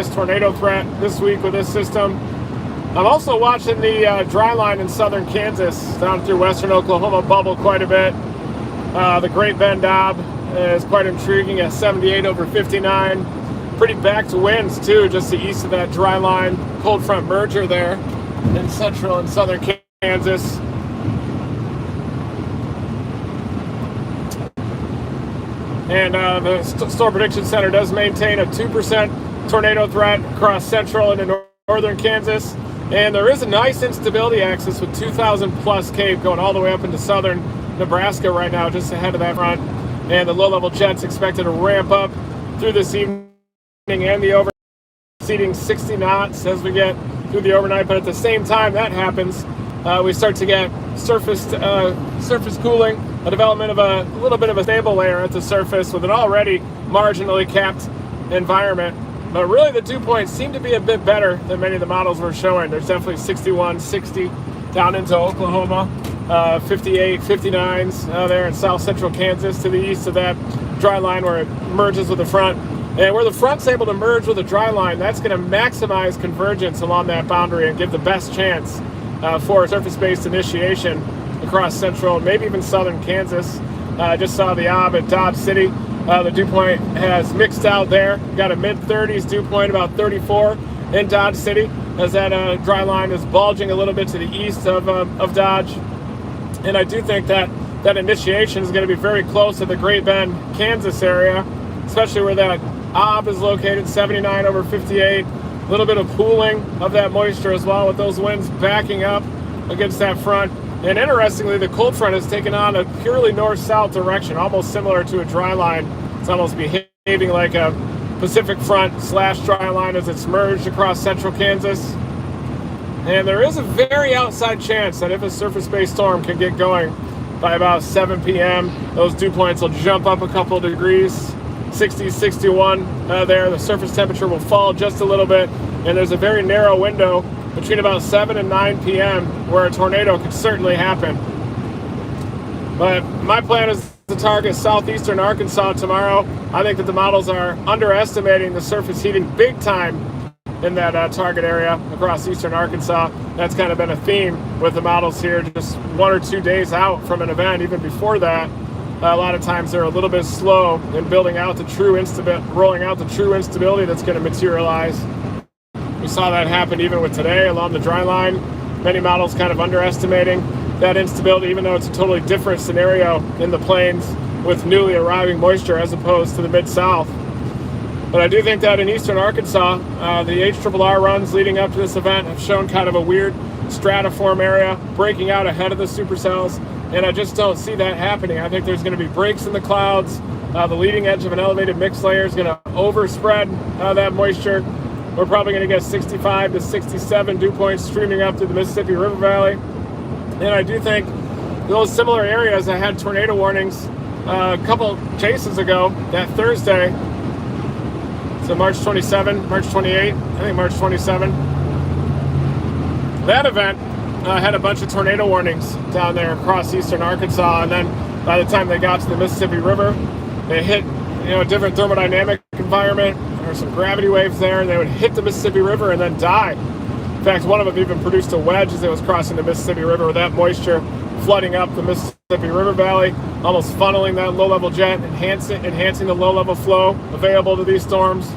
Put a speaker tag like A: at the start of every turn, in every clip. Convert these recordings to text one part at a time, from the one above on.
A: biggest tornado threat this week with this system. I'm also watching the dry line in southern Kansas down through western Oklahoma bubble quite a bit. The Great Bend Knob is quite intriguing at 78 over 59. Pretty backed winds too, just to the east of that dry line. Cold front merger there in central and southern Kansas. And the Storm Prediction Center does maintain a 2% tornado threat across central and northern Kansas. And there is a nice instability axis with 2,000 plus Cape going all the way up into southern Nebraska right now, just ahead of that front. And the low-level jet's expected to ramp up through this evening and the overnight, exceeding 60 knots as we get through the overnight. But at the same time that happens, we start to get surface cooling, a development of a little bit of a stable layer at the surface with an already marginally capped environment. But really the dew points seem to be a bit better than many of the models were showing. There's definitely 61, 60 down into Oklahoma, 58, 59s there in south central Kansas to the east of that dry line where it merges with the front. And where the front's able to merge with the dry line, that's going to maximize convergence along that boundary and give the best chance for surface-based initiation across central, maybe even southern Kansas. I just saw the OB at Dodge City. The dew point has mixed out there. Got a mid-30s dew point, about 34 in Dodge City, as that dry line is bulging a little bit to the east of Dodge. And I do think that initiation is going to be very close to the Great Bend, Kansas area, especially where that OB is located, 79 over 58. A little bit of pooling of that moisture as well with those winds backing up against that front. And interestingly, the cold front has taken on a purely north-south direction, almost similar to a dry line. It's almost behaving like a Pacific front / dry line as it's merged across central Kansas. And there is a very outside chance that if a surface-based storm can get going by about 7 p.m., those dew points will jump up a couple of degrees. 60, 61 there. The surface temperature will fall just a little bit, and there's a very narrow window between about 7 and 9 p.m. where a tornado could certainly happen. But my plan is to target southeastern Arkansas tomorrow. I think that the models are underestimating the surface heating big time in that target area across eastern Arkansas. That's kind of been a theme with the models here, just 1 or 2 days out from an event. Even before that, a lot of times they're a little bit slow in rolling out the true instability that's going to materialize. We saw that happen even with today along the dry line. Many models kind of underestimating that instability, even though it's a totally different scenario in the plains with newly arriving moisture as opposed to the mid-south. But I do think that in eastern Arkansas, the HRRR runs leading up to this event have shown kind of a weird stratiform area breaking out ahead of the supercells. And I just don't see that happening. I think there's going to be breaks in the clouds. The leading edge of an elevated mix layer is going to overspread that moisture. We're probably going to get 65 to 67 dew points streaming up through the Mississippi River Valley. And I do think those similar areas that had tornado warnings a couple cases ago, that Thursday, so March 27, March 28, I think March 27, that event had a bunch of tornado warnings down there across eastern Arkansas, and then by the time they got to the Mississippi River, they hit a different thermodynamic environment. There were some gravity waves there, and they would hit the Mississippi River and then die. In fact, one of them even produced a wedge as it was crossing the Mississippi River with that moisture flooding up the Mississippi River Valley, almost funneling that low-level jet, enhancing the low-level flow available to these storms.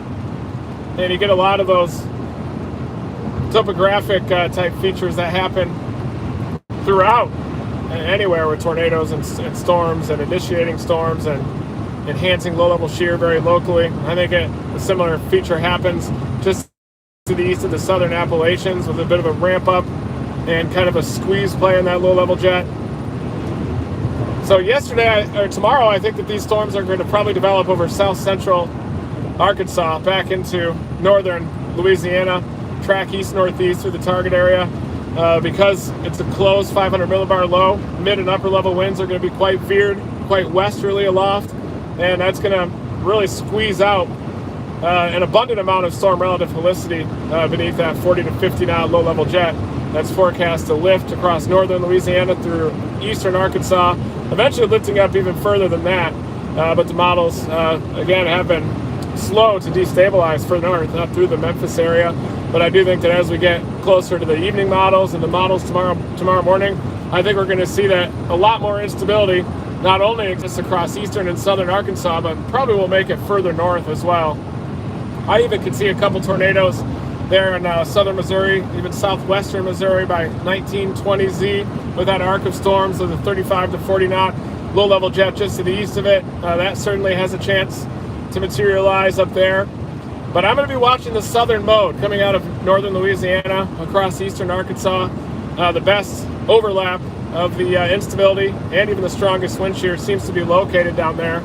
A: And you get a lot of those topographic type features that happen throughout anywhere with tornadoes and storms and initiating storms and enhancing low-level shear very locally. I think a similar feature happens just to the east of the southern Appalachians with a bit of a ramp up and kind of a squeeze play in that low-level jet. So tomorrow, I think that these storms are going to probably develop over south central Arkansas back into northern Louisiana, track east-northeast through the target area. Because it's a closed 500 millibar low, mid and upper level winds are going to be quite veered, quite westerly aloft, and that's going to really squeeze out an abundant amount of storm relative helicity beneath that 40 to 50 knot low level jet that's forecast to lift across northern Louisiana through eastern Arkansas, eventually lifting up even further than that. But the models, again, have been slow to destabilize further north, up through the Memphis area. But I do think that as we get closer to the evening models and the models tomorrow morning, I think we're going to see that a lot more instability not only exists across eastern and southern Arkansas, but probably will make it further north as well. I even could see a couple tornadoes there in southern Missouri, even southwestern Missouri by 1920Z with that arc of storms of the 35 to 40 knot low-level jet just to the east of it. That certainly has a chance to materialize up there. But I'm going to be watching the southern mode coming out of northern Louisiana across eastern Arkansas. The best overlap of the instability and even the strongest wind shear seems to be located down there.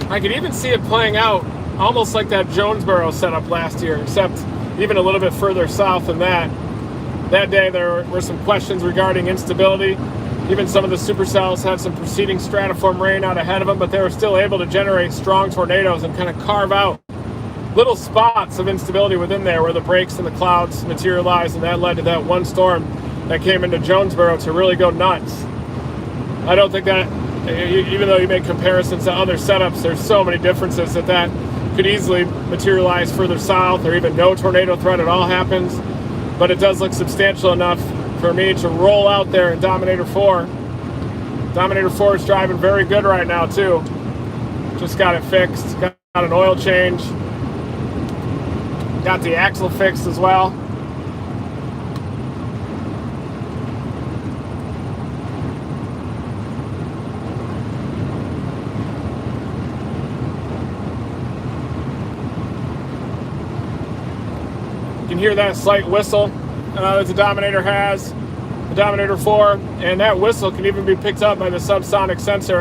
A: I could even see it playing out almost like that Jonesboro setup last year, except even a little bit further south than that. That day there were some questions regarding instability. Even some of the supercells had some preceding stratiform rain out ahead of them, but they were still able to generate strong tornadoes and kind of carve out little spots of instability within there where the breaks and the clouds materialized, and that led to that one storm that came into Jonesboro to really go nuts. I don't think that, even though you make comparisons to other setups, there's so many differences that could easily materialize further south, or even no tornado threat at all happens. But it does look substantial enough for me to roll out there in Dominator 4. Dominator 4 is driving very good right now too. Just got it fixed, got an oil change, got the axle fixed as well. You can hear that slight whistle that the Dominator has, the Dominator 4, and that whistle can even be picked up by the subsonic sensor.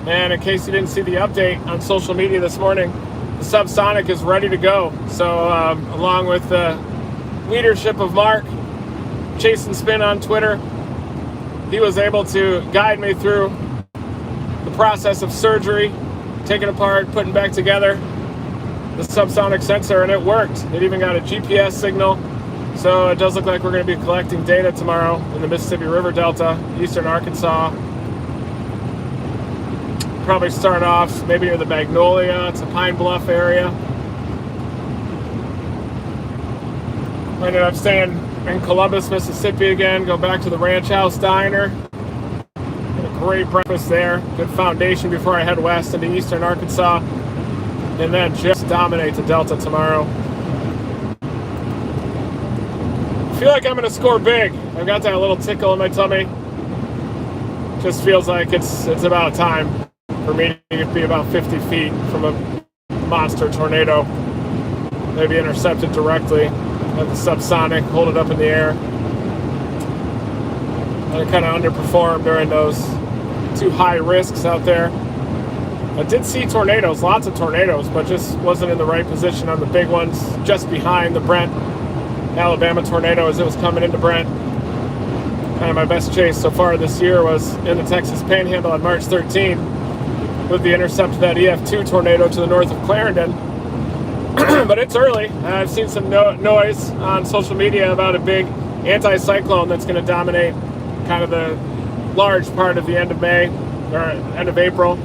A: And in case you didn't see the update on social media this morning, the subsonic is ready to go. So along with the leadership of Mark, Chase and Spin on Twitter, he was able to guide me through the process of surgery, taking apart, putting back together the subsonic sensor, and it worked. It even got a GPS signal. So it does look like we're going to be collecting data tomorrow in the Mississippi River Delta, eastern Arkansas. Probably start off maybe near the Magnolia, it's a Pine Bluff area. I ended up staying in Columbus, Mississippi again, go back to the Ranch House Diner. Had a great breakfast there, good foundation before I head west into eastern Arkansas, and then just dominate the Delta tomorrow. I feel like I'm going to score big. I've got that little tickle in my tummy. Just feels like it's about time for me to be about 50 feet from a monster tornado. Maybe intercept it directly at the subsonic, hold it up in the air. I kind of underperformed during those two high risks out there. I did see tornadoes, lots of tornadoes, but just wasn't in the right position on the big ones, just behind the Brent Alabama tornado as it was coming into Brent. Kind of my best chase so far this year was in the Texas Panhandle on March 13 with the intercept of that EF2 tornado to the north of Clarendon. But it's early. I've seen some noise on social media about a big anticyclone that's going to dominate kind of the large part of the end of May or end of April.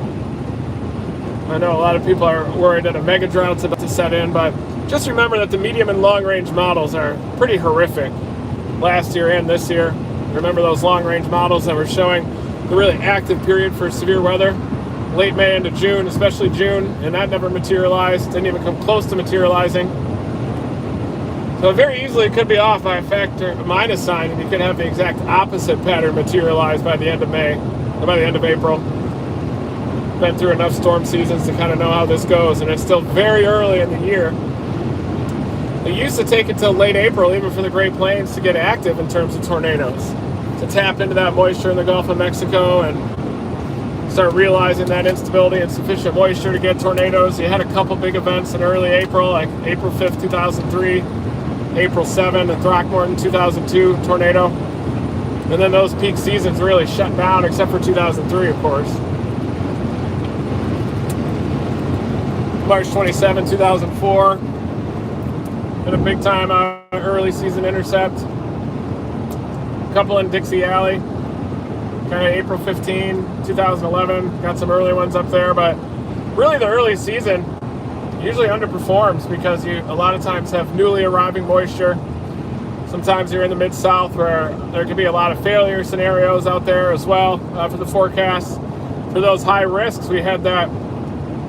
A: I know a lot of people are worried that a mega drought's about to set in, but just remember that the medium and long range models are pretty horrific last year and this year. Remember those long range models that were showing the really active period for severe weather, late May into June, especially June, and that never materialized, didn't even come close to materializing. So very easily it could be off by a factor, a minus sign, and you could have the exact opposite pattern materialize by the end of May, or by the end of April. Been through enough storm seasons to kind of know how this goes, and it's still very early in the year. It used to take until late April, even for the Great Plains, to get active in terms of tornadoes, to tap into that moisture in the Gulf of Mexico and start realizing that instability and sufficient moisture to get tornadoes. You had a couple big events in early April, like April 5th, 2003, April 7th, the Throckmorton 2002 tornado. And then those peak seasons really shut down, except for 2003, of course. March 27, 2004. Had a big time early season intercept. A couple in Dixie Alley. Kind of April 15, 2011. Got some early ones up there, but really the early season usually underperforms because you a lot of times have newly arriving moisture. Sometimes you're in the Mid-South where there can be a lot of failure scenarios out there as well for the forecast. For those high risks, we had that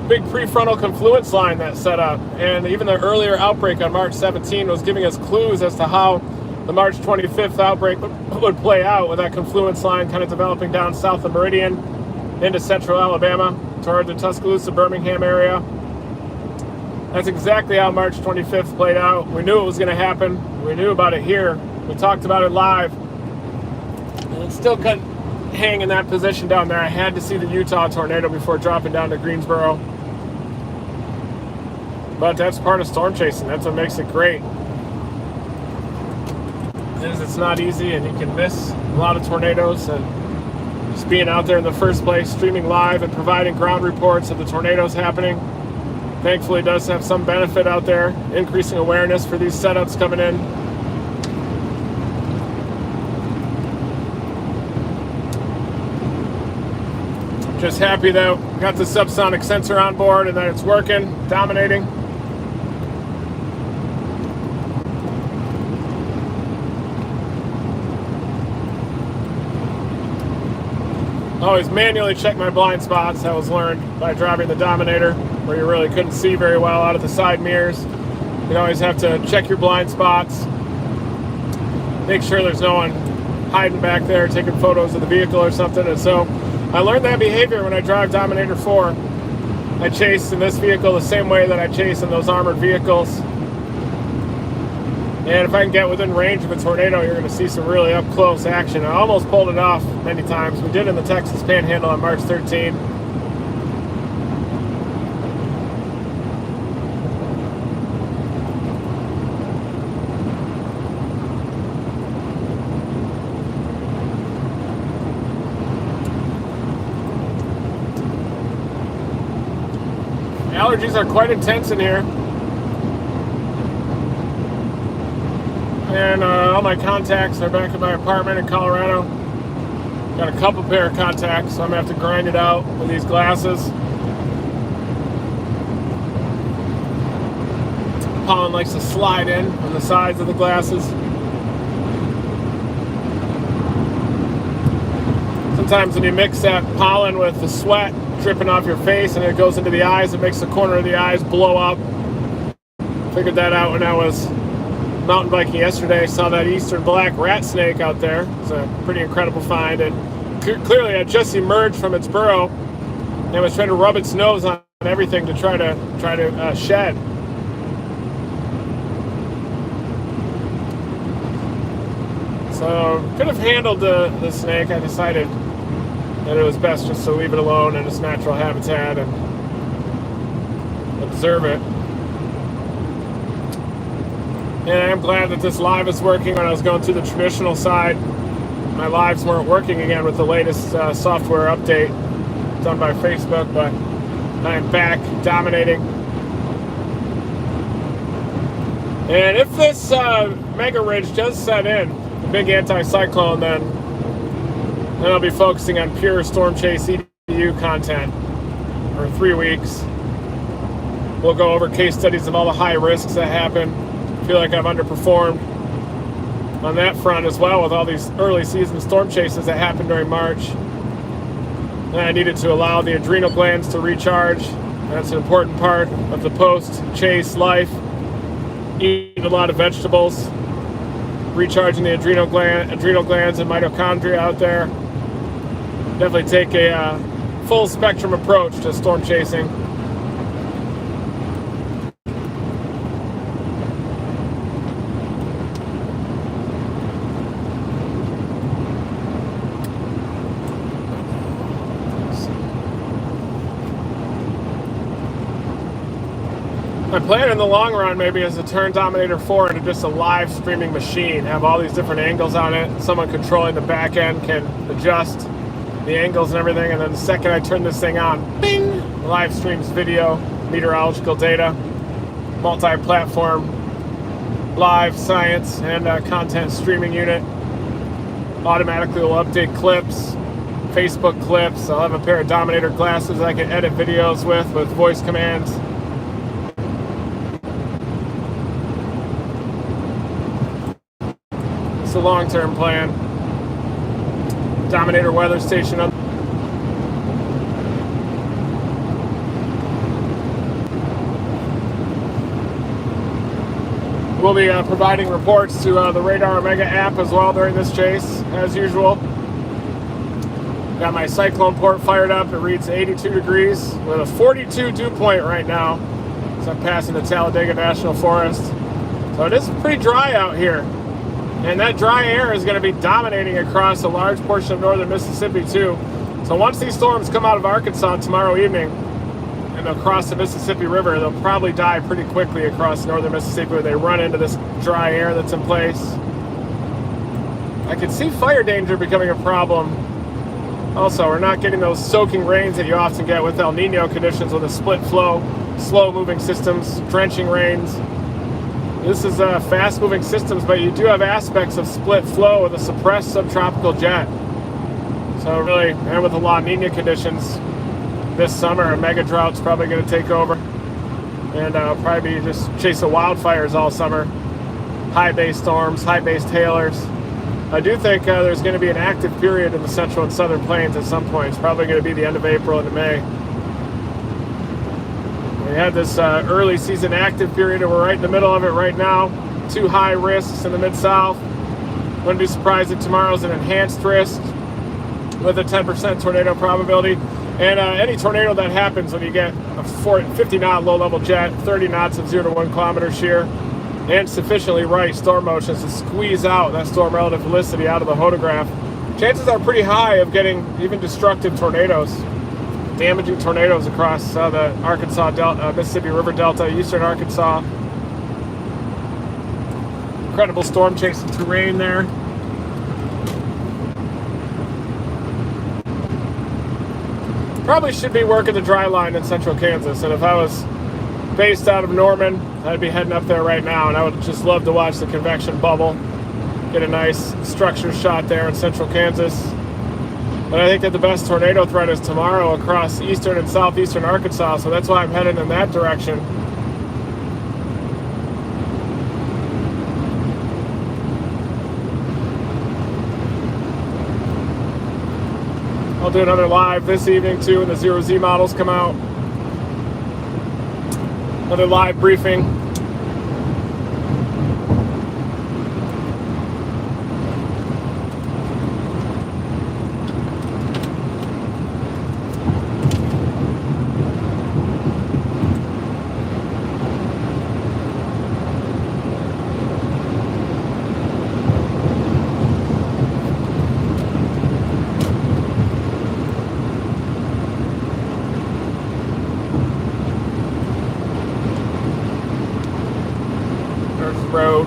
A: big prefrontal confluence line that set up, and even the earlier outbreak on March 17 was giving us clues as to how the March 25th outbreak would play out, with that confluence line kind of developing down south of Meridian into central Alabama toward the Tuscaloosa, Birmingham area. That's exactly how March 25th played out. We knew it was going to happen. We knew about it here. We talked about it live. And it still couldn't hang in that position down there. I had to see the Utah tornado before dropping down to Greensboro. But that's part of storm chasing. That's what makes it great. It's not easy, and you can miss a lot of tornadoes. And just being out there in the first place, streaming live and providing ground reports of the tornadoes happening, thankfully does have some benefit out there, increasing awareness for these setups coming in. Just happy that we got the subsonic sensor on board and that it's working, dominating. Always manually check my blind spots. That was learned by driving the Dominator, where you really couldn't see very well out of the side mirrors. You always have to check your blind spots, make sure there's no one hiding back there taking photos of the vehicle or something. And so I learned that behavior when I drive Dominator 4. I chase in this vehicle the same way that I chase in those armored vehicles. And if I can get within range of a tornado, you're going to see some really up-close action. I almost pulled it off many times. We did in the Texas Panhandle on March 13. The allergies are quite intense in here. And all my contacts are back at my apartment in Colorado. Got a couple pair of contacts, so I'm going to have to grind it out with these glasses. Pollen likes to slide in on the sides of the glasses. Sometimes when you mix that pollen with the sweat dripping off your face and it goes into the eyes, it makes the corner of the eyes blow up. Figured that out when I was mountain biking yesterday. I saw that eastern black rat snake out there. It's a pretty incredible find. And clearly it just emerged from its burrow and was trying to rub its nose on everything to try to shed. So could have handled the snake. I decided that it was best just to leave it alone in its natural habitat and observe it. And I'm glad that this live is working. When I was going through the traditional side, my lives weren't working again with the latest software update done by Facebook, but I'm back dominating. And if this mega ridge does set in, the big anticyclone, then I'll be focusing on pure storm chase EDU content for 3 weeks. We'll go over case studies of all the high risks that happen. I feel like I've underperformed on that front as well with all these early season storm chases that happened during March. And I needed to allow the adrenal glands to recharge. That's an important part of the post-chase life. Eat a lot of vegetables, recharging the adrenal glands and mitochondria out there. Definitely take a full spectrum approach to storm chasing. My plan in the long run maybe is to turn Dominator 4 into just a live streaming machine. Have all these different angles on it. Someone controlling the back end can adjust the angles and everything. And then the second I turn this thing on, bing! Live streams video, meteorological data, multi-platform, live science and content streaming unit. Automatically will update clips, Facebook clips. I'll have a pair of Dominator glasses I can edit videos with voice commands. It's a long-term plan. Dominator weather station. We'll be providing reports to the Radar Omega app as well during this chase, as usual. Got my cyclone port fired up. It reads 82 degrees with a 42 dew point right now. So I'm passing the Talladega National Forest. So it is pretty dry out here. And that dry air is going to be dominating across a large portion of northern Mississippi too. So once these storms come out of Arkansas tomorrow evening, and they'll cross the Mississippi River, they'll probably die pretty quickly across northern Mississippi where they run into this dry air that's in place. I can see fire danger becoming a problem. Also, we're not getting those soaking rains that you often get with El Nino conditions with a split flow, slow moving systems, drenching rains. This is fast moving systems, but you do have aspects of split flow with a suppressed subtropical jet. So really, and with the La Nina conditions, this summer, a mega drought's probably going to take over, and probably be just chasing wildfires all summer. High base storms, high based hailers. I do think there's going to be an active period in the central and southern plains at some point. It's probably going to be the end of April into May. We had this early season active period, and we're right in the middle of it right now. 2 high risks in the mid-south. Wouldn't be surprised if tomorrow's an enhanced risk with a 10% tornado probability. And any tornado that happens when you get a 50-knot low-level jet, 30 knots of 0 to 1 kilometer shear, and sufficiently right storm motions to squeeze out that storm relative velocity out of the hodograph, chances are pretty high of getting even destructive tornadoes, damaging tornadoes across the Arkansas Delta, Mississippi River Delta, eastern Arkansas. Incredible storm chasing terrain there. Probably should be working the dry line in central Kansas, and if I was based out of Norman, I'd be heading up there right now, and I would just love to watch the convection bubble, get a nice structure shot there in central Kansas. But I think that the best tornado threat is tomorrow across eastern and southeastern Arkansas, so that's why I'm headed in that direction. I'll do another live this evening too when the 0Z models come out. Another live briefing. Road.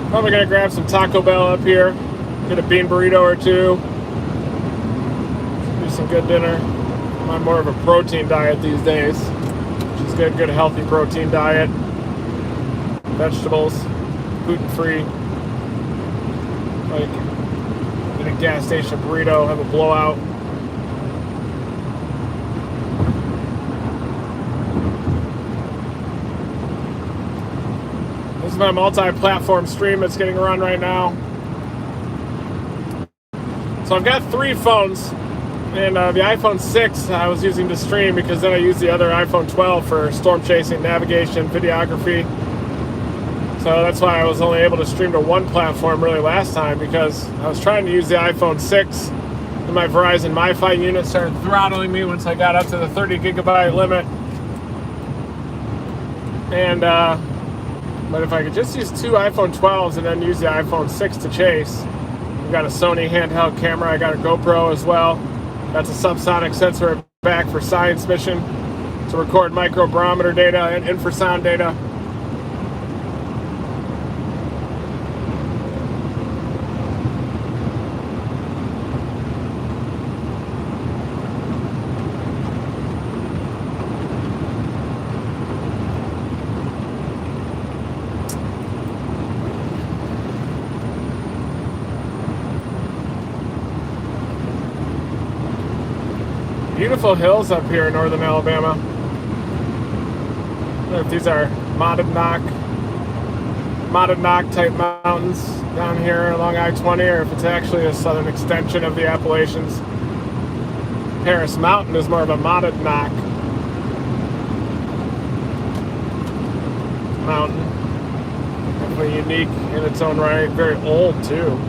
A: Probably gonna grab some Taco Bell up here, get a bean burrito or two, do some good dinner. I'm on more of a protein diet these days, which is good healthy protein diet. Vegetables, gluten-free, like in a gas station burrito, have a blowout. This is my multi-platform stream that's getting run right now. So I've got 3 phones, and the iPhone 6 I was using to stream because then I used the other iPhone 12 for storm chasing, navigation, videography. So that's why I was only able to stream to one platform really last time, because I was trying to use the iPhone 6 and my Verizon MiFi unit started throttling me once I got up to the 30 gigabyte limit. And but if I could just use 2 iPhone 12s and then use the iPhone 6 to chase. I've got a Sony handheld camera, I got a GoPro as well. That's a subsonic sensor back for science mission to record microbarometer data and infrasound data. Beautiful hills up here in northern Alabama. I don't know if these are Monadnock type mountains down here along I-20, or if it's actually a southern extension of the Appalachians. Paris Mountain is more of a Monadnock mountain. Definitely unique in its own right. Very old too.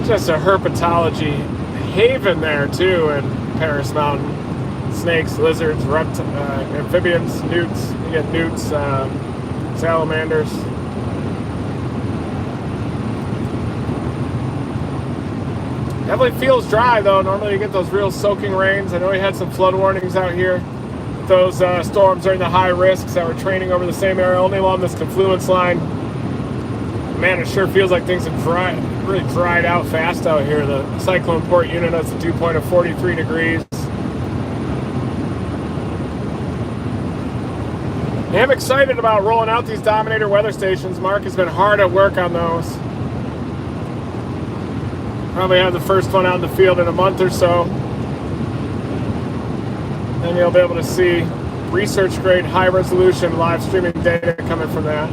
A: Just a herpetology haven there too in Paris Mountain. Snakes, lizards, amphibians, newts. You get newts, salamanders. Definitely feels dry though. Normally you get those real soaking rains. I know we had some flood warnings out here. Those storms during the high risks that were training over the same area, only along this confluence line. Man, it sure feels like things have really dried out fast out here. The cyclone port unit has a dew point of 43 degrees. I'm excited about rolling out these Dominator weather stations. Mark has been hard at work on those. Probably have the first one out in the field in a month or so. Then you'll be able to see research grade high resolution live streaming data coming from that.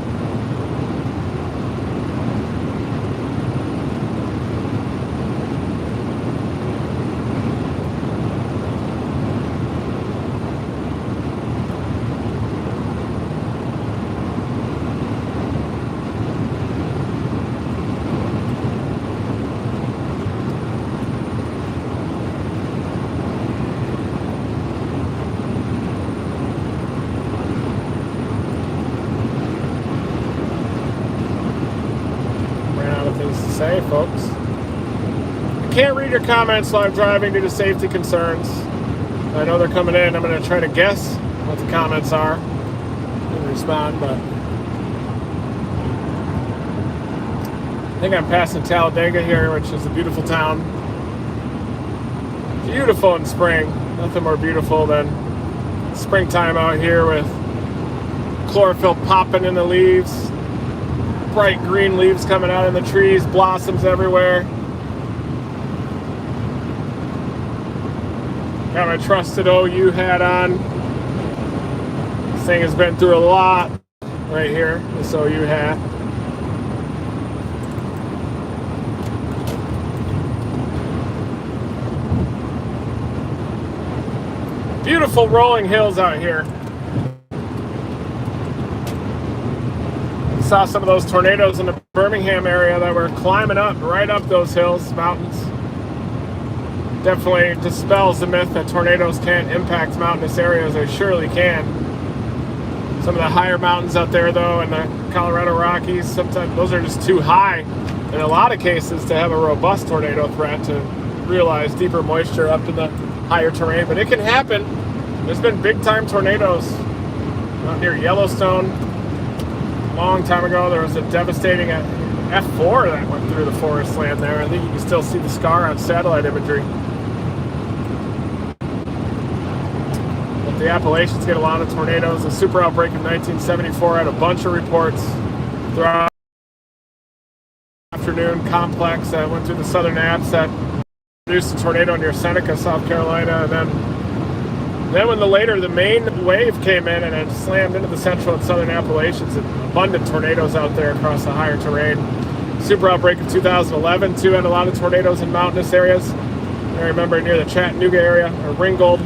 A: Say, folks. I can't read your comments while I'm driving due to safety concerns. I know they're coming in. I'm going to try to guess what the comments are and respond, but I think I'm passing Talladega here, which is a beautiful town. Beautiful in spring. Nothing more beautiful than springtime out here with chlorophyll popping in the leaves. Bright green leaves coming out in the trees, blossoms everywhere. Got my trusted OU hat on. This thing has been through a lot right here, this OU hat. Beautiful rolling hills out here. Saw some of those tornadoes in the Birmingham area that were climbing up right up those hills, mountains. Definitely dispels the myth that tornadoes can't impact mountainous areas. They surely can. Some of the higher mountains out there though, in the Colorado Rockies, sometimes those are just too high in a lot of cases to have a robust tornado threat, to realize deeper moisture up in the higher terrain. But it can happen. There's been big time tornadoes out near Yellowstone. Long time ago, there was a devastating F4 that went through the forest land there. I think you can still see the scar on satellite imagery. But the Appalachians get a lot of tornadoes. The super outbreak of 1974 had a bunch of reports throughout the afternoon complex that went through the southern apps that produced a tornado near Seneca, South Carolina, and then when the main wave came in and it slammed into the central and southern Appalachians, abundant tornadoes out there across the higher terrain. Super outbreak of 2011 too had a lot of tornadoes in mountainous areas. I remember near the Chattanooga area, or Ringgold,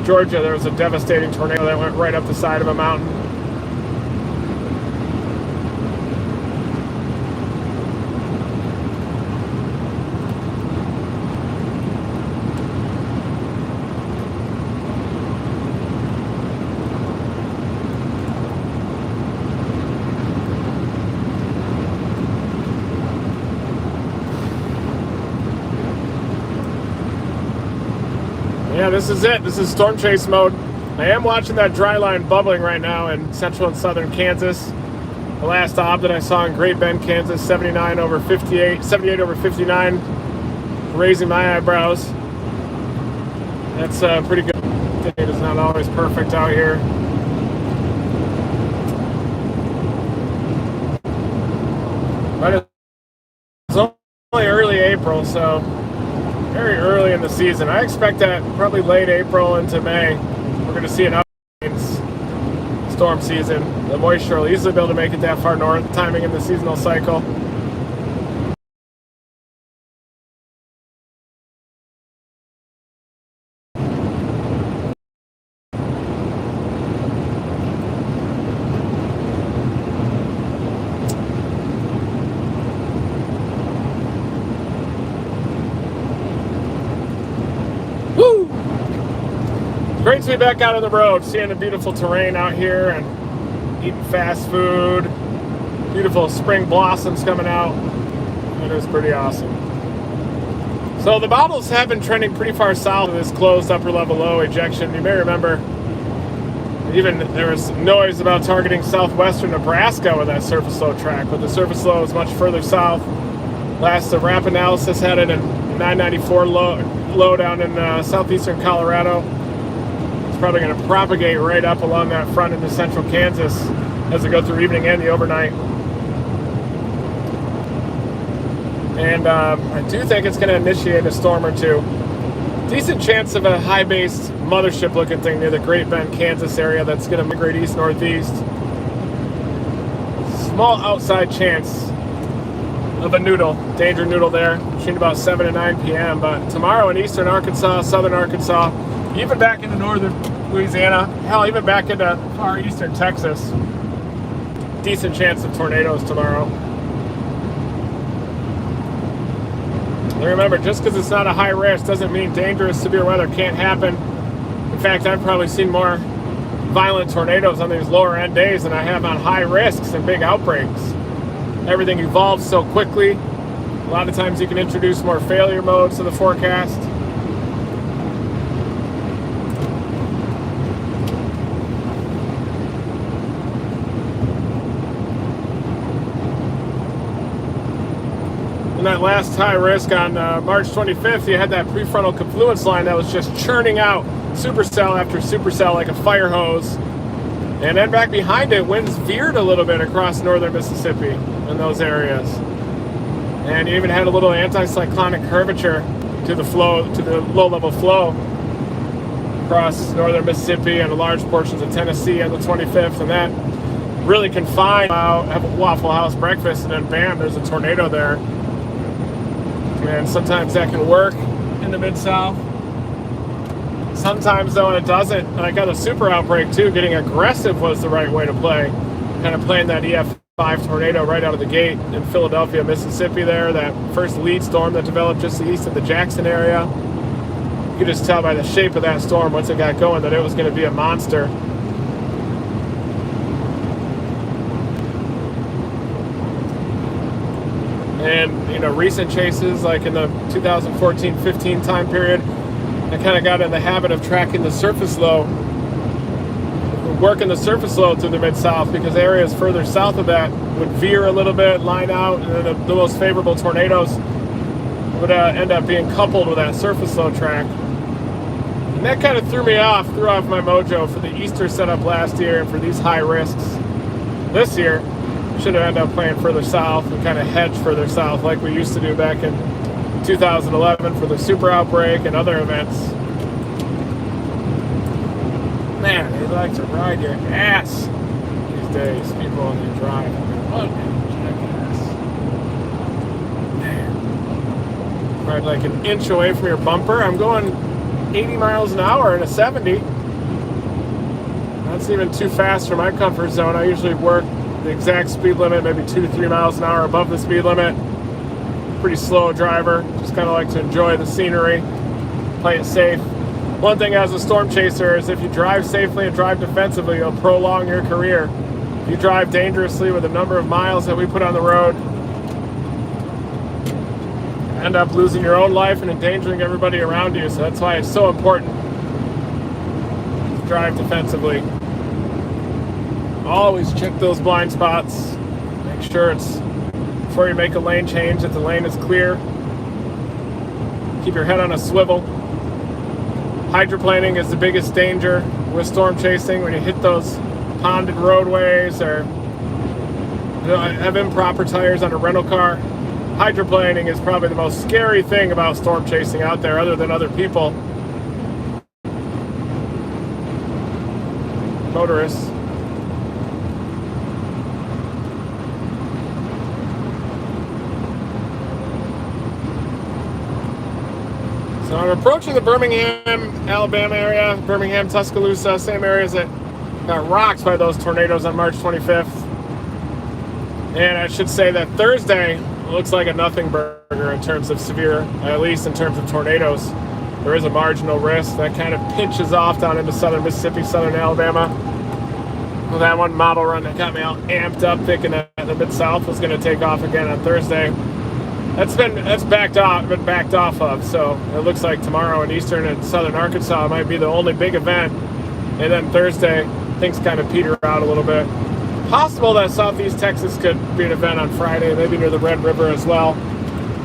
A: Georgia, there was a devastating tornado that went right up the side of a mountain. Yeah, this is it. This is storm chase mode. I am watching that dry line bubbling right now in central and southern Kansas. The last ob that I saw in Great Bend, Kansas, 78 over 59, raising my eyebrows. That's pretty good. It is not always perfect out here. But it's only early April, so very early in the season. I expect that probably late April into May, we're going to see an upgrade storm season. The moisture will easily be able to make it that far north, timing in the seasonal cycle. Woo! Great to be back out on the road, seeing the beautiful terrain out here and eating fast food. Beautiful spring blossoms coming out. It is pretty awesome. So the bottles have been trending pretty far south of this closed upper level low ejection. You may remember even there was noise about targeting southwestern Nebraska with that surface low track, but the surface low is much further south. Last RAP analysis had it in 994 low down in southeastern Colorado. It's probably going to propagate right up along that front into central Kansas as we go through evening and the overnight. And I do think it's going to initiate a storm or two. Decent chance of a high-based mothership looking thing near the Great Bend, Kansas area that's going to migrate east-northeast. Small outside chance of a noodle, danger noodle there, between about 7 and 9 p.m. But tomorrow in eastern Arkansas, southern Arkansas, even back into northern Louisiana, hell, even back into far eastern Texas, decent chance of tornadoes tomorrow. And remember, just because it's not a high risk doesn't mean dangerous severe weather can't happen. In fact, I've probably seen more violent tornadoes on these lower end days than I have on high risks and big outbreaks. Everything evolves so quickly. A lot of times you can introduce more failure modes to the forecast. In that last high risk on March 25th, you had that prefrontal confluence line that was just churning out supercell after supercell like a fire hose. And then back behind it, winds veered a little bit across northern Mississippi in those areas. And you even had a little anticyclonic curvature to the flow, to the low-level flow across northern Mississippi and large portions of Tennessee on the 25th. And that really confined, have a Waffle House breakfast, and then bam, there's a tornado there. And sometimes that can work in the Mid-South. Sometimes, though, it doesn't. Like on the super outbreak, too, getting aggressive was the right way to play. Kind of playing that EF5 tornado right out of the gate in Philadelphia, Mississippi there. That first lead storm that developed just east of the Jackson area. You could just tell by the shape of that storm once it got going that it was going to be a monster. And, you know, recent chases, like in the 2014-15 time period, I kind of got in the habit of tracking the surface low, working the surface low through the Mid-South, because areas further south of that would veer a little bit, line out, and then the most favorable tornadoes would end up being coupled with that surface low track. And that kind of threw off my mojo for the Easter setup last year and for these high risks this year. Should have ended up playing further south and kind of hedge further south like we used to do back in 2011 for the super outbreak and other events. Man, they like to ride your ass these days, people on the drive. What a jackass. Man. Ride like an inch away from your bumper. I'm going 80 miles an hour in a 70. That's even too fast for my comfort zone. I usually work the exact speed limit, maybe 2 to 3 miles an hour above the speed limit. Pretty slow driver, just kind of like to enjoy the scenery, play it safe. One thing as a storm chaser is if you drive safely and drive defensively, you'll prolong your career. If you drive dangerously with the number of miles that we put on the road, you end up losing your own life and endangering everybody around you. So that's why it's so important to drive defensively. Always check those blind spots. Make sure it's, before you make a lane change, that the lane is clear. Keep your head on a swivel. Hydroplaning is the biggest danger with storm chasing. When you hit those ponded roadways or have improper tires on a rental car, hydroplaning is probably the most scary thing about storm chasing out there, other than other people. Motorists. So I'm approaching the Birmingham, Alabama area, Birmingham, Tuscaloosa, same areas that got rocked by those tornadoes on March 25th. And I should say that Thursday looks like a nothing burger in terms of severe, at least in terms of tornadoes. There is a marginal risk that kind of pinches off down into southern Mississippi, southern Alabama. Well, that one model run that got me all amped up, thinking that the Mid-South was going to take off again on Thursday. That's been backed off of. So it looks like tomorrow in eastern and southern Arkansas might be the only big event, and then Thursday things kind of peter out a little bit. Possible that southeast Texas could be an event on Friday, maybe near the Red River as well.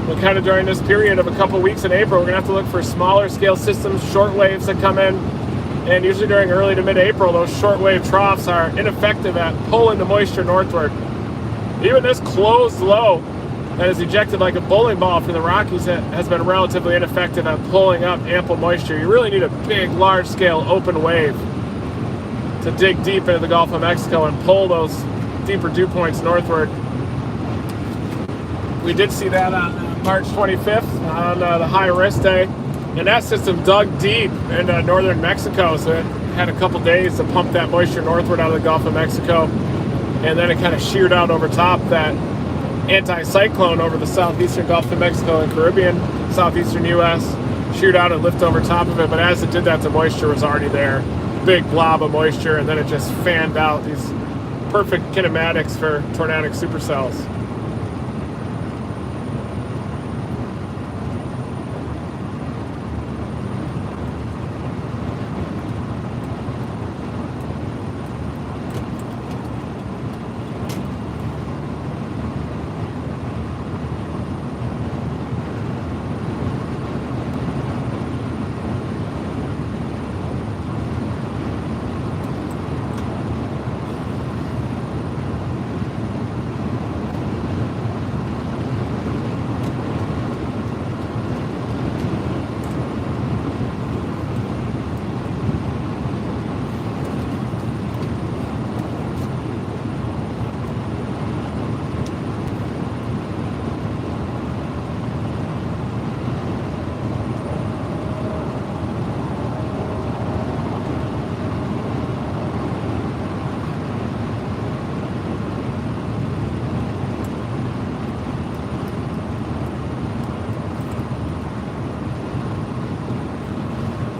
A: But kind of during this period of a couple weeks in April, we're going to have to look for smaller scale systems, short waves that come in. And usually during early to mid-April, those shortwave troughs are ineffective at pulling the moisture northward. Even this closed low that is ejected like a bowling ball from the Rockies has been relatively ineffective at pulling up ample moisture. You really need a big, large-scale open wave to dig deep into the Gulf of Mexico and pull those deeper dew points northward. We did see that on March 25th on the high-risk day. And that system dug deep into northern Mexico, so it had a couple days to pump that moisture northward out of the Gulf of Mexico. And then it kind of sheared out over top that anti-cyclone over the southeastern Gulf of Mexico and Caribbean, southeastern U.S., sheared out and lifted over top of it. But as it did that, the moisture was already there. Big blob of moisture, and then it just fanned out these perfect kinematics for tornadic supercells.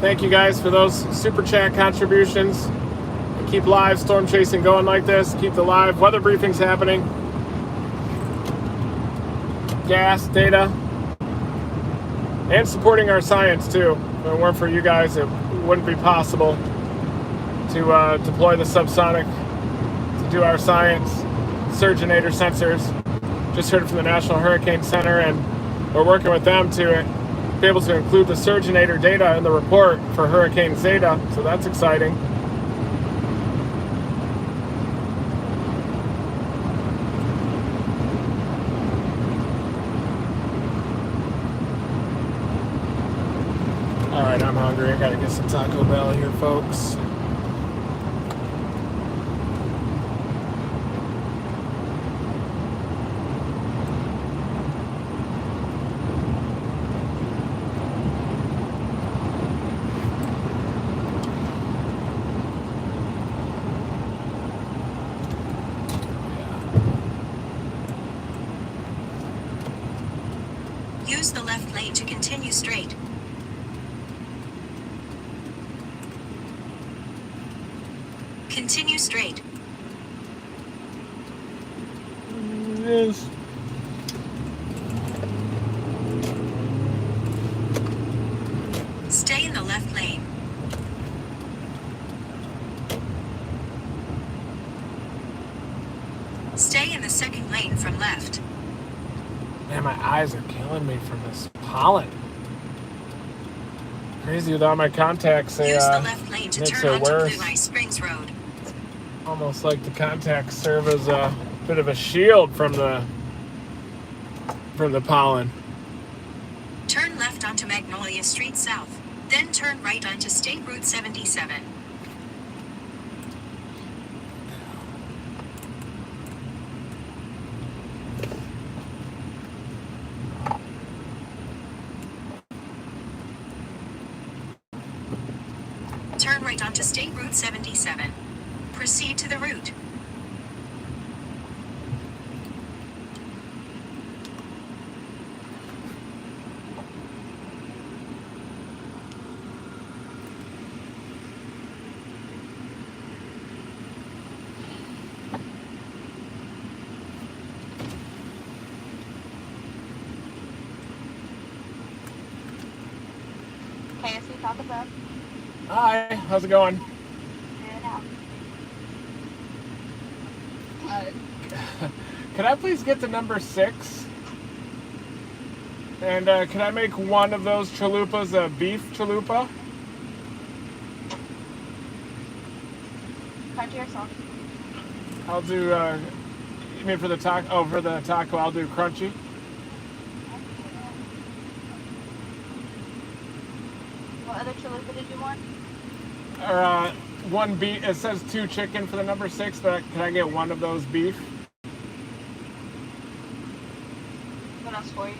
A: Thank you guys for those super chat contributions. Keep live storm chasing going like this. Keep the live weather briefings happening. Gas data. And supporting our science too. If it weren't for you guys, it wouldn't be possible to deploy the subsonic to do our science. Surgeonator sensors. Just heard from the National Hurricane Center, and we're working with them to be able to include the Surgeonator data in the report for Hurricane Zeta, so that's exciting. Alright, I'm hungry. I gotta get some Taco Bell here, folks.
B: Use the left lane to continue straight. Continue straight.
A: Yes.
B: Stay in the left lane. Stay in the second lane from left.
A: Man, my eyes are killing me from this pollen. Crazy without my contacts.
B: Use the left lane to turn onto
A: worse.
B: Blue Ice Springs Road.
A: Almost like the contacts serve as a bit of a shield from the for the pollen.
B: Turn left onto Magnolia Street South, then turn right onto State Route 77. Turn right onto State Route 77. Proceed to the route.
C: KFC Taco Bell.
A: Hi, how's it going? Can I please get the number 6? And can I make one of those chalupas a beef chalupa?
C: Crunchy or soft?
A: I'll do, you mean for the taco? Oh, for the taco, I'll do crunchy.
C: What other chalupa did you want?
A: Or one beef. It says 2 chicken for the number 6, but can I get one of those beef?
C: What else for you?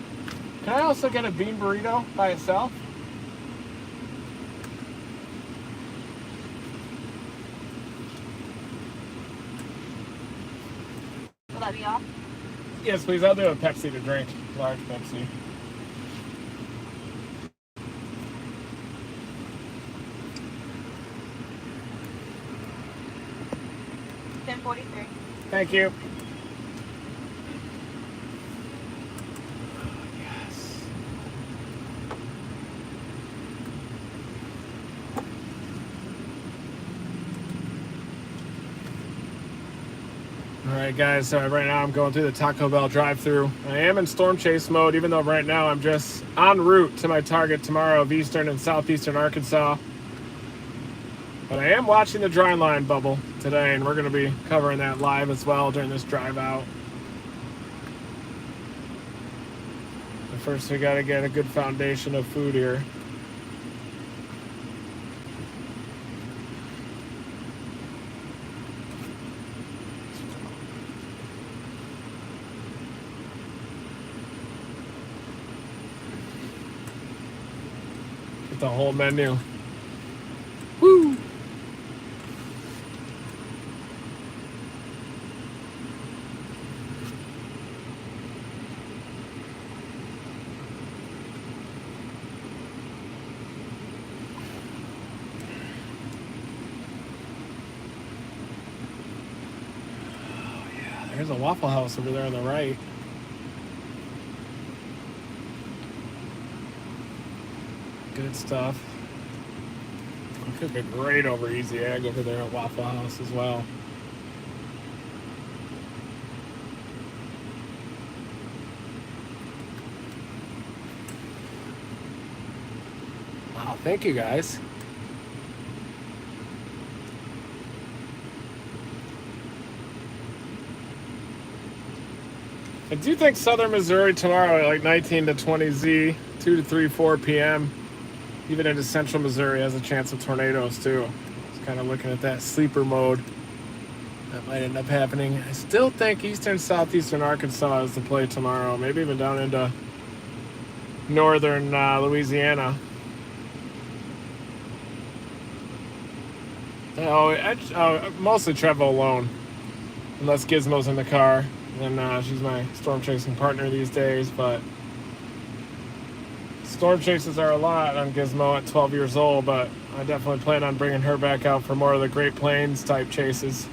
A: Can I also get a bean burrito by itself?
C: Will that be off?
A: Yes, please. I'll do a Pepsi to drink. Large Pepsi.
C: $10.43.
A: Thank you. Yes. All right, guys. So right now I'm going through the Taco Bell drive-thru. I am in storm chase mode, even though right now I'm just en route to my target tomorrow of eastern and southeastern Arkansas. But I am watching the dry line bubble today, and we're going to be covering that live as well during this drive out. But first, we got to get a good foundation of food here. Get the whole menu. Woo! There's a Waffle House over there on the right. Good stuff. It could be great over Easy Egg over there at Waffle House as well. Wow, thank you guys. I do think southern Missouri tomorrow, like 19 to 20 Z, 2 to 3, 4 p.m. Even into central Missouri has a chance of tornadoes too. Just kind of looking at that sleeper mode that might end up happening. I still think eastern, southeastern Arkansas is the play tomorrow. Maybe even down into northern Louisiana. I mostly travel alone, unless Gizmo's in the car. And she's my storm chasing partner these days, but storm chases are a lot on Gizmo at 12 years old, but I definitely plan on bringing her back out for more of the Great Plains type chases.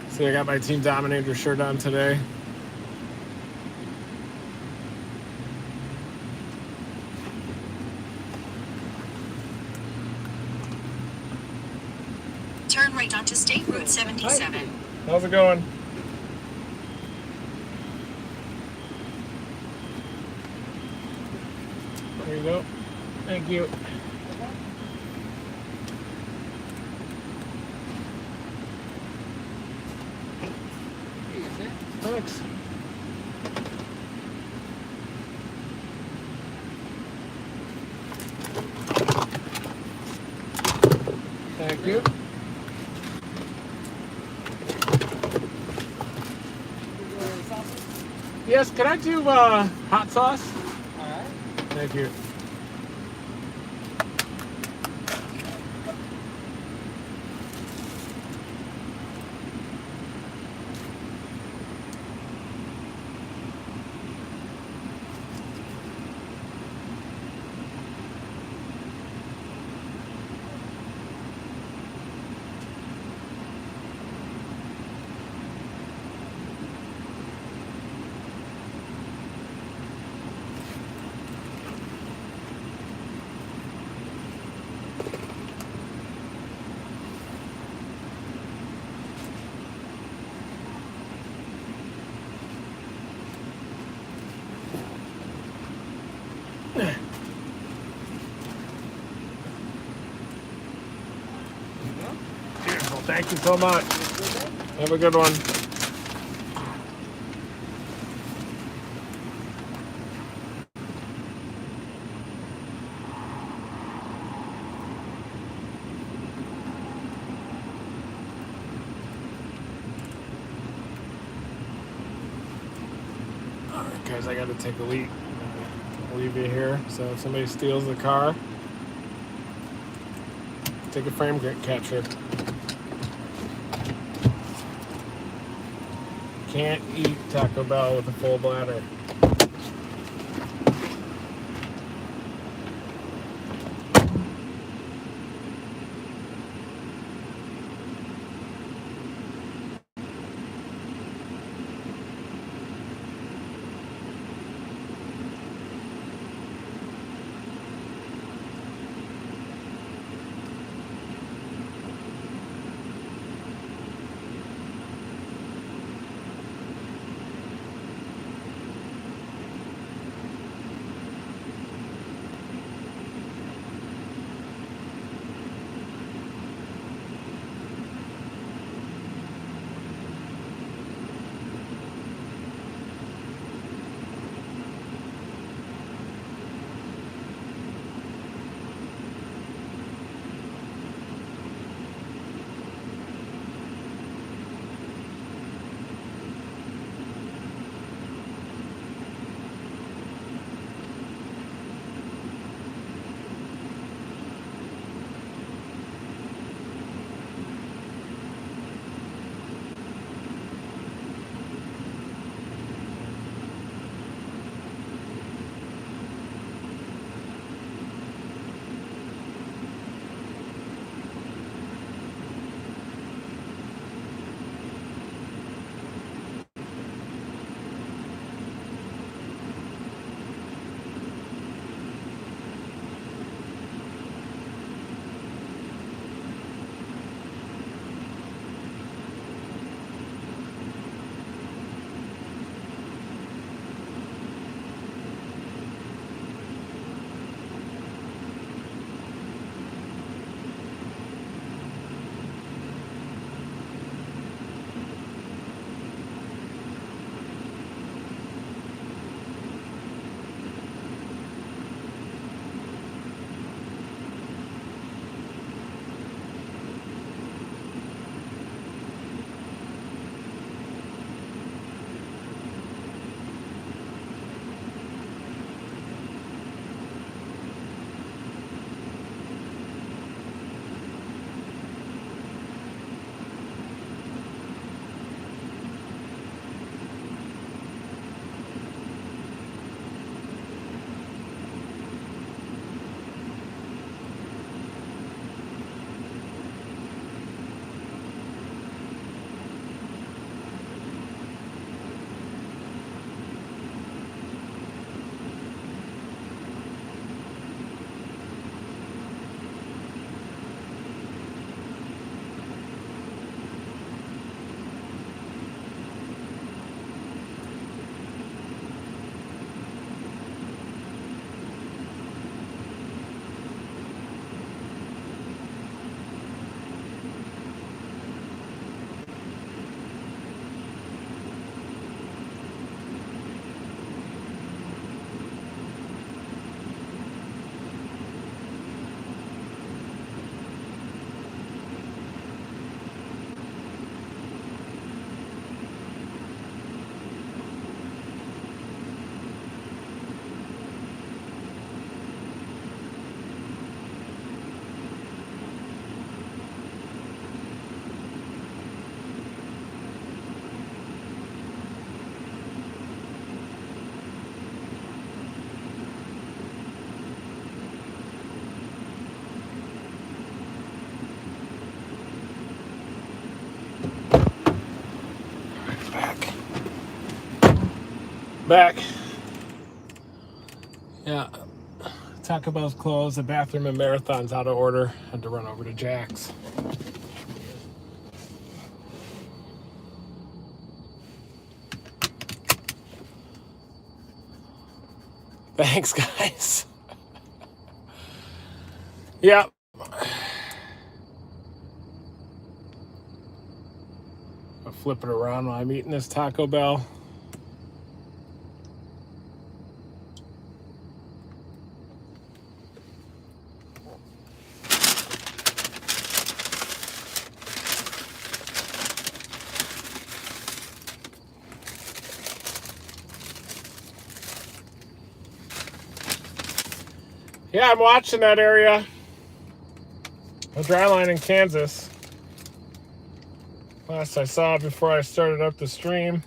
A: See, I got my Team Dominator shirt on today.
B: Turn right onto State Route 77.
A: Hi. How's it going? There you go. Thank you. Thanks. Thank you. Yes, can I do hot sauce?
D: All right.
A: Thank you. Beautiful. Thank you so much. Have a good one. Alright guys, I gotta take a leak. I'll leave you here. So if somebody steals the car, take a frame capture. Can't eat Taco Bell with a full bladder. Back. Yeah. Taco Bell's closed. The bathroom and Marathon's out of order. Had to run over to Jack's. Thanks, guys. Yeah. I'll flip it around while I'm eating this Taco Bell. Yeah, I'm watching that area. A dry line in Kansas. Last I saw before I started up the stream.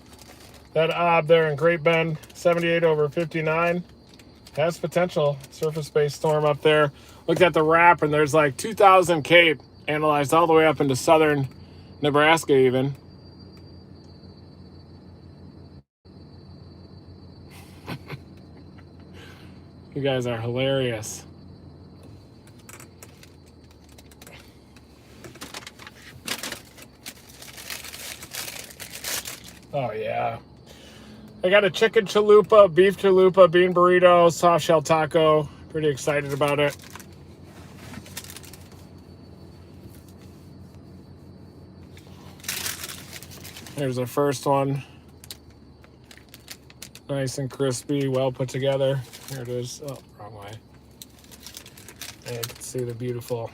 A: That ob there in Great Bend, 78 over 59. Has potential. Surface-based storm up there. Looked at the wrap and there's like 2,000 Cape analyzed all the way up into southern Nebraska even. You guys are hilarious. Oh, yeah. I got a chicken chalupa, beef chalupa, bean burrito, soft shell taco. Pretty excited about it. Here's the first one. Nice and crispy, well put together. Here it is. Oh, wrong way. And you can see the beautiful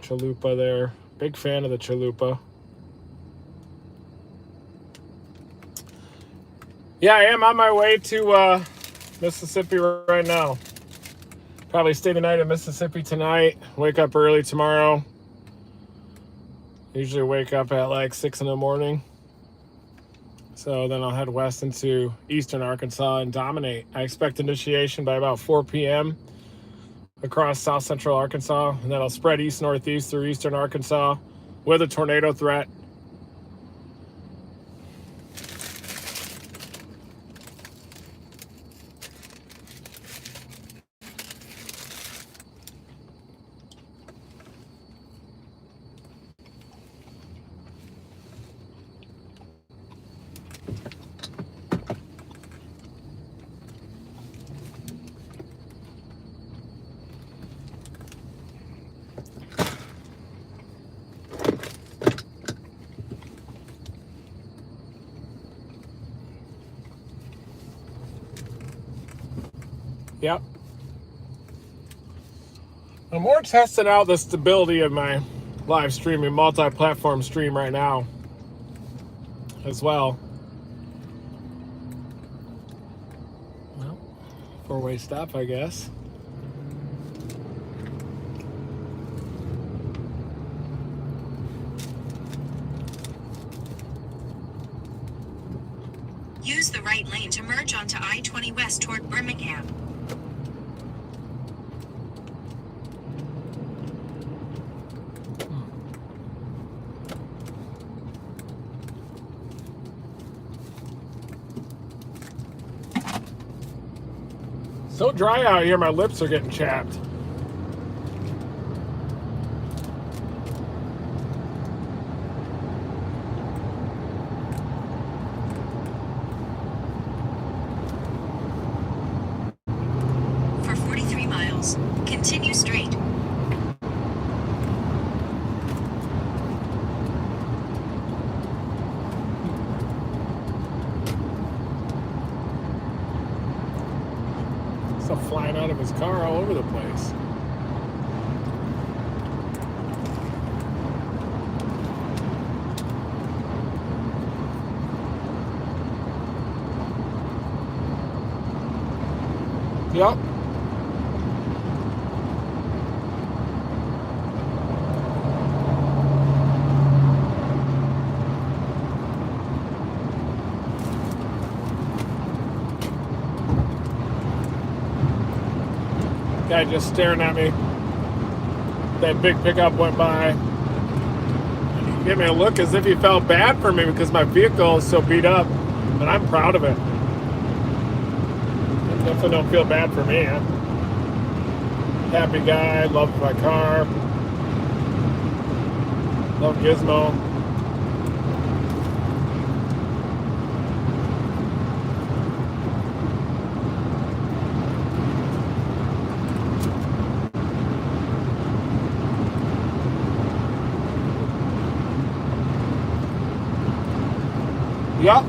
A: chalupa there. Big fan of the chalupa. Yeah, I am on my way to Mississippi right now. Probably stay the night in Mississippi tonight. Wake up early tomorrow. Usually wake up at like 6 in the morning. So then I'll head west into eastern Arkansas and dominate. I expect initiation by about 4 p.m. across south central Arkansas. And then I'll spread east-northeast through eastern Arkansas with a tornado threat. Yep. I'm more testing out the stability of my live streaming, multi-platform stream right now as well. Well, four-way stop, I guess.
B: Use the right lane to merge onto I-20 west toward Birmingham.
A: So dry out here, my lips are getting chapped.
B: For 43 miles, continue straight.
A: Stuff flying out of his car all over the place. Yep. Guy just staring at me. That big pickup went by. He gave me a look as if he felt bad for me because my vehicle is so beat up, and I'm proud of it. Definitely don't feel bad for me. I'm a happy guy, love my car, love Gizmo. Yup.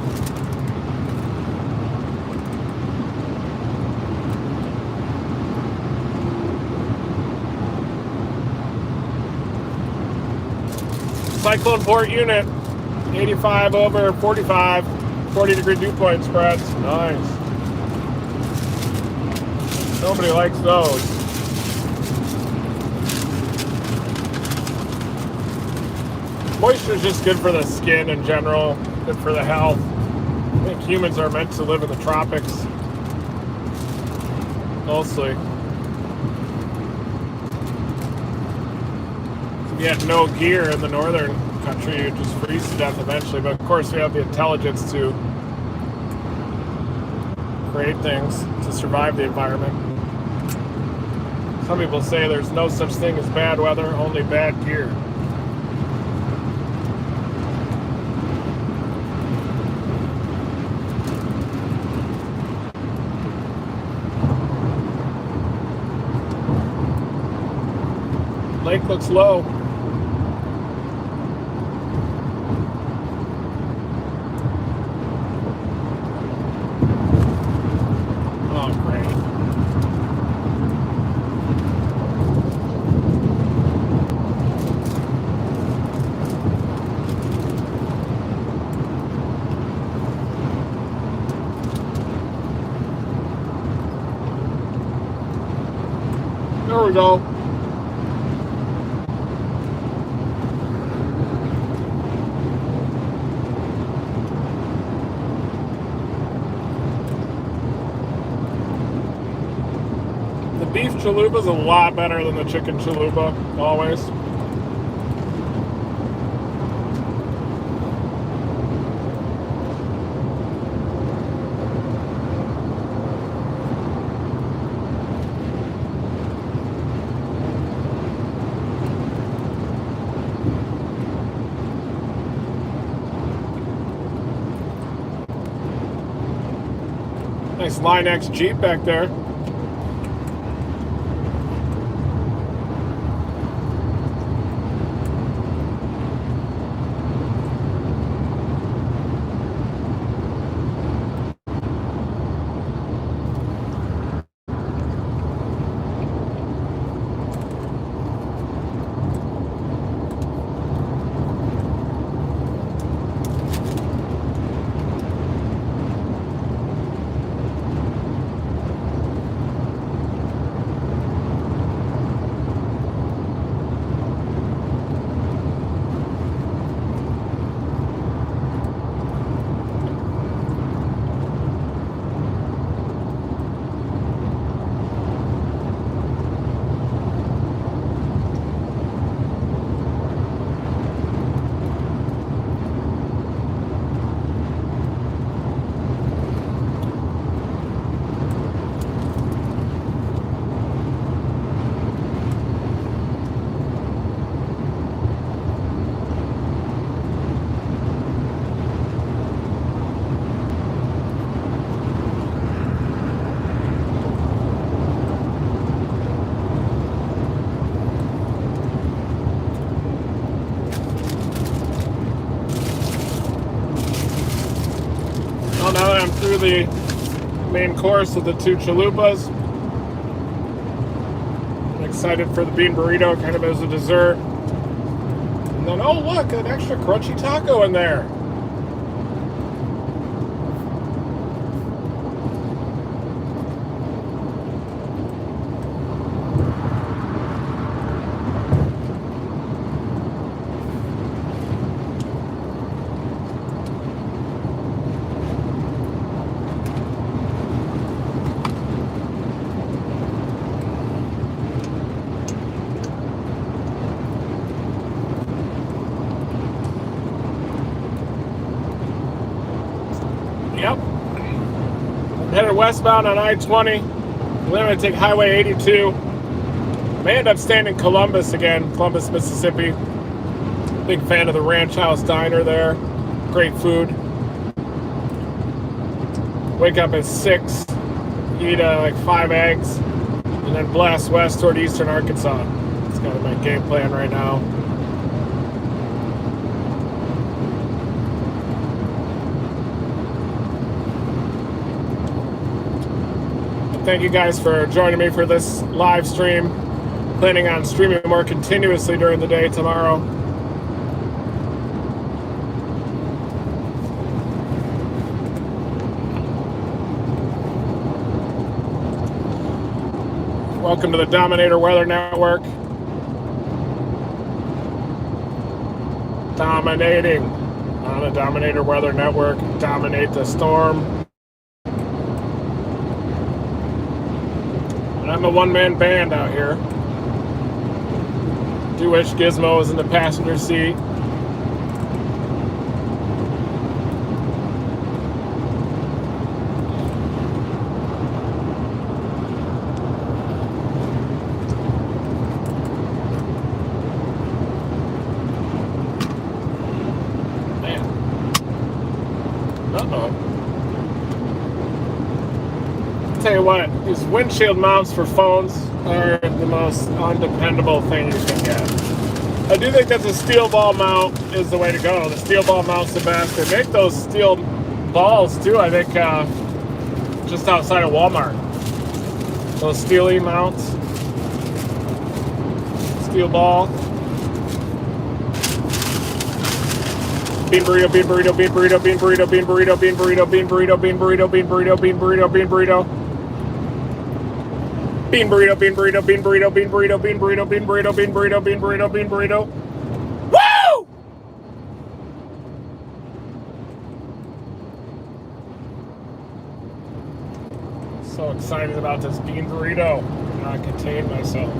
A: Cyclone port unit, 85 over 45, 40-degree dew point spreads. Nice. Nobody likes those. Moisture is just good for the skin in general, good for the health. I think humans are meant to live in the tropics, mostly. If you had no gear in the northern country, you'd just freeze to death eventually. But of course, we have the intelligence to create things to survive the environment. Some people say there's no such thing as bad weather, only bad gear. Lake looks low. Oh, great. There we go. Beef chalupa is a lot better than the chicken chalupa, always. Nice Line X Jeep back there. Well, now that I'm through the main course of the two chalupas, I'm excited for the bean burrito, kind of as a dessert. And then, oh look, an extra crunchy taco in there. Yep. headed westbound on I-20. Then I'm going to take Highway 82. May end up staying in Columbus again, Columbus, Mississippi. Big fan of the Ranch House Diner there. Great food. Wake up at 6, eat like 5 eggs, and then blast west toward eastern Arkansas. That's kind of my game plan right now. Thank you guys for joining me for this live stream. Planning on streaming more continuously during the day tomorrow. Welcome to the Dominator Weather Network. Dominating on the Dominator Weather Network. Dominate the storm. And I'm a one-man band out here. Do wish Gizmo was in the passenger seat. Man. Uh-oh. Tell you what, these windshield mounts for phones are the most undependable thing you can get. I do think that the steel ball mount is the way to go. The steel ball mount's the best. They make those steel balls too, I think, just outside of Walmart. Those steely mounts. Steel ball. Bean burrito, bean burrito, bean burrito, bean burrito, bean burrito, bean burrito, bean burrito, bean burrito, bean burrito, bean burrito, bean burrito. Bean burrito, bean burrito, bean burrito, bean burrito, bean burrito, bean burrito, bean burrito, bean burrito, bean burrito. Woo! So excited about this bean burrito. I cannot contain myself.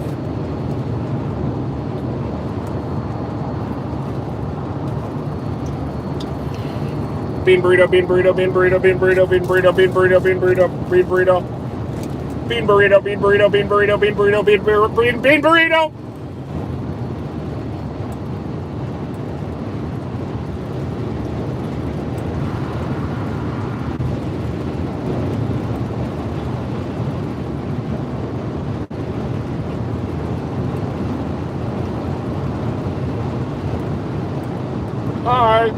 A: Bean burrito, bean burrito, bean burrito, bean burrito, bean burrito, bean burrito, bean burrito, bean burrito. Bean burrito, bean burrito, bean burrito, bean burrito, bean burrito, bean burrito. Hi.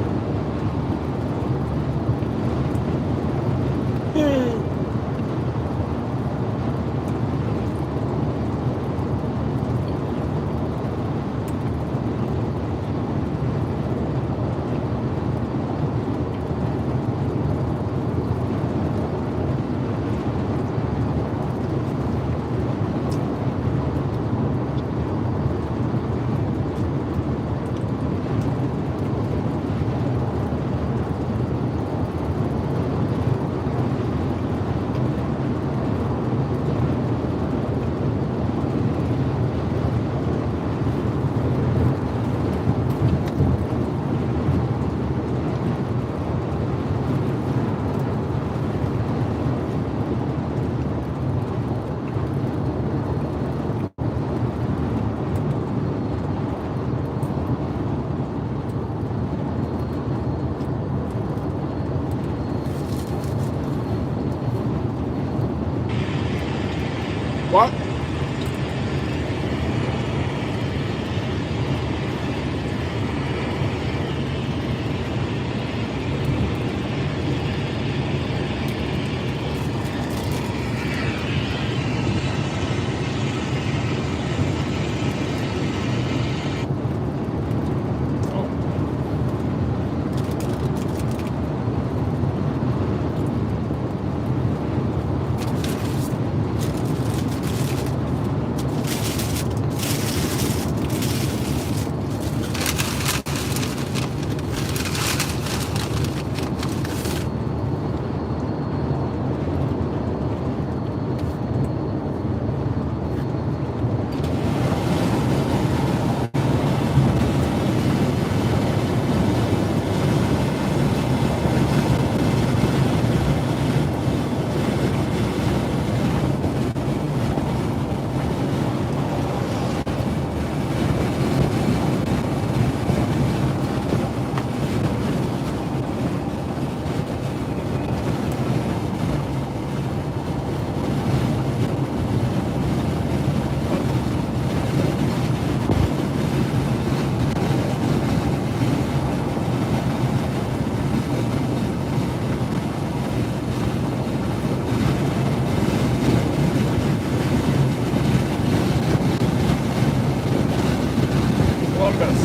A: compass.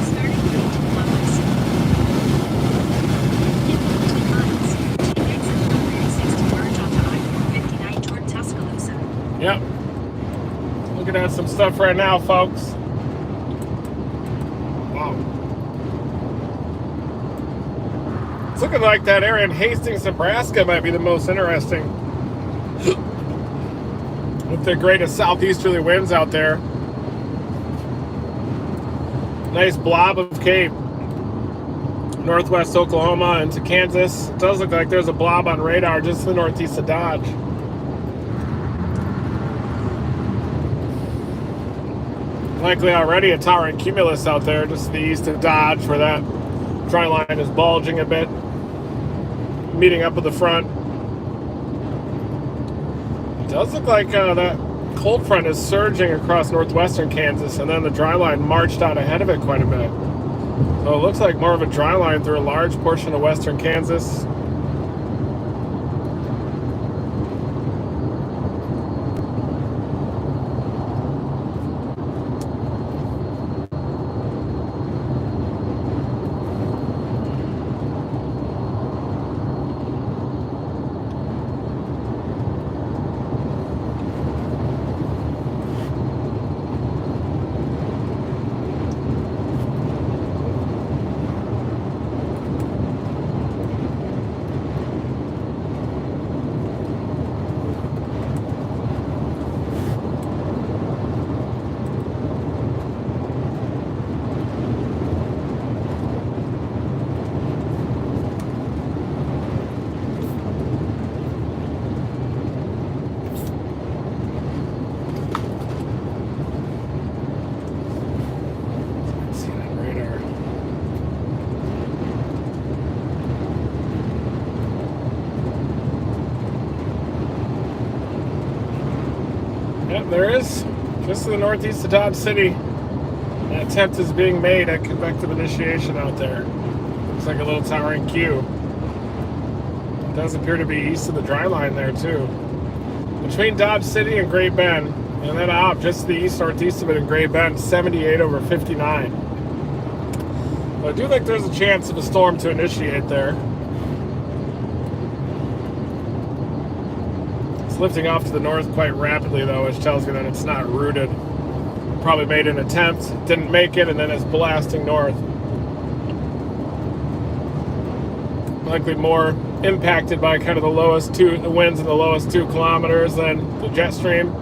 B: Starting right to Columbus. In 14 miles, take exit 106 to merge onto I-459 toward Tuscaloosa.
A: Yep. Looking at some stuff right now, folks. Wow. It's looking like that area in Hastings, Nebraska might be the most interesting. With the greatest southeasterly winds out there. Nice blob of Cape. Northwest Oklahoma into Kansas. It does look like there's a blob on radar just to the northeast of Dodge. Likely already a towering cumulus out there just to the east of Dodge where that dry line is bulging a bit, meeting up with the front. It does look like that cold front is surging across northwestern Kansas, and then the dry line marched out ahead of it quite a bit. So it looks like more of a dry line through a large portion of western Kansas. Yep, there is. Just to the northeast of Dodge City. An attempt is being made at convective initiation out there. Looks like a little towering Q. It does appear to be east of the dry line there, too. Between Dodge City and Great Bend, and then out just to the east-northeast of it in Great Bend, 78 over 59. But I do think there's a chance of a storm to initiate there. Lifting off to the north quite rapidly, though, which tells you that it's not rooted. Probably made an attempt, didn't make it, and then is blasting north. Likely more impacted by kind of the winds in the lowest 2 kilometers than the jet stream.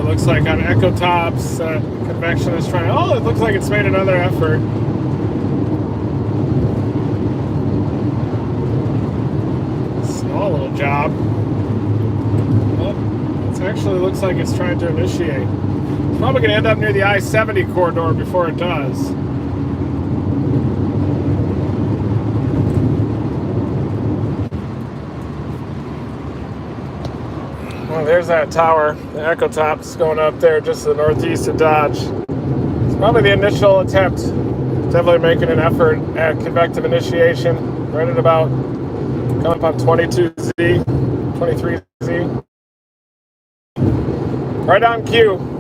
A: Looks like on Echo Tops, convection is trying. Oh, it looks like it's made another effort. Small little job. Well, it actually looks like it's trying to initiate. Probably going to end up near the I-70 corridor before it does. Well, there's that tower, the Echo Top's going up there just to the northeast of Dodge. It's probably the initial attempt. Definitely making an effort at convective initiation. Right at about, coming up on 22Z, 23Z. Right on cue.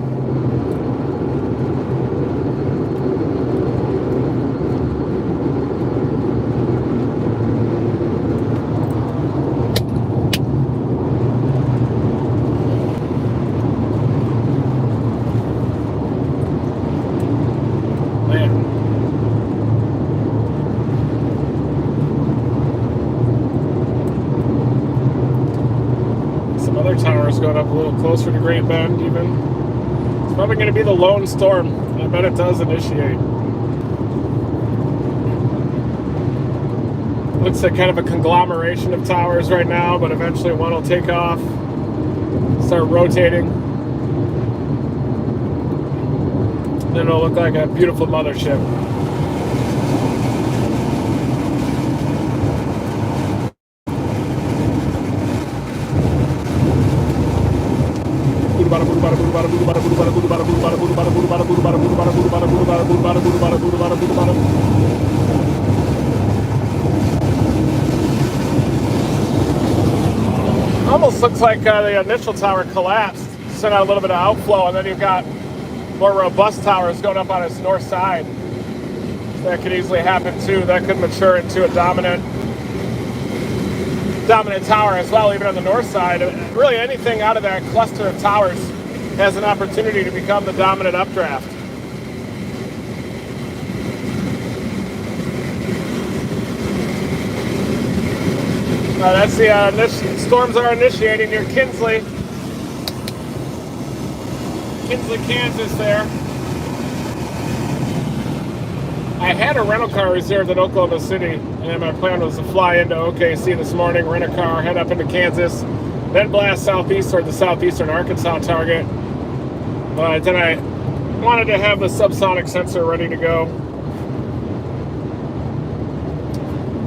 A: Going up a little closer to Great Bend even. It's probably going to be the lone storm. I bet it does initiate. Looks like kind of a conglomeration of towers right now, but eventually one will take off, start rotating. Then it'll look like a beautiful mothership. Almost looks like the initial tower collapsed, sent out a little bit of outflow, and then you've got more robust towers going up on its north side. So that could easily happen too. That could mature into a dominant tower as well, even on the north side. Really anything out of that cluster of towers has an opportunity to become the dominant updraft. That's the storms are initiating near Kinsley, Kansas there. I had a rental car reserved in Oklahoma City, and my plan was to fly into OKC this morning, rent a car, head up into Kansas, then blast southeast toward the southeastern Arkansas target. But then I wanted to have the subsonic sensor ready to go.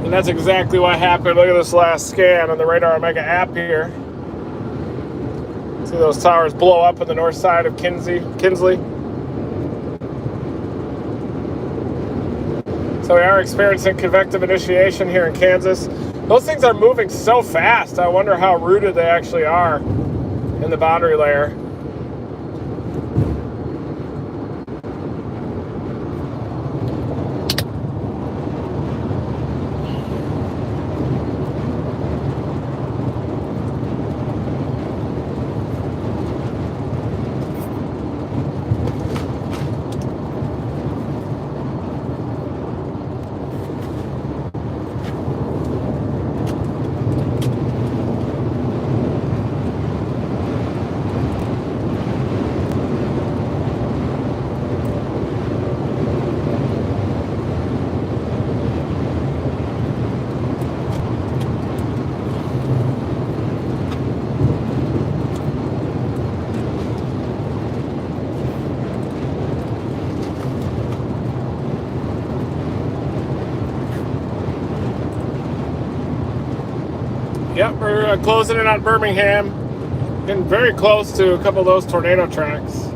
A: And that's exactly what happened. Look at this last scan on the Radar Omega app here. See those towers blow up on the north side of Kinsley. So we are experiencing convective initiation here in Kansas. Those things are moving so fast. I wonder how rooted they actually are in the boundary layer. Yep, we're closing in on Birmingham. Getting very close to a couple of those tornado tracks.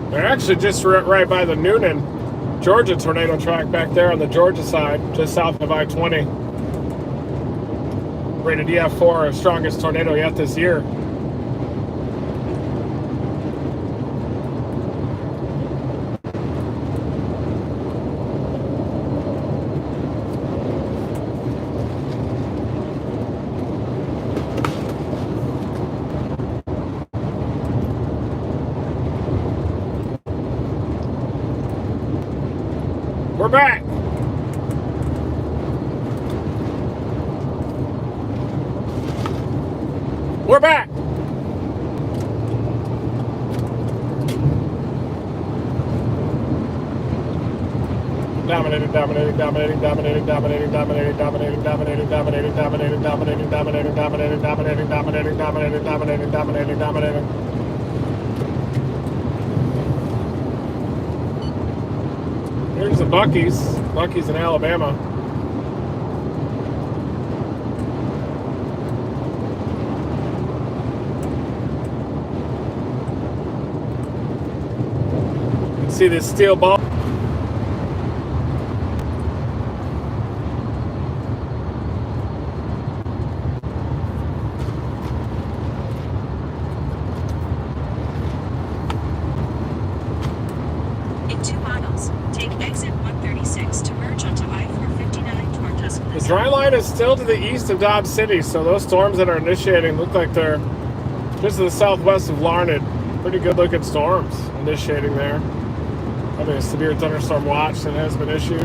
A: They're actually just right by the Noonan, Georgia tornado track back there on the Georgia side, just south of I-20. Rated EF4, our strongest tornado yet this year. We're back. We're back. Dominating. Here's the Buc-ee's in Alabama. You can see this steel ball.
B: In 2 miles, take exit 136 to merge onto I-459 toward Tuscaloosa.
A: The dry line is still to the east of Dodge City, so those storms that are initiating look like they're just to the southwest of Larned. Pretty good looking storms initiating there. Probably a severe thunderstorm watch that has been issued.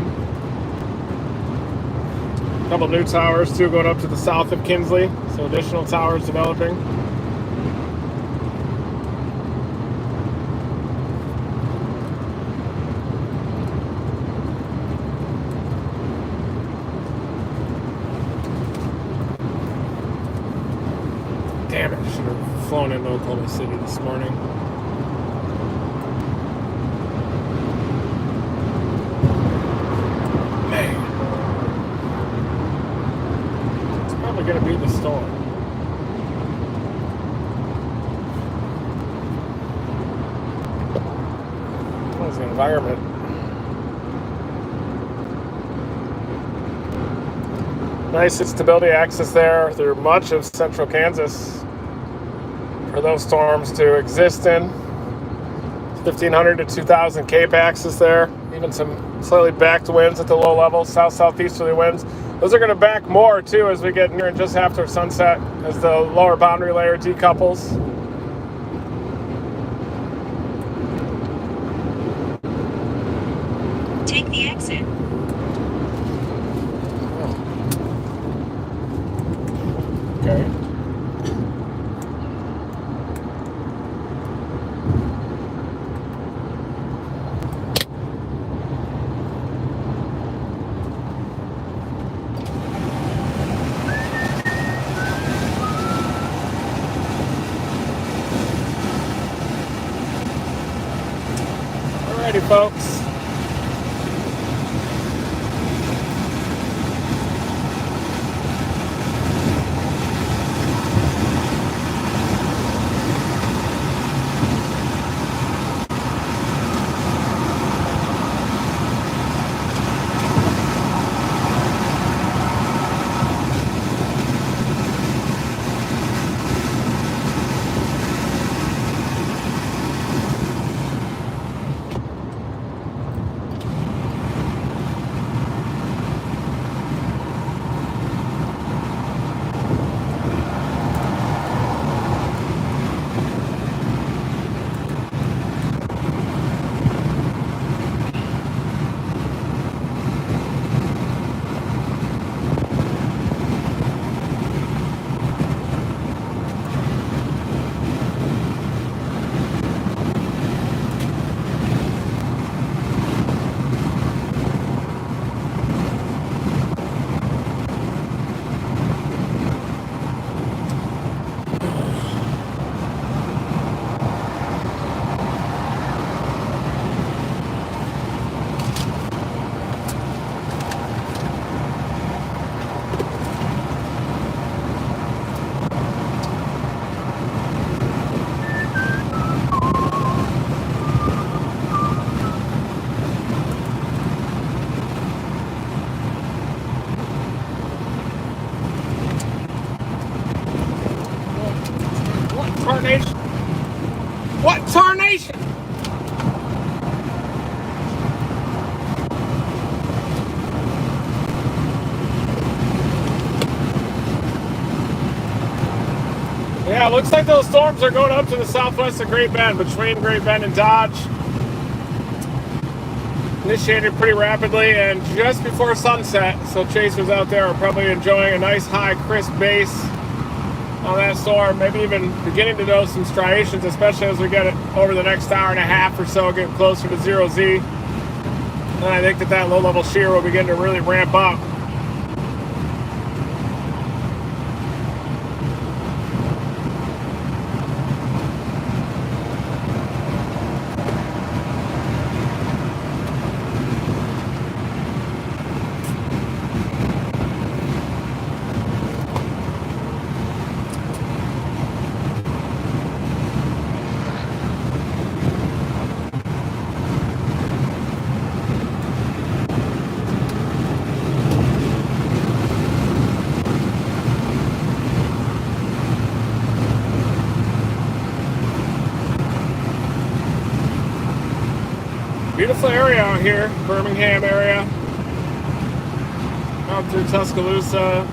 A: A couple new towers too going up to the south of Kinsley, so additional towers developing. Damn it, I should have flown into Oklahoma City this morning. Man. It's probably going to be the storm. What is the environment? Nice stability access there through much of central Kansas for those storms to exist in. 1,500 to 2,000 Cape axis there. Even some slightly backed winds at the low level, south-southeasterly winds. Those are going to back more too as we get near and just after sunset as the lower boundary layer decouples.
B: Take the exit.
A: Okay. Alrighty, folks. Tarnation! What tarnation? Yeah, it looks like those storms are going up to the southwest of Great Bend, between Great Bend and Dodge. Initiated pretty rapidly and just before sunset, so chasers out there are probably enjoying a nice high crisp base on that storm, maybe even beginning to notice some striations, especially as we get it over the next hour and a half or so, getting closer to 0Z. And I think that low-level shear will begin to really ramp up. Beautiful area out here, Birmingham area. Out through Tuscaloosa.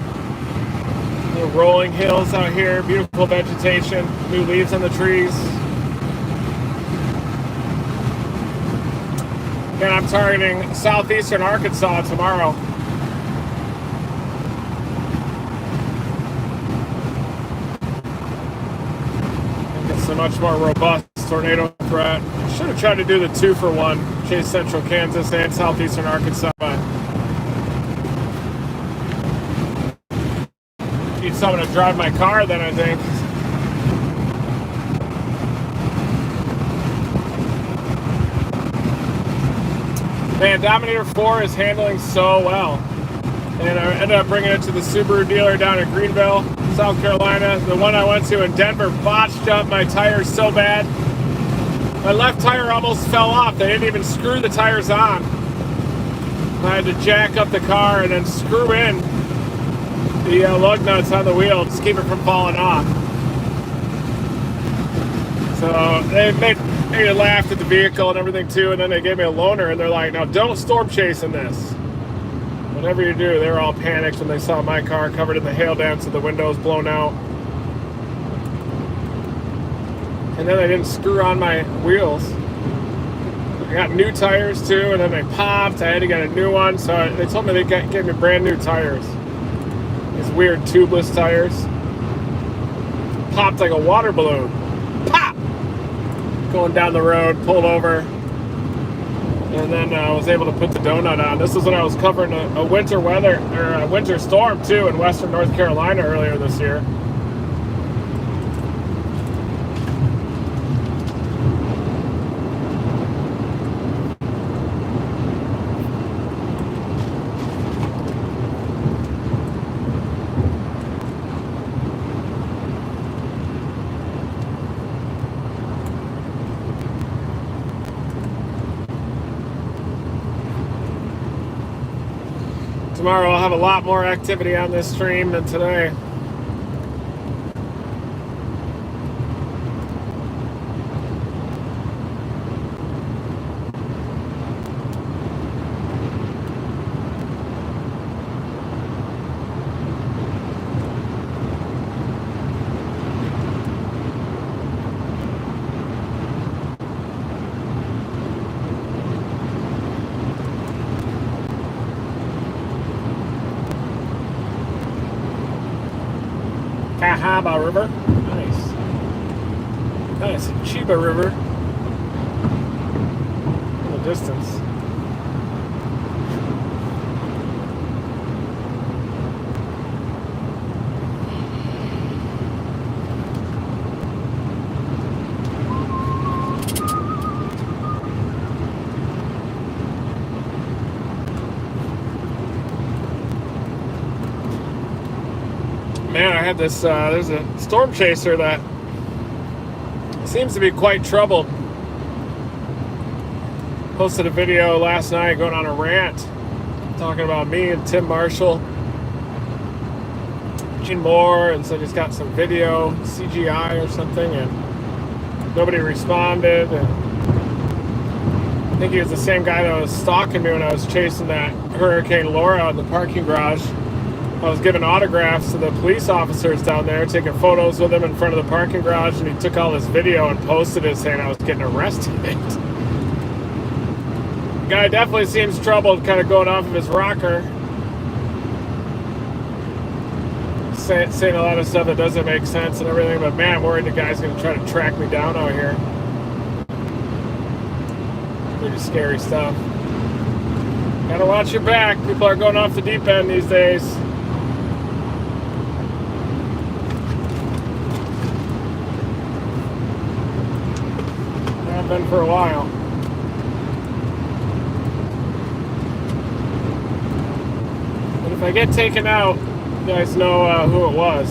A: Little rolling hills out here, beautiful vegetation, new leaves on the trees. And I'm targeting southeastern Arkansas tomorrow. It's a much more robust tornado threat. Should have tried to do the 2-for-1, chase central Kansas and southeastern Arkansas, but need someone to drive my car then, I think. Man, Dominator 4 is handling so well. And I ended up bringing it to the Subaru dealer down in Greenville, South Carolina. The one I went to in Denver botched up my tires so bad. My left tire almost fell off. They didn't even screw the tires on. I had to jack up the car and then screw in the lug nuts on the wheel to keep it from falling off. So they made me laugh at the vehicle and everything too, and then they gave me a loaner and they're like, now don't storm chase in this. Whatever you do, they were all panicked when they saw my car covered in the hail dents with the windows blown out. And then they didn't screw on my wheels. I got new tires too, and then they popped. I had to get a new one, so they told me they gave me brand new tires. These weird tubeless tires. Popped like a water balloon. Pop! Going down the road, pulled over. And then I was able to put the donut on. This is when I was covering a winter weather, or a winter storm too, in western North Carolina earlier this year. Tomorrow I'll have a lot more activity on this stream than today. Cahaba River. Nice. Nice. Chiba River. In the distance. Man, I had this, there's a storm chaser that seems to be quite troubled. Posted a video last night going on a rant, talking about me and Tim Marshall, Gene Moore, and said he's got some video, CGI or something, and nobody responded. And I think he was the same guy that was stalking me when I was chasing that Hurricane Laura in the parking garage. I was giving autographs to the police officers down there, taking photos with them in front of the parking garage, and he took all this video and posted it saying I was getting arrested. The guy definitely seems troubled, kind of going off of his rocker. Saying a lot of stuff that doesn't make sense and everything, but man, I'm worried the guy's going to try to track me down out here. Pretty scary stuff. Gotta watch your back. People are going off the deep end these days. I've been for a while. But if I get taken out, you guys know who it was.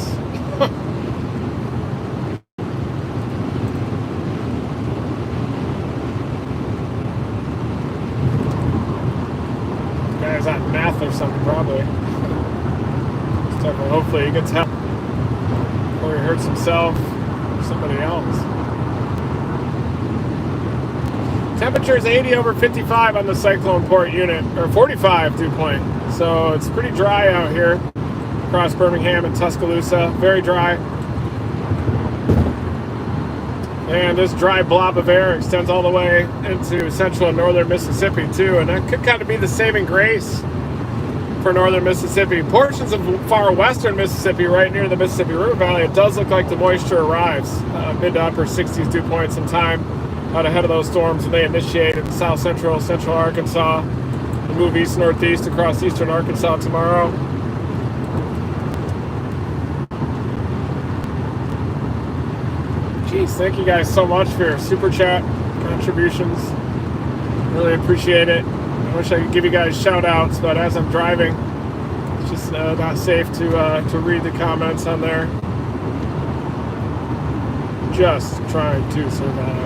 A: Guy's on meth or something, probably. Hopefully he gets help. Or he hurts himself or somebody else. Temperature is 80 over 55 on the cyclone port unit, or 45 dew point. So it's pretty dry out here across Birmingham and Tuscaloosa. Very dry. And this dry blob of air extends all the way into central and northern Mississippi too. And that could kind of be the saving grace for northern Mississippi. Portions of far western Mississippi, right near the Mississippi River Valley, it does look like the moisture arrives. Mid to upper 60s dew points in time out ahead of those storms when they initiate in south central Arkansas and move east northeast across eastern Arkansas tomorrow. Geez, thank you guys so much for your super chat contributions. Really appreciate it. I wish I could give you guys shout outs, but as I'm driving, it's just not safe to read the comments on there. Just trying to survive.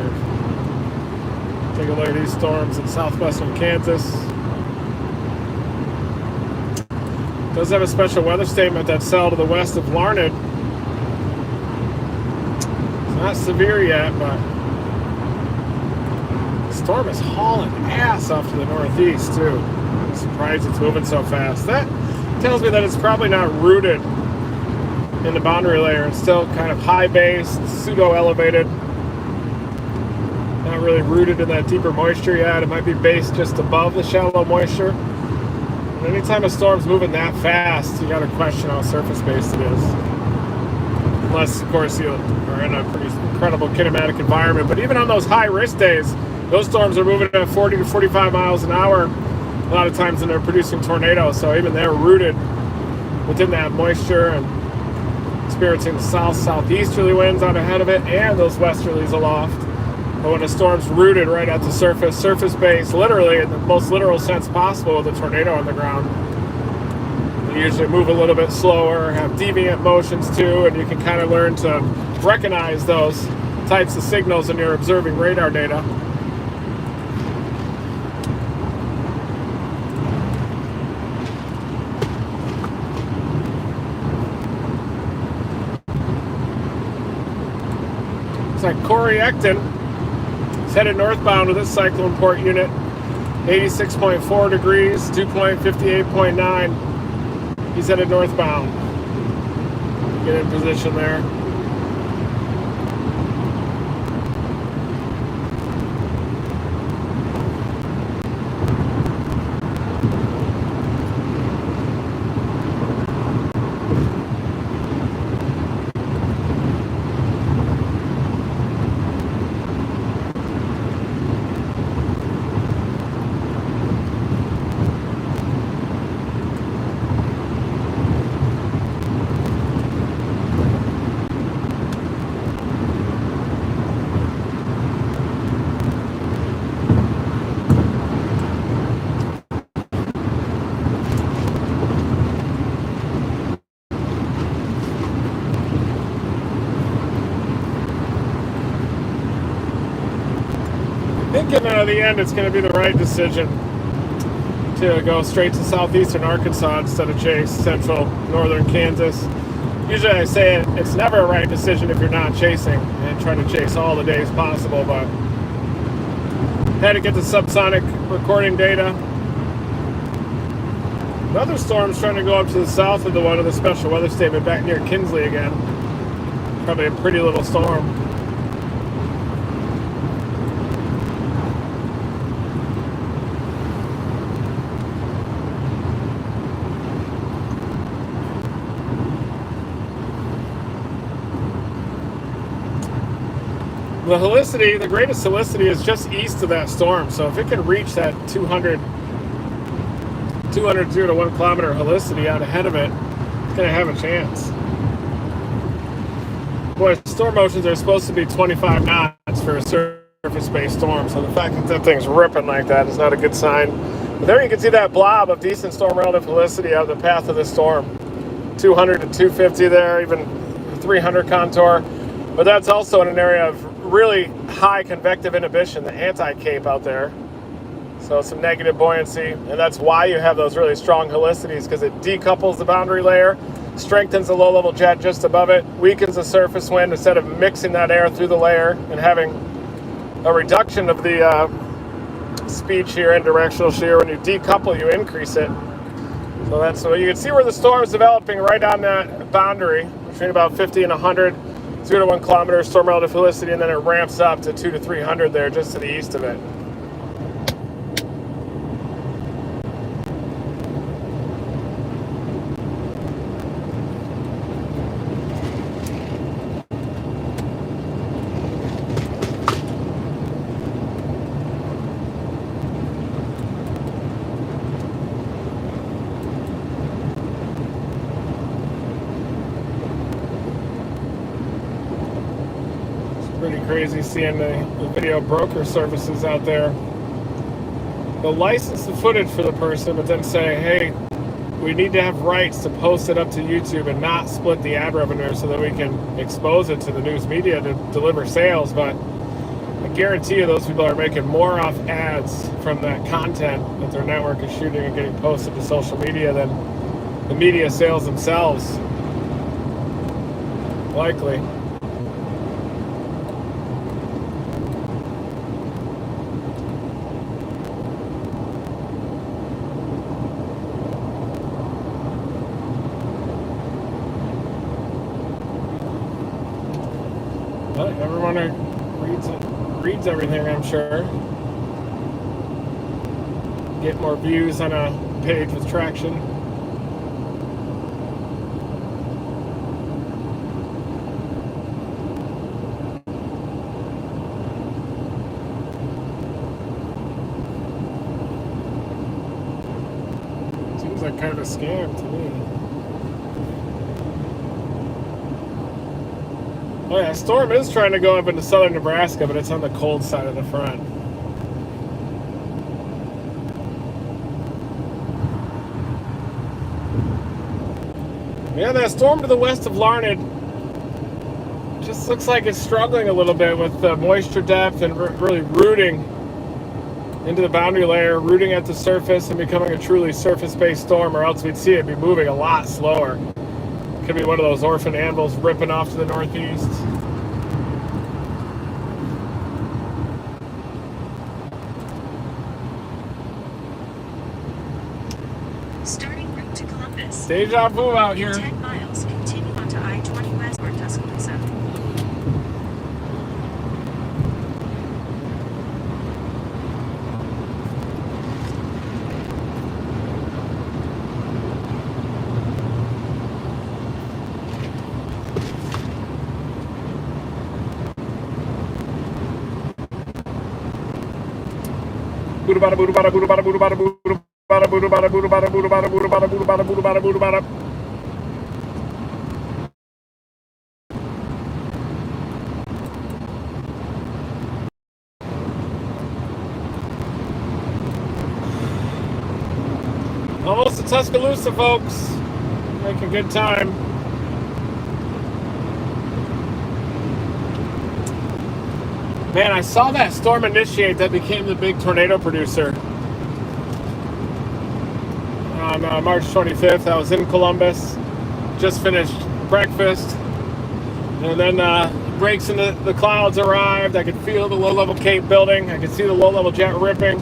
A: Take a look at these storms in southwestern Kansas. Does have a special weather statement that's south to the west of Larned. It's not severe yet, but the storm is hauling ass off to the northeast too. I'm surprised it's moving so fast. That tells me that it's probably not rooted in the boundary layer. It's still kind of high-based, pseudo-elevated. Not really rooted in that deeper moisture yet. It might be based just above the shallow moisture. And anytime a storm's moving that fast, you got to question how surface-based it is. Unless, of course, you are in a pretty incredible kinematic environment. But even on those high-risk days, those storms are moving at 40 to 45 miles an hour a lot of times, and they're producing tornadoes. So even they're rooted within that moisture and experiencing southeasterly winds out ahead of it and those westerlies aloft. But when a storm's rooted right at the surface base, literally in the most literal sense possible with a tornado on the ground, they usually move a little bit slower, have deviant motions too, and you can kind of learn to recognize those types of signals in your observing radar data. It's like Corey Ecton. Headed northbound with this cyclone port unit, 86.4 degrees, dew point 58.9. He's headed northbound. Get in position there. Thinking at the end it's going to be the right decision to go straight to southeastern Arkansas instead of chase central northern Kansas. Usually I say it's never a right decision if you're not chasing and trying to chase all the days possible, but had to get the subsonic recording data. Another storm's trying to go up to the south of the one of the special weather statement back near Kinsley again. Probably a pretty little storm. The helicity, the greatest helicity is just east of that storm. So if it can reach that 200 to 1 kilometer helicity out ahead of it, it's going to have a chance. Boy, storm motions are supposed to be 25 knots for a surface-based storm. So the fact that that thing's ripping like that is not a good sign. But there you can see that blob of decent storm relative helicity out of the path of the storm. 200 to 250 there, even 300 contour. But that's also in an area of really high convective inhibition, the anti-cape out there. So some negative buoyancy, and that's why you have those really strong helicities, because it decouples the boundary layer, strengthens the low-level jet just above it, weakens the surface wind instead of mixing that air through the layer and having a reduction of the speed shear and directional shear. When you decouple, you increase it. So that's so you can see where the storm is developing right on that boundary between about 50 and 100, 0 to 1 kilometer storm relative felicity, and then it ramps up to 2 to 300 there just to the east of it. Pretty crazy seeing the video broker services out there. They'll license the footage for the person, but then say, hey, we need to have rights to post it up to YouTube and not split the ad revenue so that we can expose it to the news media to deliver sales. But I guarantee you those people are making more off ads from that content that their network is shooting and getting posted to social media than the media sales themselves. Likely. But everyone reads everything, I'm sure. Get more views on a page with traction. Seems like kind of a scam to me. Oh yeah, storm is trying to go up into southern Nebraska, but it's on the cold side of the front. Yeah, that storm to the west of Larned just looks like it's struggling a little bit with moisture depth and really rooting into the boundary layer, rooting at the surface and becoming a truly surface-based storm, or else we'd see it be moving a lot slower. Could be one of those orphan anvils ripping off to the northeast.
B: Starting route to Columbus.
A: Deja vu out here.
B: 10 miles, continue onto I-20 west or Tuscaloosa.
A: Buda bada buda bada buda bada buda bada buda bada buda bada buda bada buda bada buda bada buda bada buda bada buda bada. Almost to Tuscaloosa, folks. Making good time. Man, I saw that storm initiate that became the big tornado producer on March 25th. I was in Columbus, just finished breakfast, and then breaks in the clouds arrived. I could feel the low-level cape building. I could see the low-level jet ripping.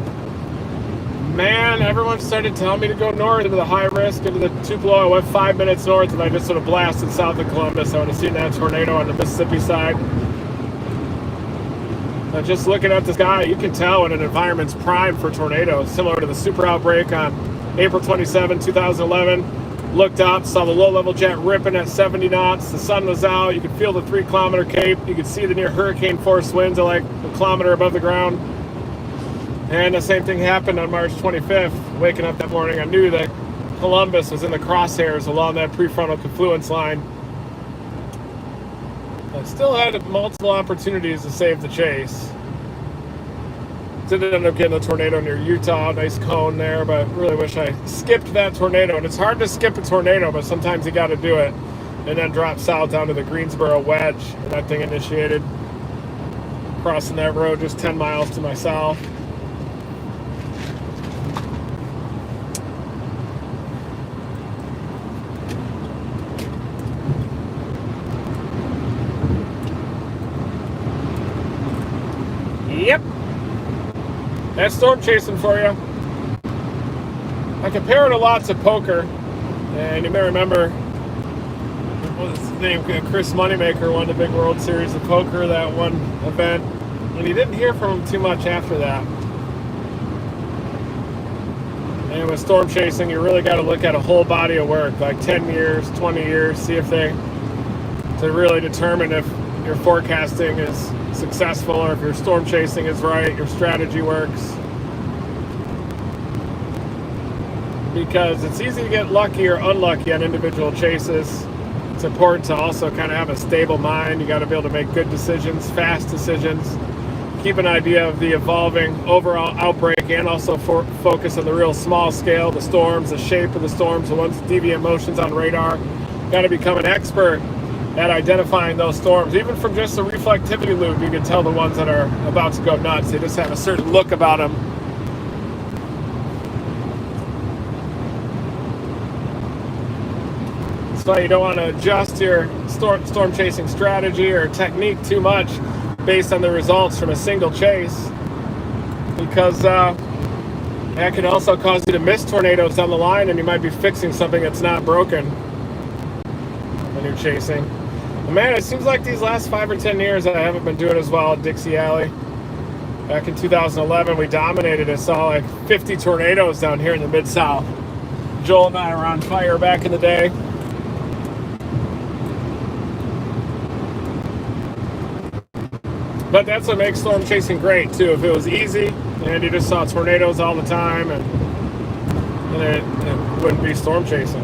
A: Man, everyone started telling me to go north into the high risk, into the Tupelo. I went 5 minutes north, and I just sort of blasted south of Columbus. I would have seen that tornado on the Mississippi side. Just looking at the sky, you can tell when an environment's primed for tornadoes, similar to the super outbreak on April 27, 2011. Looked up, saw the low-level jet ripping at 70 knots. The sun was out. You could feel the 3-kilometer cape. You could see the near hurricane-force winds at like a kilometer above the ground. And the same thing happened on March 25th. Waking up that morning, I knew that Columbus was in the crosshairs along that prefrontal confluence line. I still had multiple opportunities to save the chase. Didn't end up getting a tornado near Utah, nice cone there, but really wish I skipped that tornado. And it's hard to skip a tornado, but sometimes you got to do it. And then drop south down to the Greensboro wedge, and that thing initiated. Crossing that road just 10 miles to my south. Yep. That's storm chasing for you. I compare it a lot to poker, and you may remember, what was his name? Chris Moneymaker won the big World Series of Poker, that one event, and you didn't hear from him too much after that. And with storm chasing, you really got to look at a whole body of work, like 10 years, 20 years, see if to really determine if your forecasting is successful or if your storm chasing is right, your strategy works. Because it's easy to get lucky or unlucky on individual chases. It's important to also kind of have a stable mind. You got to be able to make good decisions, fast decisions. Keep an idea of the evolving overall outbreak and also focus on the real small scale, the storms, the shape of the storms, the ones deviant motions on radar. Got to become an expert at identifying those storms. Even from just the reflectivity loop, you can tell the ones that are about to go nuts. They just have a certain look about them. So you don't want to adjust your storm chasing strategy or technique too much based on the results from a single chase, because that can also cause you to miss tornadoes down the line, and you might be fixing something that's not broken when you're chasing. And man, it seems like these last 5 or 10 years I haven't been doing as well at Dixie Alley. Back in 2011, we dominated and saw like 50 tornadoes down here in the Mid-South. Joel and I were on fire back in the day. But that's what makes storm chasing great too. If it was easy and you just saw tornadoes all the time, and it wouldn't be storm chasing.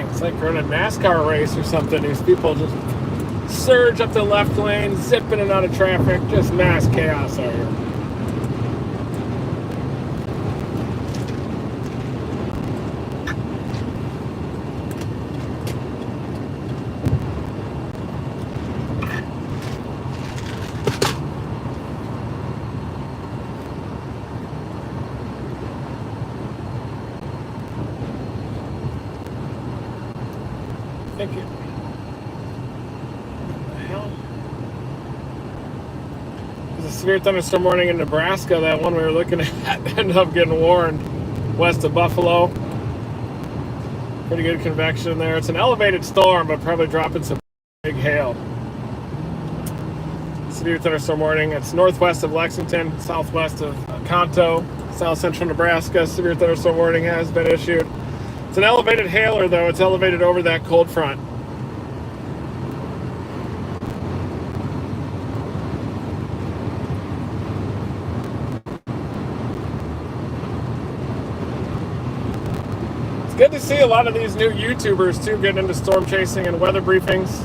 A: It's like we're in a NASCAR race or something. These people just surge up the left lane, zip in and out of traffic. Just mass chaos out here. Thank you. What the hell? There's a severe thunderstorm warning in Nebraska. That one we were looking at ended up getting warned west of Buffalo. Pretty good convection there. It's an elevated storm, but probably dropping some big hail. Severe thunderstorm warning. It's northwest of Lexington, southwest of Conto, south central Nebraska. Severe thunderstorm warning has been issued. It's an elevated hailer, though. It's elevated over that cold front. It's good to see a lot of these new YouTubers, too, getting into storm chasing and weather briefings.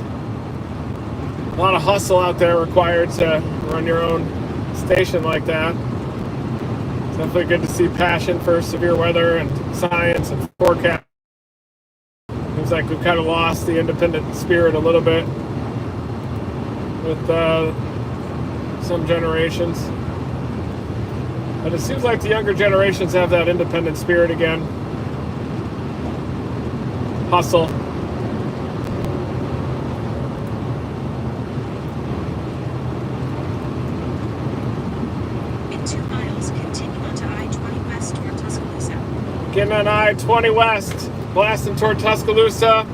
A: A lot of hustle out there required to run your own station like that. It's definitely good to see passion for severe weather and science and forecast. Seems like we've kind of lost the independent spirit a little bit with some generations. But it seems like the younger generations have that independent spirit again. Hustle.
B: In 2 miles, continue onto I-20 west toward Tuscaloosa.
A: Getting on I-20 west, blasting toward Tuscaloosa.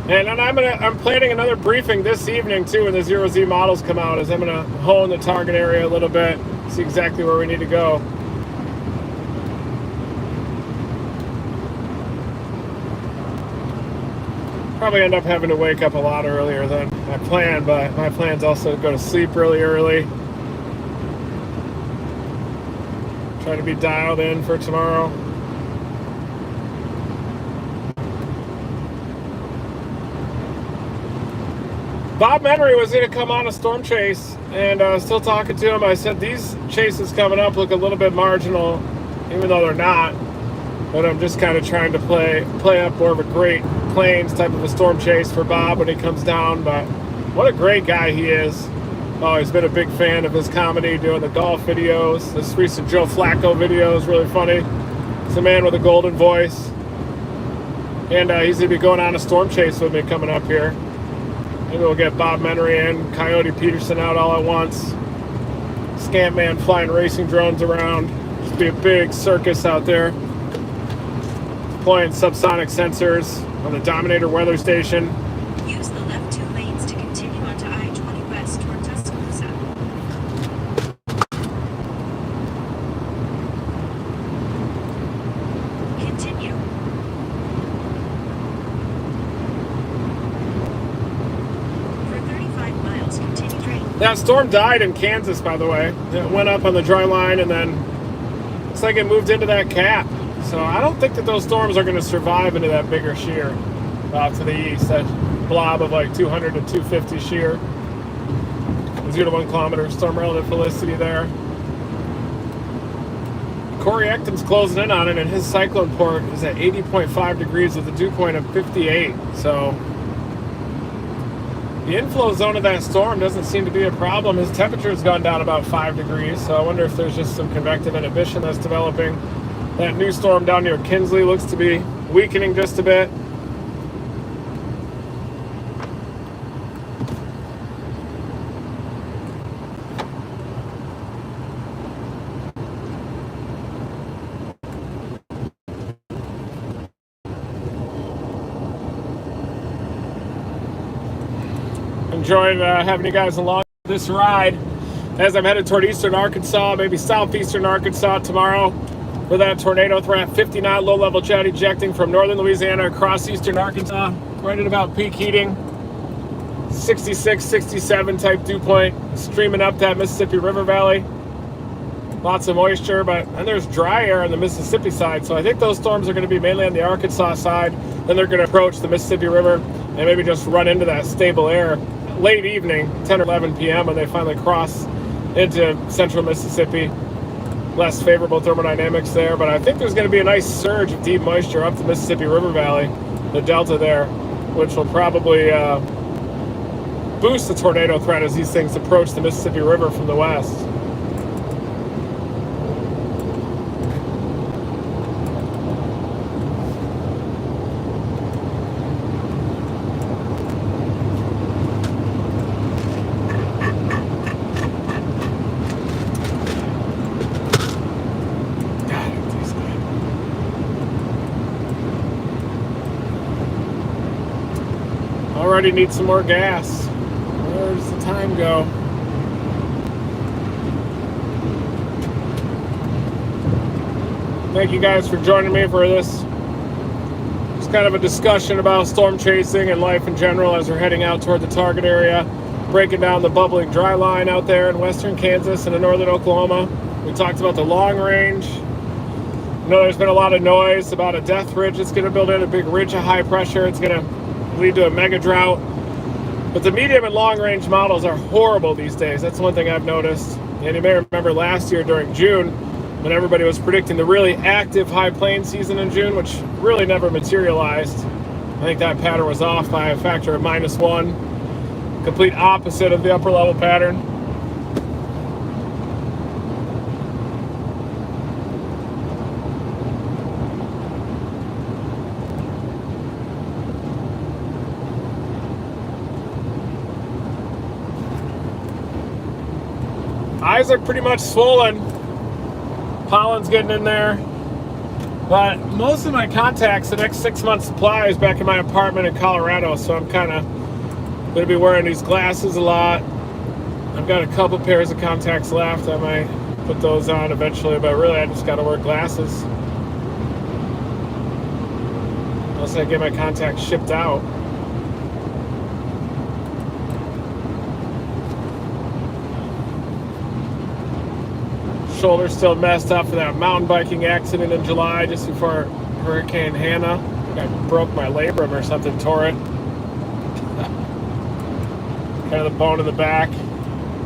A: And then I'm planning another briefing this evening too when the 0Z models come out, as I'm gonna hone the target area a little bit, see exactly where we need to go. Probably end up having to wake up a lot earlier than I planned, but my plan's also to go to sleep really early. Try to be dialed in for tomorrow. Bob Menery was going to come on a storm chase, and I was still talking to him. I said, these chases coming up look a little bit marginal, even though they're not. But I'm just kind of trying to play up more of a Great Plains type of a storm chase for Bob when he comes down. But what a great guy he is. Oh, he's been a big fan of his comedy, doing the golf videos. This recent Joe Flacco video is really funny. He's a man with a golden voice. And he's going to be going on a storm chase with me coming up here. Maybe we'll get Bob Menery and Coyote Peterson out all at once. Scantman flying racing drones around. Just be a big circus out there. Deploying subsonic sensors on the Dominator weather station.
B: Use the left 2 lanes to continue onto I-20 West toward Tuscaloosa. Continue. For 35 miles, continue straight.
A: That storm died in Kansas, by the way. It went up on the dry line and then looks like it moved into that cap. So I don't think that those storms are going to survive into that bigger shear off to the east. That blob of like 200 to 250 shear. 0 to 1 kilometer storm relative felicity there. Corey Ecton's closing in on it, and his cyclone port is at 80.5 degrees with a dew point of 58. So the inflow zone of that storm doesn't seem to be a problem. His temperature has gone down about 5 degrees, so I wonder if there's just some convective inhibition that's developing. That new storm down near Kinsley looks to be weakening just a bit. Enjoyed having you guys along this ride as I'm headed toward eastern Arkansas, maybe southeastern Arkansas tomorrow for that tornado threat. 50-knot low-level jet ejecting from northern Louisiana across eastern Arkansas, right at about peak heating. 66, 67 type dew point, streaming up that Mississippi River Valley. Lots of moisture, and there's dry air on the Mississippi side, so I think those storms are going to be mainly on the Arkansas side. Then they're going to approach the Mississippi River and maybe just run into that stable air late evening, 10 or 11 p.m., when they finally cross into central Mississippi. Less favorable thermodynamics there, but I think there's going to be a nice surge of deep moisture up the Mississippi River Valley, the delta there, which will probably boost the tornado threat as these things approach the Mississippi River from the west. Already need some more gas. Where does the time go? Thank you guys for joining me for this. It's kind of a discussion about storm chasing and life in general as we're heading out toward the target area, breaking down the bubbling dry line out there in western Kansas and in northern Oklahoma. We talked about the long range. I know there's been a lot of noise about a death ridge that's going to build in, a big ridge of high pressure. It's going to lead to a mega drought. But the medium and long range models are horrible these days. That's one thing I've noticed. And you may remember last year during June when everybody was predicting the really active high plain season in June, which really never materialized. I think that pattern was off by a factor of -1. Complete opposite of the upper level pattern. Eyes are pretty much swollen. Pollen's getting in there. But most of my contacts, the next 6 months' supply is back in my apartment in Colorado, so I'm kind of going to be wearing these glasses a lot. I've got a couple pairs of contacts left. I might put those on eventually, but really I just got to wear glasses. Unless I get my contacts shipped out. Shoulder's still messed up for that mountain biking accident in July just before Hurricane Hannah. I think I broke my labrum or something, tore it. kind of the bone in the back.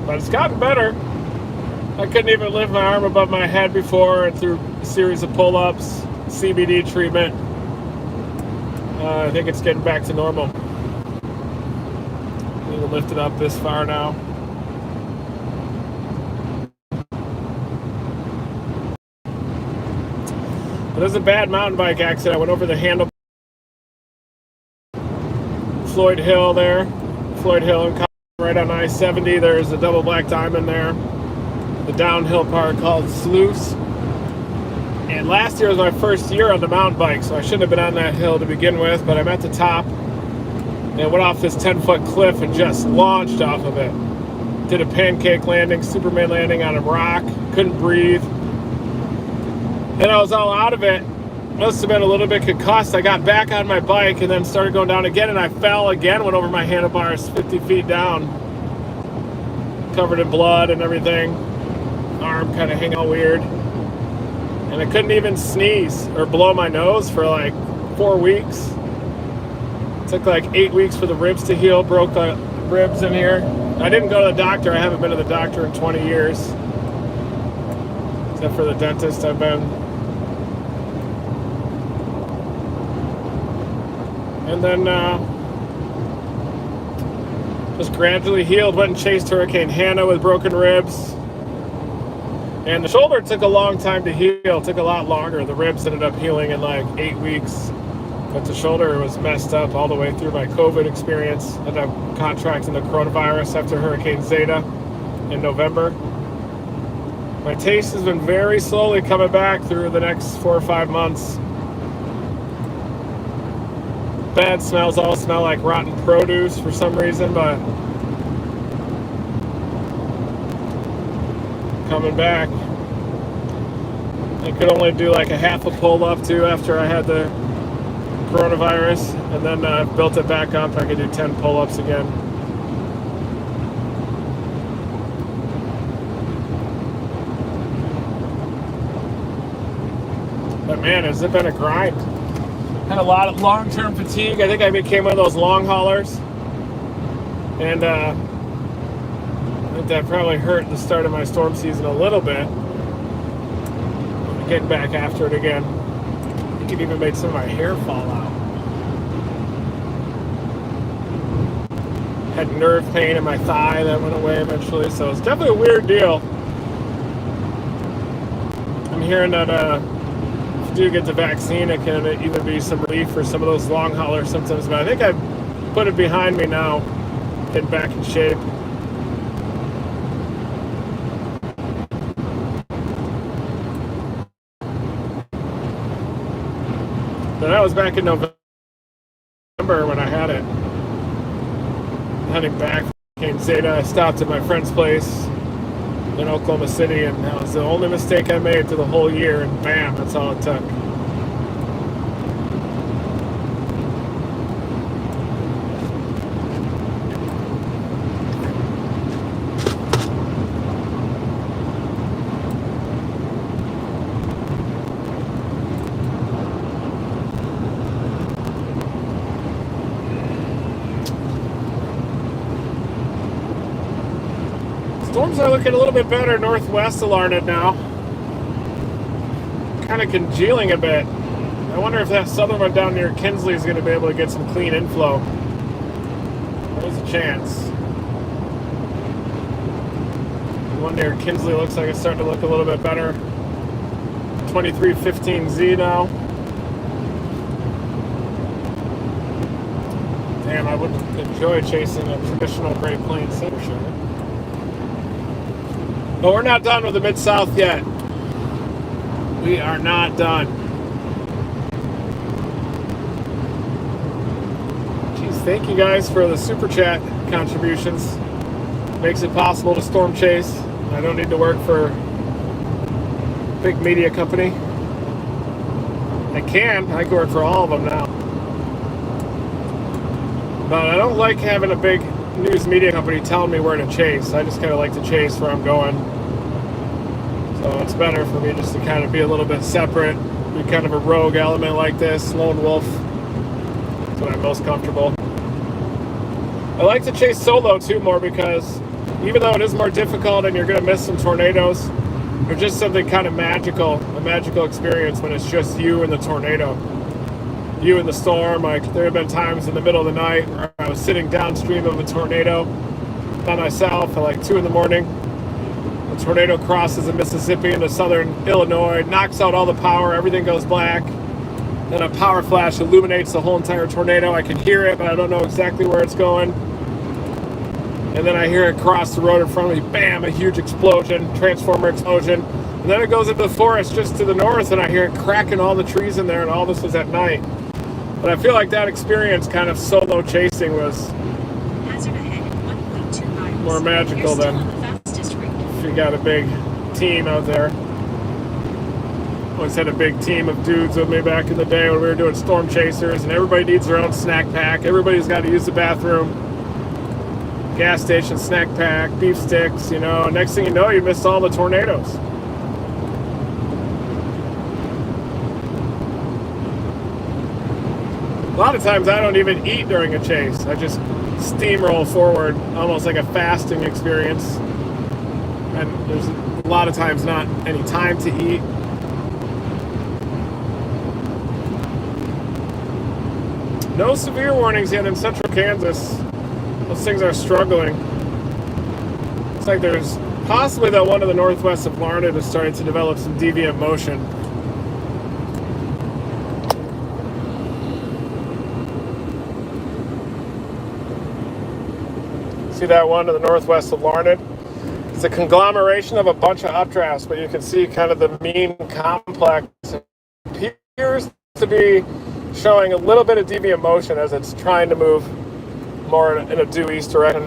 A: But it's gotten better. I couldn't even lift my arm above my head before, and through a series of pull-ups, CBD treatment, I think it's getting back to normal. We will lift it up this far now. It was a bad mountain bike accident. I went over the handle. Floyd Hill there. Floyd Hill and right on I-70. There's a double black diamond there. The downhill part called Sluice. And last year was my first year on the mountain bike, so I shouldn't have been on that hill to begin with, but I'm at the top and went off this 10-foot cliff and just launched off of it. Did a pancake landing, Superman landing on a rock. Couldn't breathe. And I was all out of it. Must have been a little bit concussed. I got back on my bike and then started going down again, and I fell again, went over my handlebars 50 feet down. Covered in blood and everything. Arm kind of hanging all weird. And I couldn't even sneeze or blow my nose for like 4 weeks. It took like 8 weeks for the ribs to heal. Broke the ribs in here. I didn't go to the doctor. I haven't been to the doctor in 20 years. Except for the dentist I've been. And then just gradually healed. Went and chased Hurricane Hannah with broken ribs. And the shoulder took a long time to heal. It took a lot longer. The ribs ended up healing in like 8 weeks. But the shoulder was messed up all the way through my COVID experience. Ended up contracting the coronavirus after Hurricane Zeta in November. My taste has been very slowly coming back through the next 4 or 5 months. Bad smells all smell like rotten produce for some reason, but coming back. I could only do like a half a pull-up too after I had the coronavirus, and then I've built it back up. I could do 10 pull-ups again. But man, has it been a grind. Had a lot of long-term fatigue. I think I became one of those long haulers. And I think that probably hurt the start of my storm season a little bit. Getting back after it again. I think it even made some of my hair fall out. Had nerve pain in my thigh that went away eventually. So it's definitely a weird deal. I'm hearing that if you do get the vaccine, it can even be some relief for some of those long hauler symptoms. But I think I've put it behind me now. Getting back in shape. But that was back in November when I had it. Heading back from Zeta, I stopped at my friend's place in Oklahoma City, and that was the only mistake I made through the whole year, and bam, that's all it took. Storms are looking a little bit better northwest of Larned now. Kind of congealing a bit. I wonder if that southern one down near Kinsley is going to be able to get some clean inflow. There's a chance. The one near Kinsley looks like it's starting to look a little bit better. 2315Z now. Damn, I would enjoy chasing a traditional Great Plains center shirt. But we're not done with the Mid-South yet. We are not done. Jeez, thank you guys for the Super Chat contributions. Makes it possible to storm chase. I don't need to work for a big media company. I can work for all of them now. But I don't like having a big news media company telling me where to chase. I just kind of like to chase where I'm going. So it's better for me just to kind of be a little bit separate, be kind of a rogue element like this, lone wolf. That's when I'm most comfortable. I like to chase solo too more because even though it is more difficult and you're going to miss some tornadoes, there's just something kind of magical, a magical experience when it's just you and the tornado. You and the storm. Like, there have been times in the middle of the night where I was sitting downstream of a tornado by myself at like 2 in the morning. The tornado crosses the Mississippi into southern Illinois, knocks out all the power, everything goes black. Then a power flash illuminates the whole entire tornado. I can hear it, but I don't know exactly where it's going. And then I hear it cross the road in front of me, bam, a huge explosion, transformer explosion. And then it goes into the forest just to the north, and I hear it cracking all the trees in there, and all this was at night. But I feel like that experience, kind of solo chasing, was more magical than if you got a big team out there. Always had a big team of dudes with me back in the day when we were doing storm chasers, and everybody needs their own snack pack. Everybody's got to use the bathroom. Gas station snack pack, beef sticks, you know. Next thing you know, you miss all the tornadoes. A lot of times I don't even eat during a chase. I just steamroll forward, almost like a fasting experience. And there's a lot of times not any time to eat. No severe warnings yet in central Kansas. Those things are struggling. It's like there's possibly that one to the northwest of Larned is starting to develop some deviant motion. See that one to the northwest of Larned? It's a conglomeration of a bunch of updrafts, but you can see kind of the mean complex. It appears to be showing a little bit of deviant motion as it's trying to move more in a due east direction.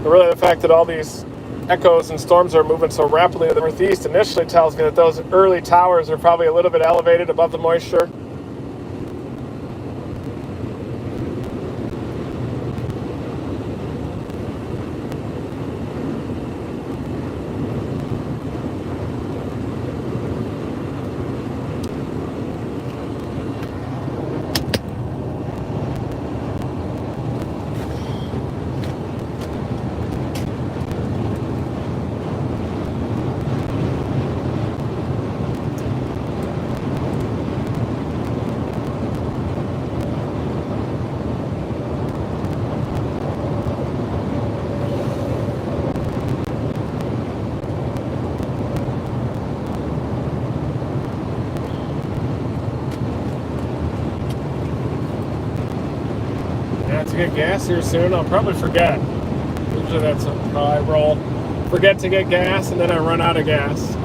A: But really, the fact that all these echoes and storms are moving so rapidly to the northeast initially tells me that those early towers are probably a little bit elevated above the moisture. To get gas here soon, I'll probably forget. Usually that's how I roll. Forget to get gas, and then I run out of gas.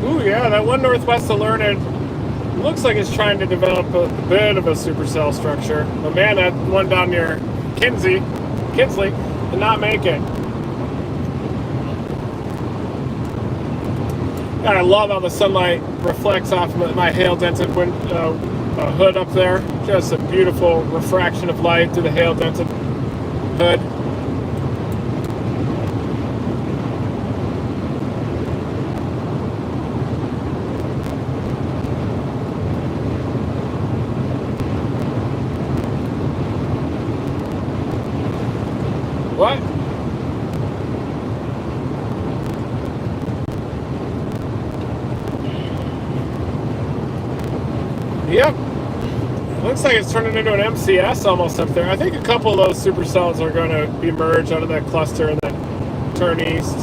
A: Ooh, yeah, that one northwest of Larned looks like it's trying to develop a bit of a supercell structure. But man, that one down near Kinsley did not make it. God, I love how the sunlight reflects off my hail-dented hood up there. Just a beautiful refraction of light through the hail-dented hood. What? Yep. Looks like it's turning into an MCS almost up there. I think a couple of those supercells are going to emerge out of that cluster and then turn east.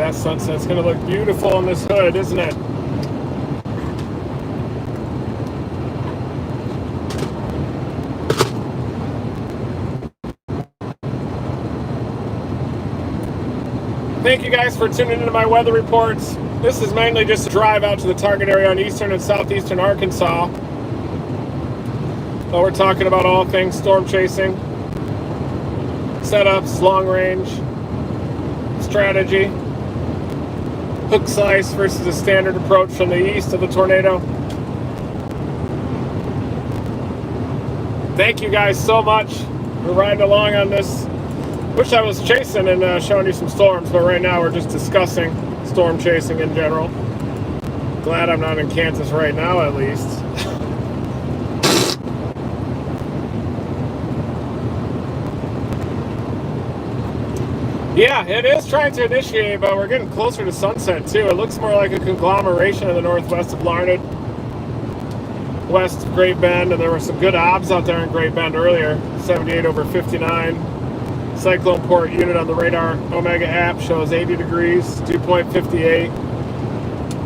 A: that sunset's going to look beautiful on this hood, isn't it? Thank you guys for tuning into my weather reports. This is mainly just a drive out to the target area on eastern and southeastern Arkansas. But we're talking about all things storm chasing, setups, long range, strategy, hook slice versus a standard approach from the east of the tornado. Thank you guys so much for riding along on this. Wish I was chasing and showing you some storms, but right now we're just discussing storm chasing in general. Glad I'm not in Kansas right now, at least. Yeah, it is trying to initiate, but we're getting closer to sunset too. It looks more like a conglomeration in the northwest of Larned, west of Great Bend, and there were some good obs out there in Great Bend earlier. 78 over 59. Cyclone port unit on the radar Omega app shows 80 degrees, dew point 58,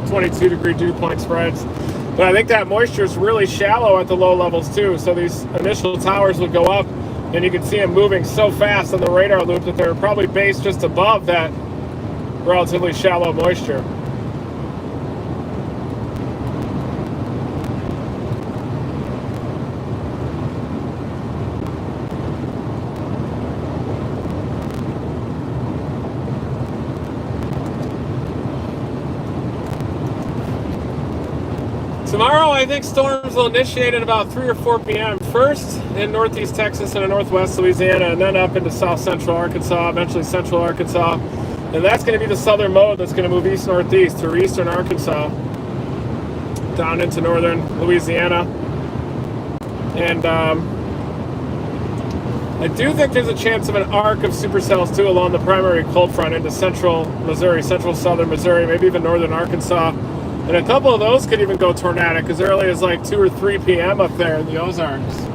A: 22 degree dew point spreads. But I think that moisture is really shallow at the low levels too. So these initial towers would go up, and you can see them moving so fast on the radar loop that they're probably based just above that relatively shallow moisture. Tomorrow, I think storms will initiate at about 3 or 4 p.m. First in northeast Texas and in northwest Louisiana, and then up into south central Arkansas, eventually central Arkansas. And that's going to be the southern mode that's going to move east-northeast through eastern Arkansas, down into northern Louisiana. And I do think there's a chance of an arc of supercells, too, along the primary cold front into central Missouri, central southern Missouri, maybe even northern Arkansas. And a couple of those could even go tornadic as early as like 2 or 3 p.m. up there in the Ozarks.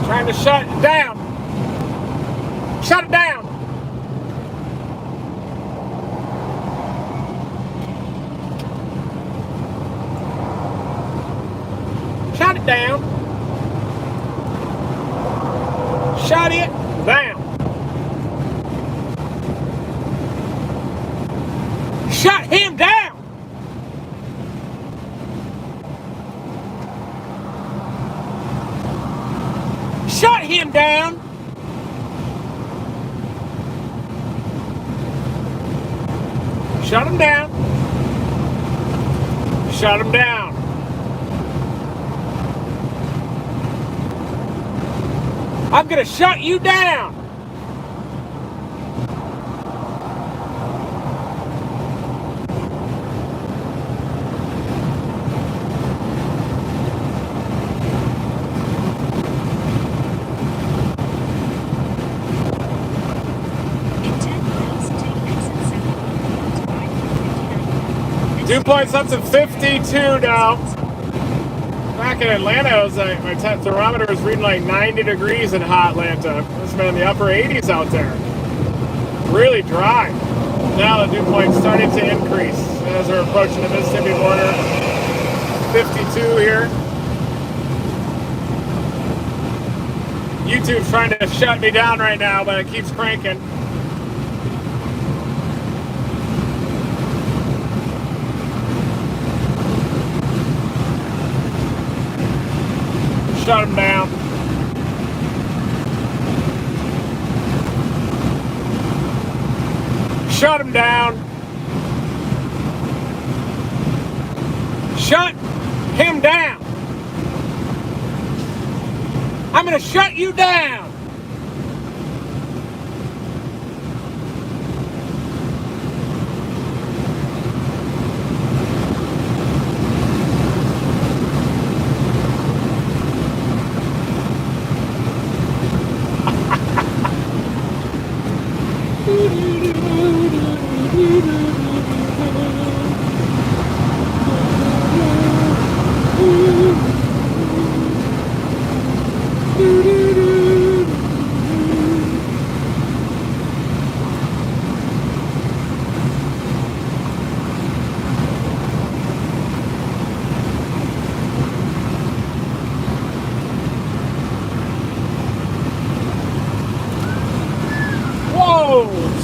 A: Trying to shut it down. Shut it down. Shut it down. Shut it down. Shut him down. Shut him down. Shut him down. Shut him down. I'm gonna shut you down. Dew point's up to 52 now. Back in Atlanta, it was like my thermometer was reading like 90 degrees in hot Atlanta. It's been in the upper 80s out there. Really dry. Now the dew point's starting to increase as we're approaching the Mississippi border. 52 here. YouTube's trying to shut me down right now, but it keeps cranking. Shut him down. Shut him down. Shut him down. I'm gonna shut you down.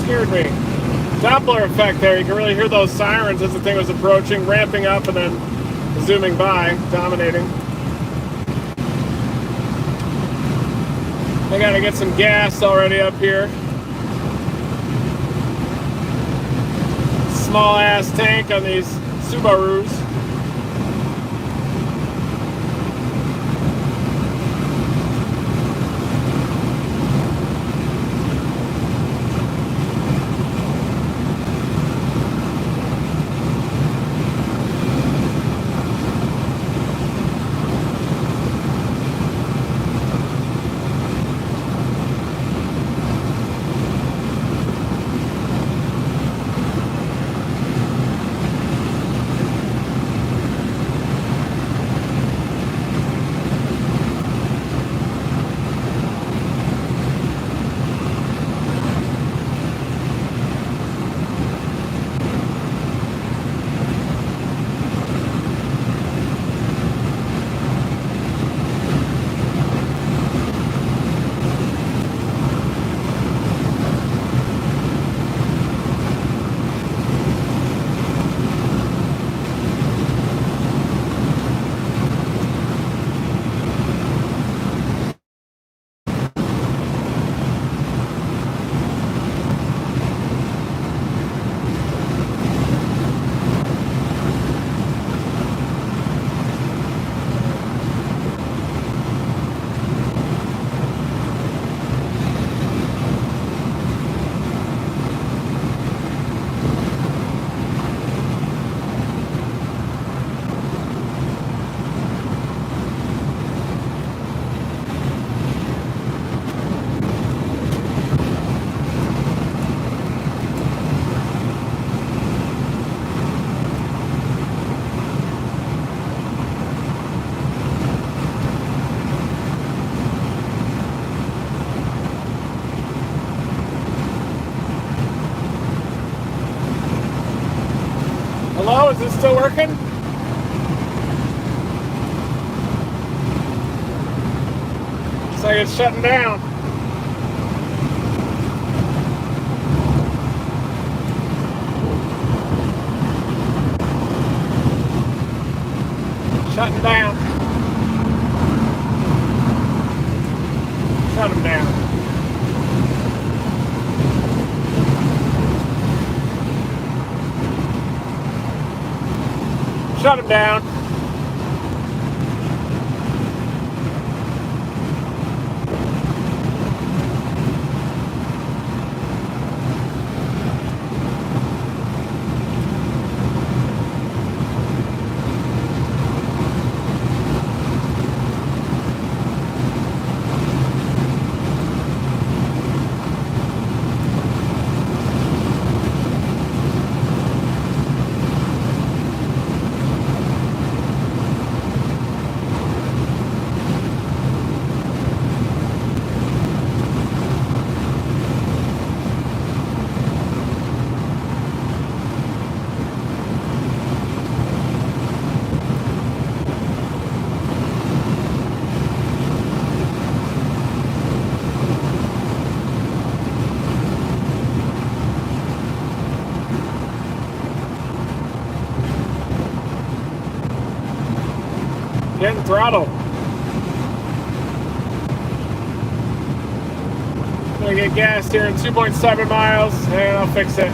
A: Scared me. Doppler effect there. You can really hear those sirens as the thing was approaching, ramping up, and then zooming by, dominating. I gotta get some gas already up here. Small ass tank on these Subarus. Hello, is this still working? Looks like it's shutting down. Shutting down. Shut them down. Shut him down. Getting throttle. I'm gonna get gas here in 2.7 miles and I'll fix it.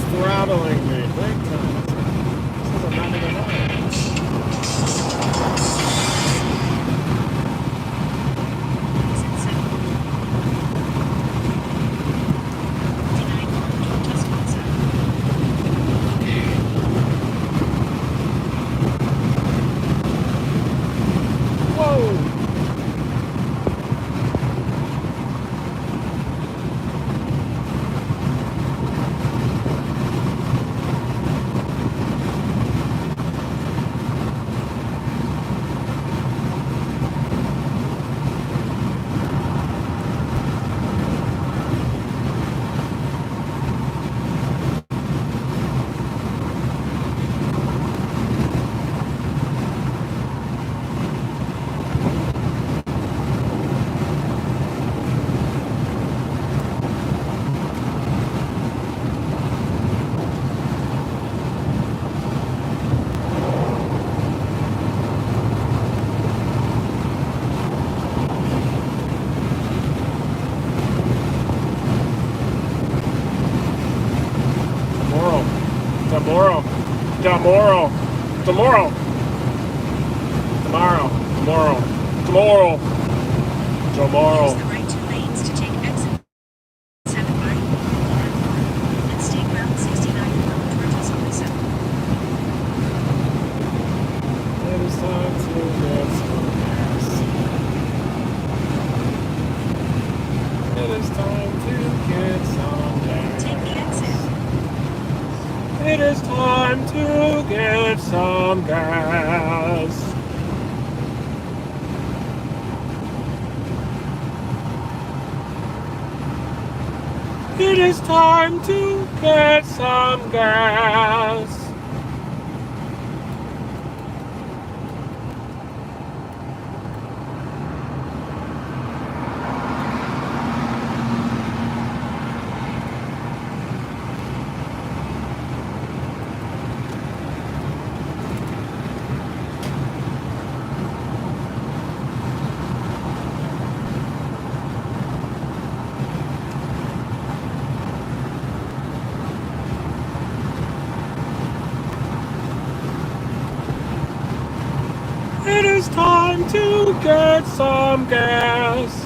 A: Throttling me big time. This is a not even line. Whoa! Tomorrow.
B: Use the right two lanes to take exit 7 by and stay route 69 toward Tuscaloosa.
A: It is time to get some gas. It is time to get some gas.
B: Take the exit.
A: It is time to get some gas. It is time to get some gas. It is time to get some gas.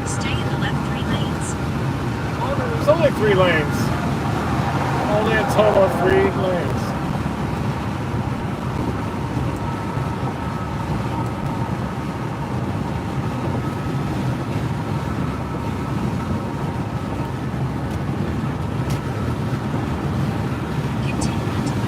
B: Stay in the left 3 lanes.
A: Oh, there's only 3 lanes. Only a total of 3 lanes.
B: Continue until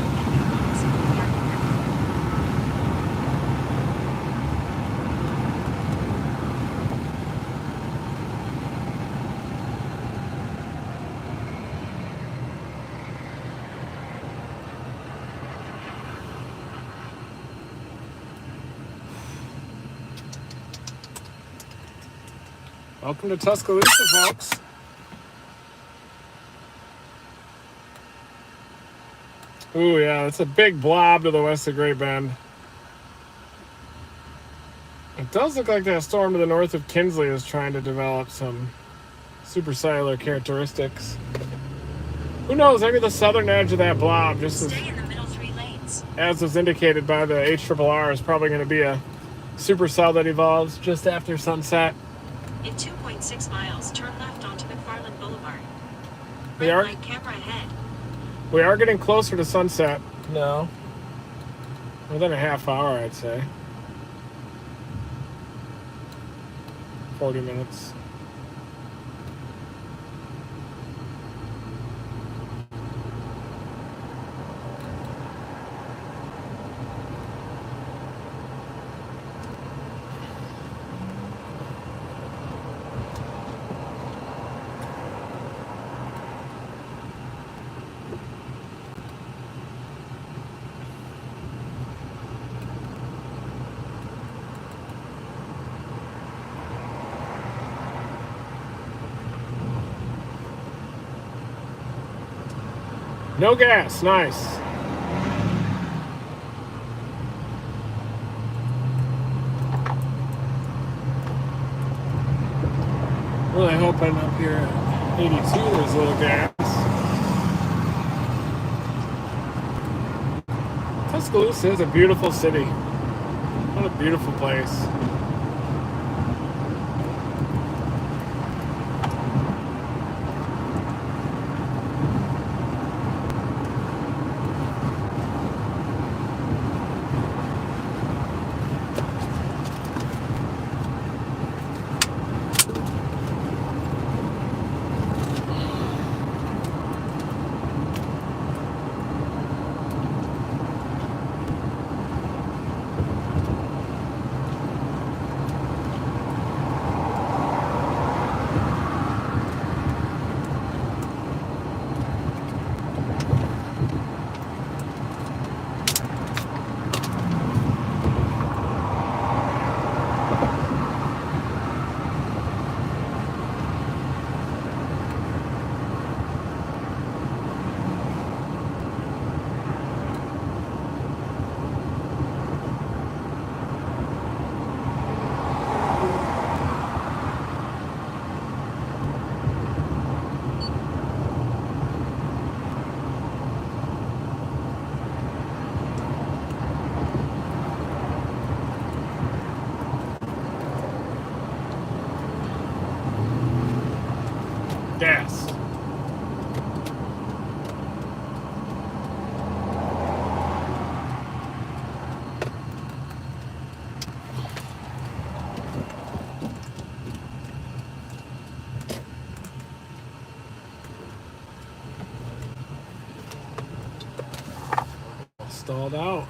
A: Welcome to Tuscaloosa, folks. Ooh, yeah, it's a big blob to the west of Great Bend. It does look like that storm to the north of Kinsley is trying to develop some supercellular characteristics. Who knows? Maybe the southern edge of that blob, just
B: Stay in the middle 3 lanes.
A: as was indicated by the HRRR, is probably going to be a supercell that evolves just after sunset.
B: In 2.6 miles, turn left onto McFarland Boulevard.
A: We
B: Red
A: are-
B: light camera ahead.
A: We are getting closer to sunset now. Within a half hour, I'd say. 40 minutes. No gas, nice. Really hoping up here at 82 there's a little gas. Tuscaloosa is a beautiful city. What a beautiful place. Gas. Stalled out.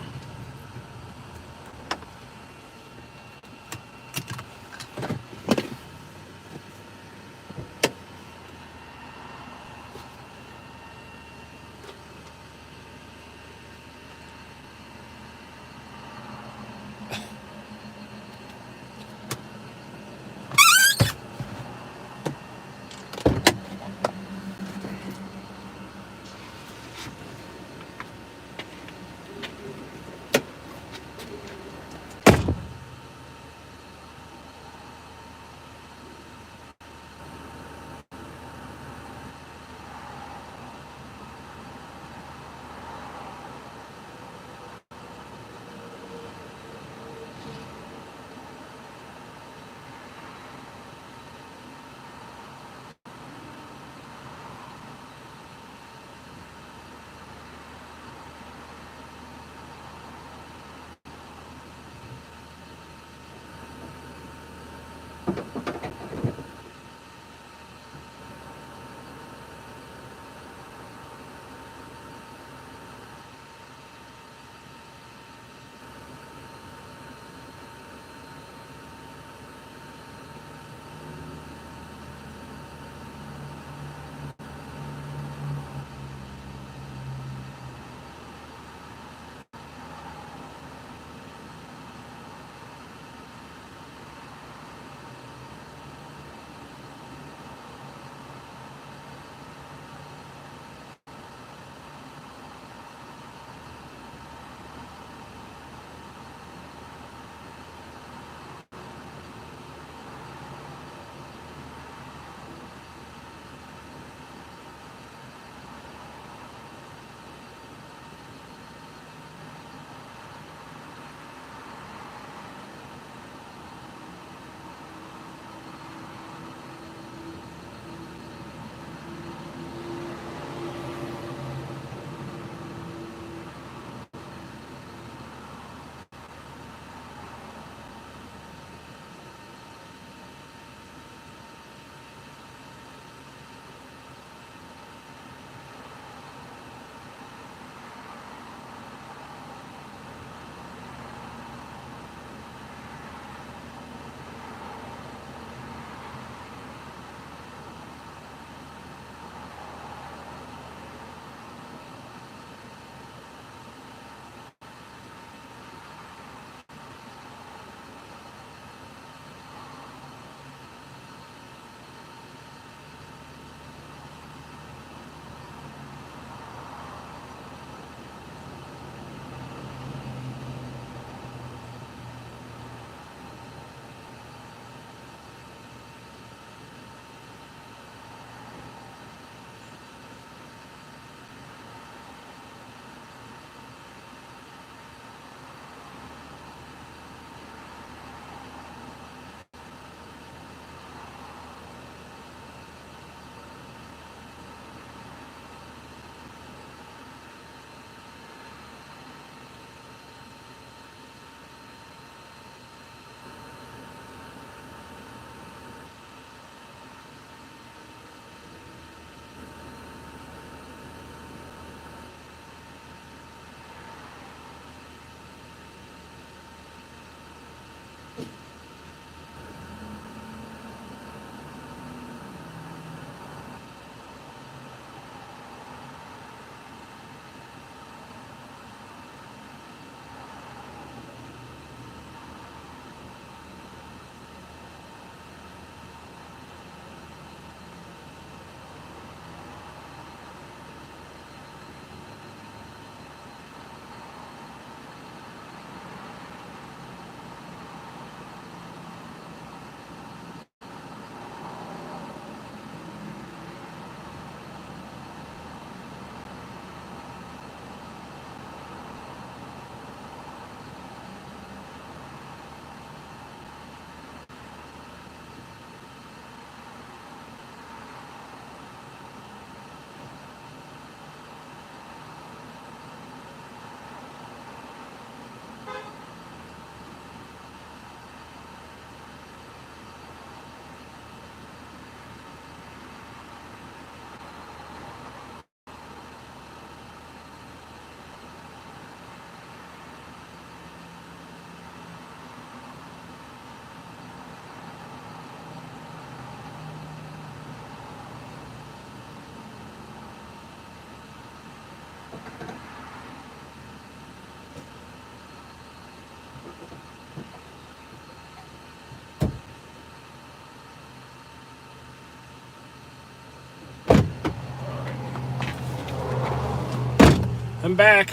A: I'm back.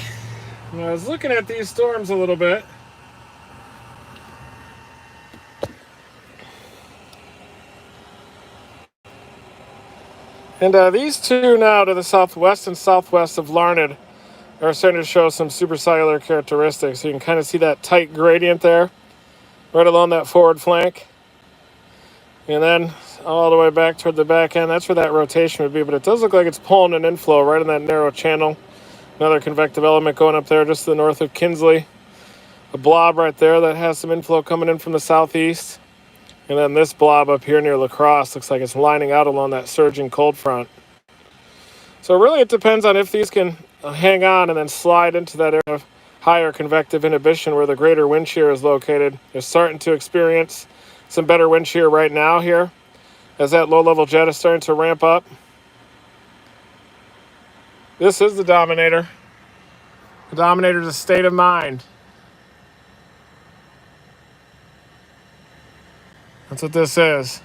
A: And I was looking at these storms a little bit. And these two now to the southwest and southwest of Larned are starting to show some supercellular characteristics. You can kind of see that tight gradient there, right along that forward flank. And then all the way back toward the back end, that's where that rotation would be. But it does look like it's pulling an inflow right in that narrow channel. Another convective element going up there just to the north of Kinsley. A blob right there that has some inflow coming in from the southeast. And then this blob up here near La Crosse looks like it's lining out along that surging cold front. So really it depends on if these can hang on and then slide into that area of higher convective inhibition where the greater wind shear is located. They're starting to experience some better wind shear right now here as that low-level jet is starting to ramp up. This is the Dominator. The Dominator is a state of mind. That's what this is.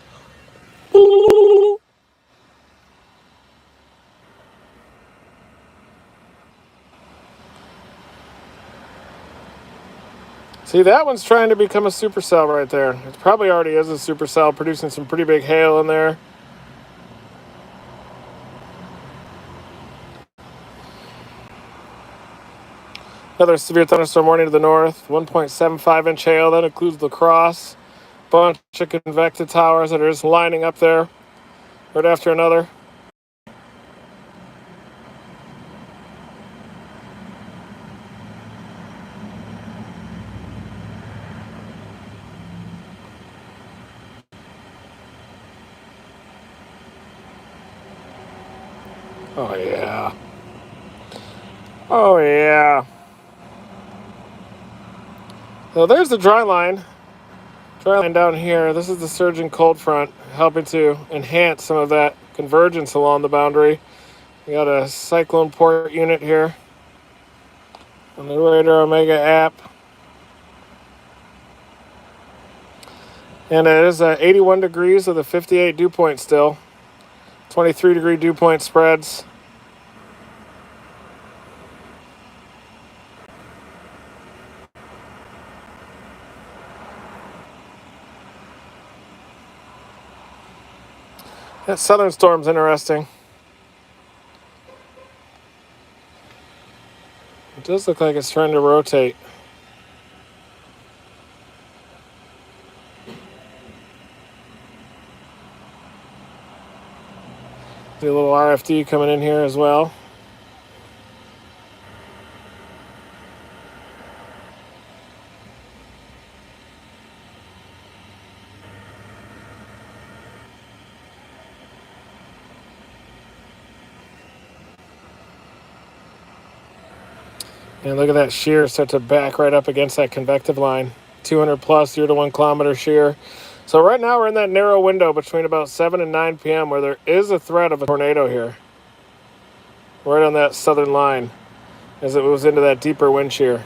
A: See, that one's trying to become a supercell right there. It probably already is a supercell, producing some pretty big hail in there. Another severe thunderstorm warning to the north. 1.75-inch hail. That includes La Crosse. Bunch of convective towers that are just lining up there, right after another. Oh, yeah. Oh, yeah. So there's the dry line. Dry line down here. This is the surging cold front, helping to enhance some of that convergence along the boundary. We got a cyclone port unit here on the Radar Omega app. And it is 81 degrees with a 58 dew point still. 23 degree dew point spreads. That southern storm's interesting. It does look like it's trying to rotate. See a little RFD coming in here as well. And look at that shear start to back right up against that convective line. 200 plus 0 to 1 kilometer shear. So right now we're in that narrow window between about 7 and 9 p.m. where there is a threat of a tornado here. Right on that southern line as it moves into that deeper wind shear.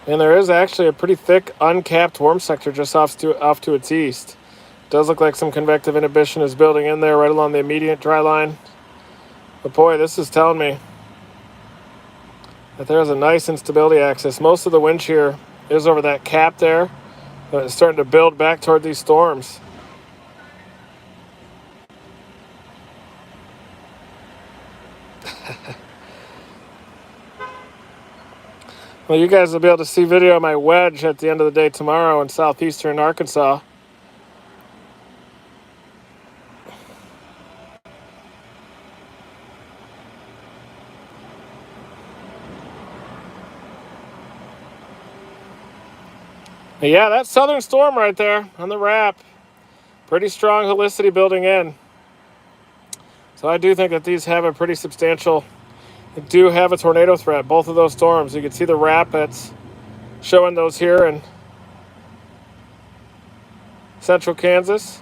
A: And there is actually a pretty thick uncapped warm sector just off to its east. It does look like some convective inhibition is building in there right along the immediate dry line. But boy, this is telling me that there's a nice instability axis. Most of the wind shear is over that cap there, but it's starting to build back toward these storms. Well, you guys will be able to see video of my wedge at the end of the day tomorrow in southeastern Arkansas. But yeah, that southern storm right there on the wrap. Pretty strong helicity building in. So I do think that these have a pretty substantial, do have a tornado threat, both of those storms. You can see the wrap that's showing those here in central Kansas.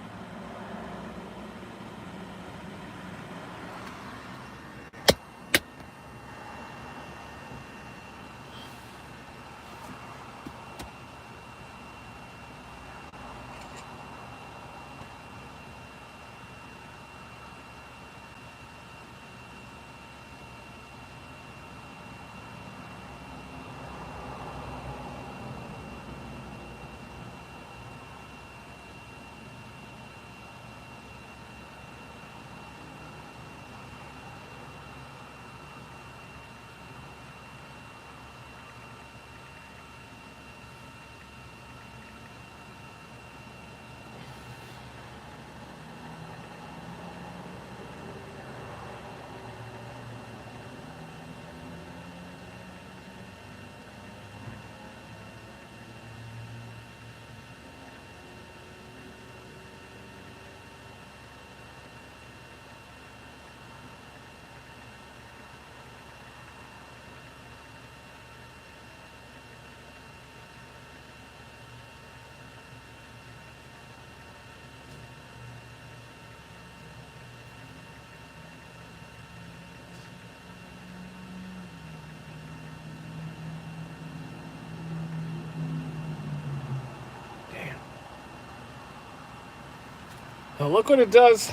A: Now look what it does.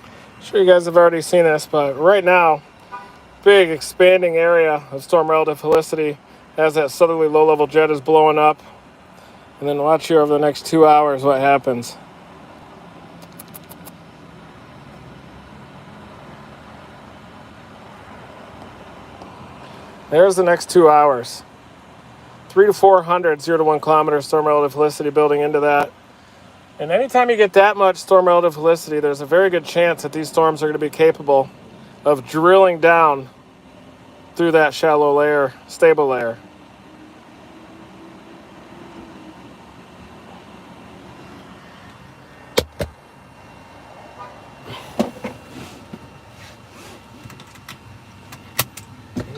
A: I'm sure you guys have already seen this, but right now, big expanding area of storm relative felicity as that southerly low-level jet is blowing up. And then watch here over the next 2 hours what happens. There's the next 2 hours. 3 to 400, 0 to 1 kilometer storm relative felicity building into that. And anytime you get that much storm relative felicity, there's a very good chance that these storms are going to be capable of drilling down through that shallow layer, stable layer.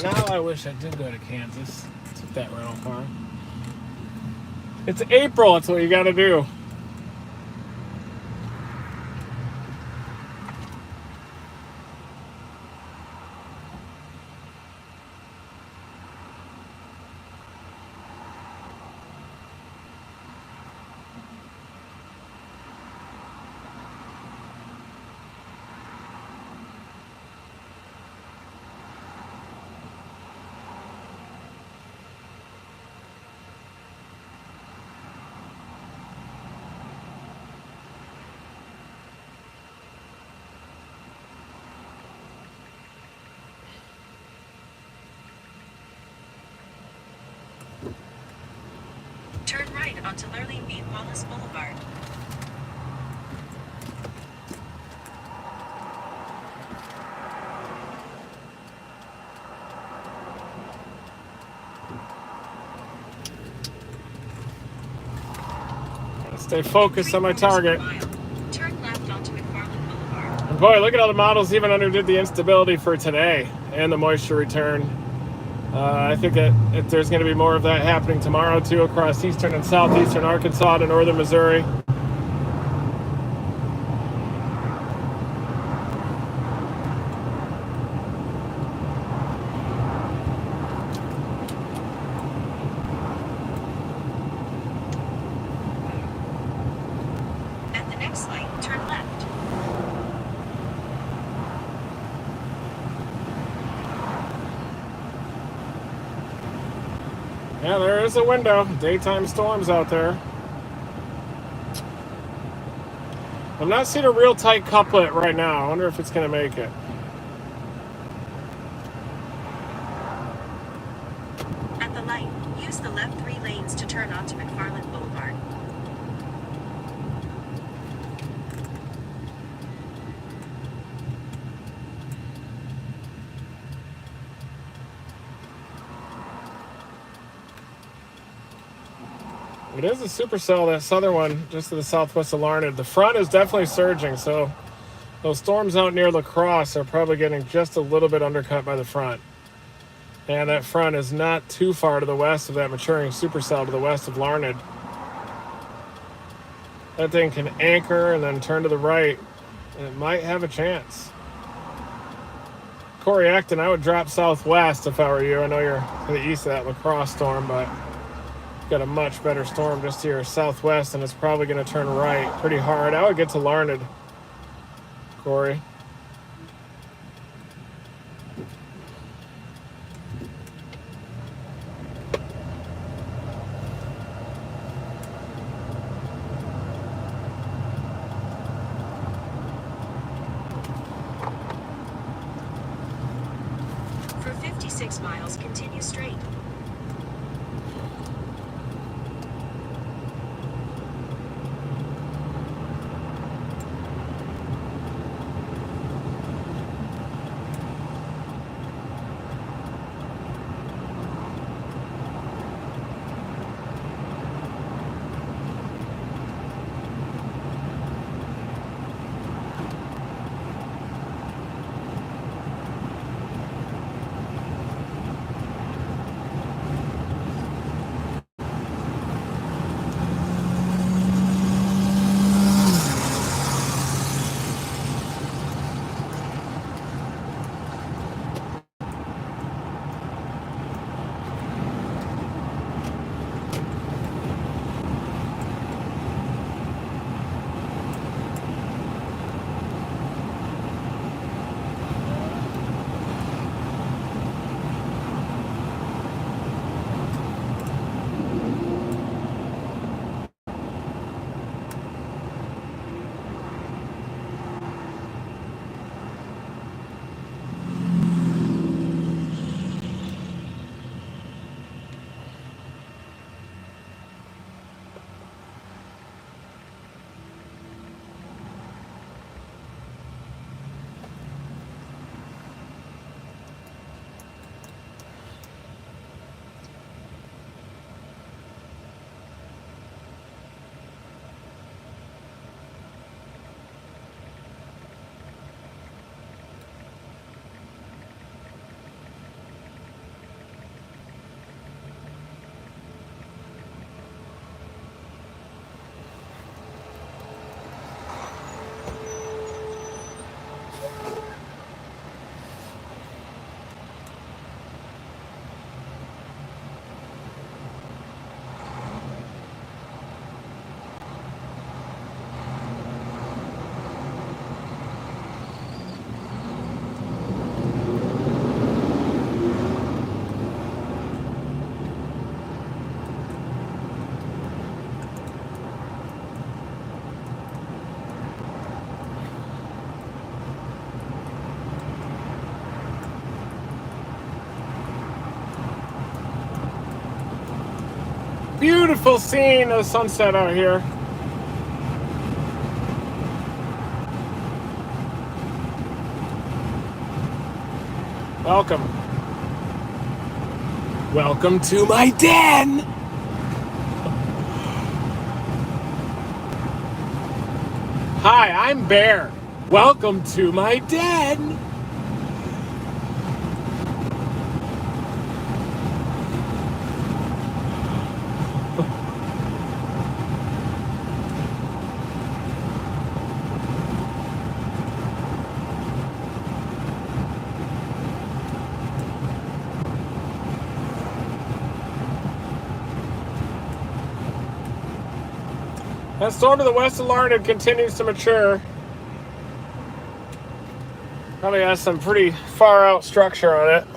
A: Now I wish I did go to Kansas. Took that rental car. It's April, that's what you gotta do.
B: Turn right onto Lurleen B. Wallace Boulevard.
A: Stay focused on my target.
B: Turn left onto McFarland Boulevard.
A: And boy, look at how the models even underdid the instability for today and the moisture return. I think that if there's going to be more of that happening tomorrow too across eastern and southeastern Arkansas to northern Missouri.
B: At the next light, turn left.
A: Yeah, there is a window. Daytime storms out there. I'm not seeing a real tight couplet right now. I wonder if it's going to make it.
B: At the light, use the left 3 lanes to turn onto McFarland Boulevard.
A: It is a supercell, that southern one, just to the southwest of Larned. The front is definitely surging, so those storms out near La Crosse are probably getting just a little bit undercut by the front. And that front is not too far to the west of that maturing supercell to the west of Larned. That thing can anchor and then turn to the right, and it might have a chance. Corey Acton, I would drop southwest if I were you. I know you're to the east of that La Crosse storm, but got a much better storm just here southwest, and it's probably going to turn right pretty hard. I would get to Larned, Corey.
B: For 56 miles, continue straight.
A: Beautiful scene of sunset out here. Welcome. Welcome to my den. Hi, I'm Bear. Welcome to my den. That storm to the west of Larned continues to mature. Probably has some pretty far out structure on it.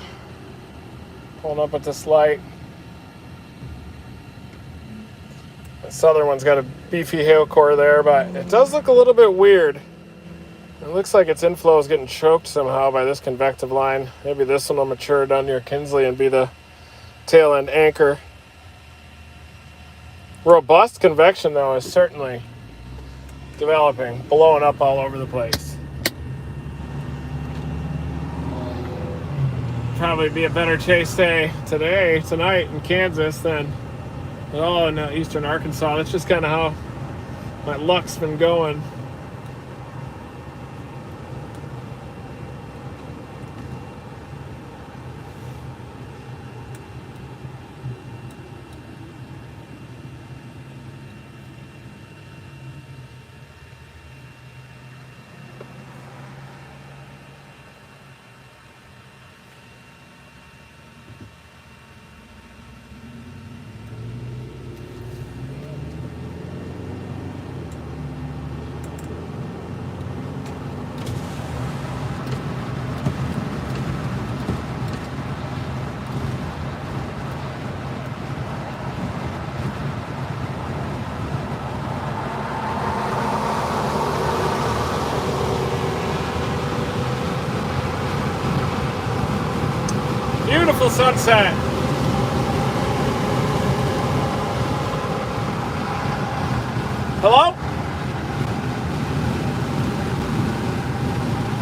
A: Pulling up at this light. The southern one's got a beefy hail core there, but it does look a little bit weird. It looks like its inflow is getting choked somehow by this convective line. Maybe this one will mature down near Kinsley and be the tail end anchor. Robust convection, though, is certainly developing, blowing up all over the place. Probably be a better chase day tonight in Kansas than at all in eastern Arkansas. That's just kind of how my luck's been going. Beautiful sunset. Hello?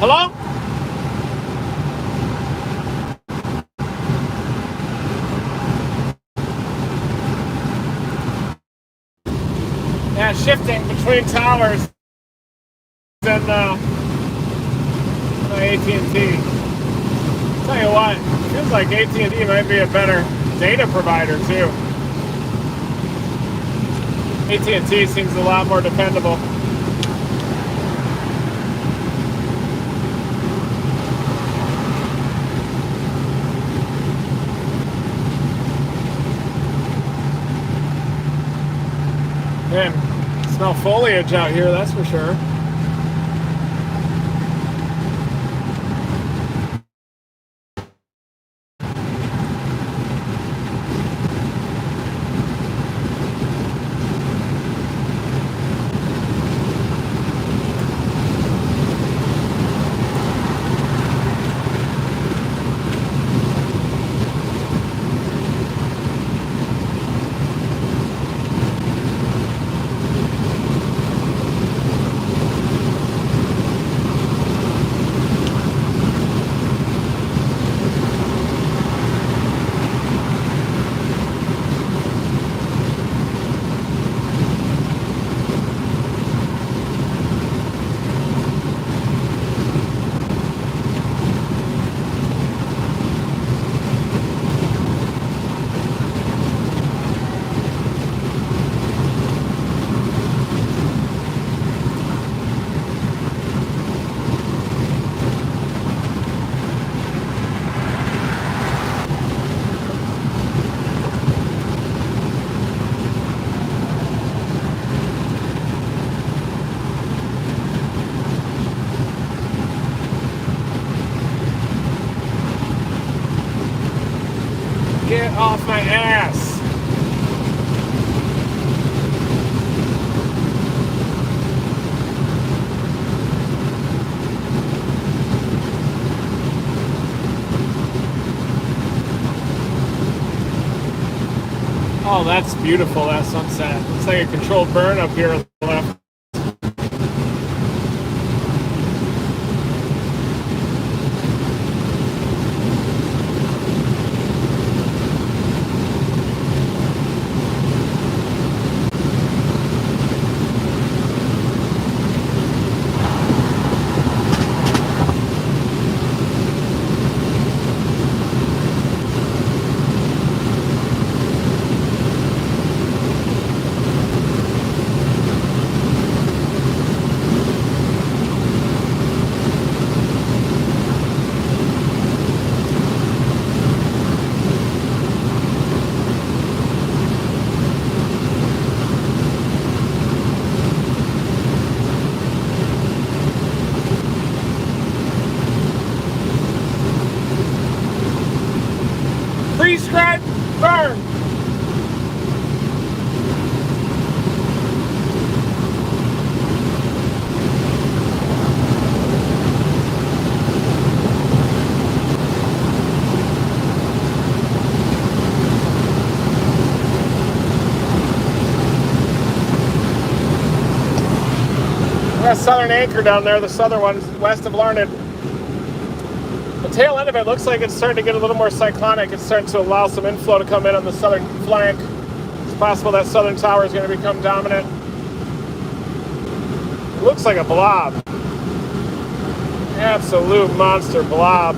A: Hello? Yeah, shifting between towers and AT&T. Tell you what, it feels like AT&T might be a better data provider too. AT&T seems a lot more dependable. Man, smell foliage out here, that's for sure. Get off my ass! Oh, that's beautiful, that sunset. Looks like a controlled burn up here on the left. Prescribed burn. That southern anchor down there, the southern one west of Larned. The tail end of it looks like it's starting to get a little more cyclonic. It's starting to allow some inflow to come in on the southern flank. It's possible that southern tower is going to become dominant. It looks like a blob. Absolute monster blob.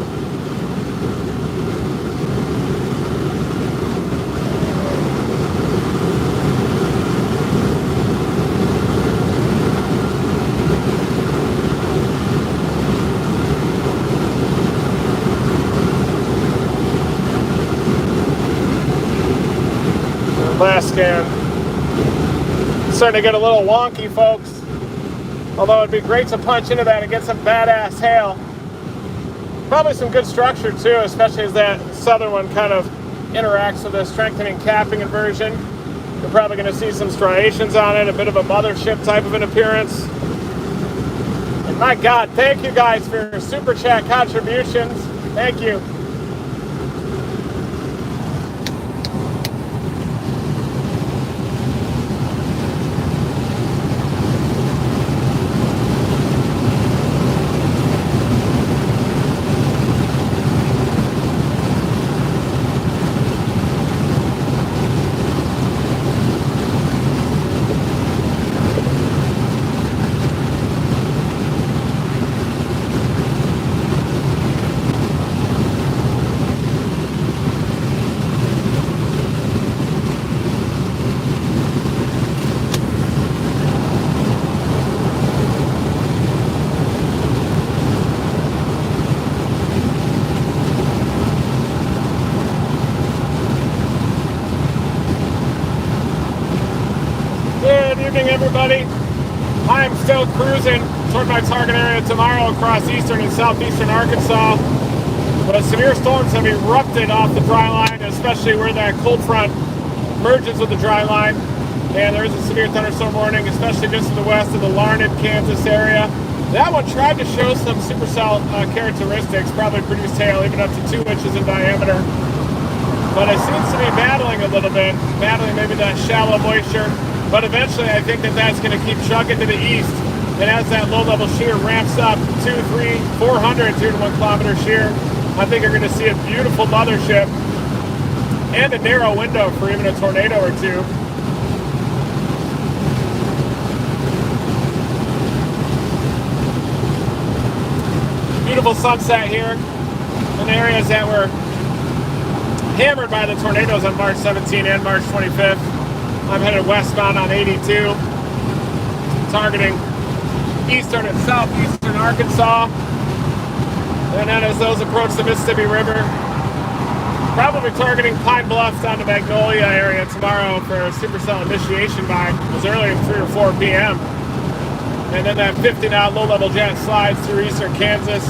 A: Last scan. It's starting to get a little wonky, folks. Although it'd be great to punch into that and get some badass hail. Probably some good structure too, especially as that southern one kind of interacts with the strengthening capping inversion. You're probably going to see some striations on it, a bit of a mothership type of an appearance. And my God, thank you guys for your super chat contributions. Thank you. Good evening, everybody. I'm still cruising toward my target area tomorrow across eastern and southeastern Arkansas. But severe storms have erupted off the dry line, especially where that cold front merges with the dry line. And there is a severe thunderstorm warning, especially just to the west of the Larned, Kansas area. That one tried to show some supercell characteristics, probably produced hail even up to 2 inches in diameter. But it seems to be battling a little bit, battling maybe that shallow moisture. But eventually I think that that's going to keep chugging to the east. And as that low-level shear ramps up 200, 300, 400 2 to 1 kilometer shear, I think you're going to see a beautiful mothership and a narrow window for even a tornado or two. Beautiful sunset here in areas that were hammered by the tornadoes on March 17 and March 25th. I'm headed westbound on 82, targeting eastern and southeastern Arkansas. And then as those approach the Mississippi River, probably targeting Pine Bluff down to Magnolia area tomorrow for a supercell initiation by as early as 3 or 4 p.m. And then that 50-knot low-level jet slides through eastern Kansas.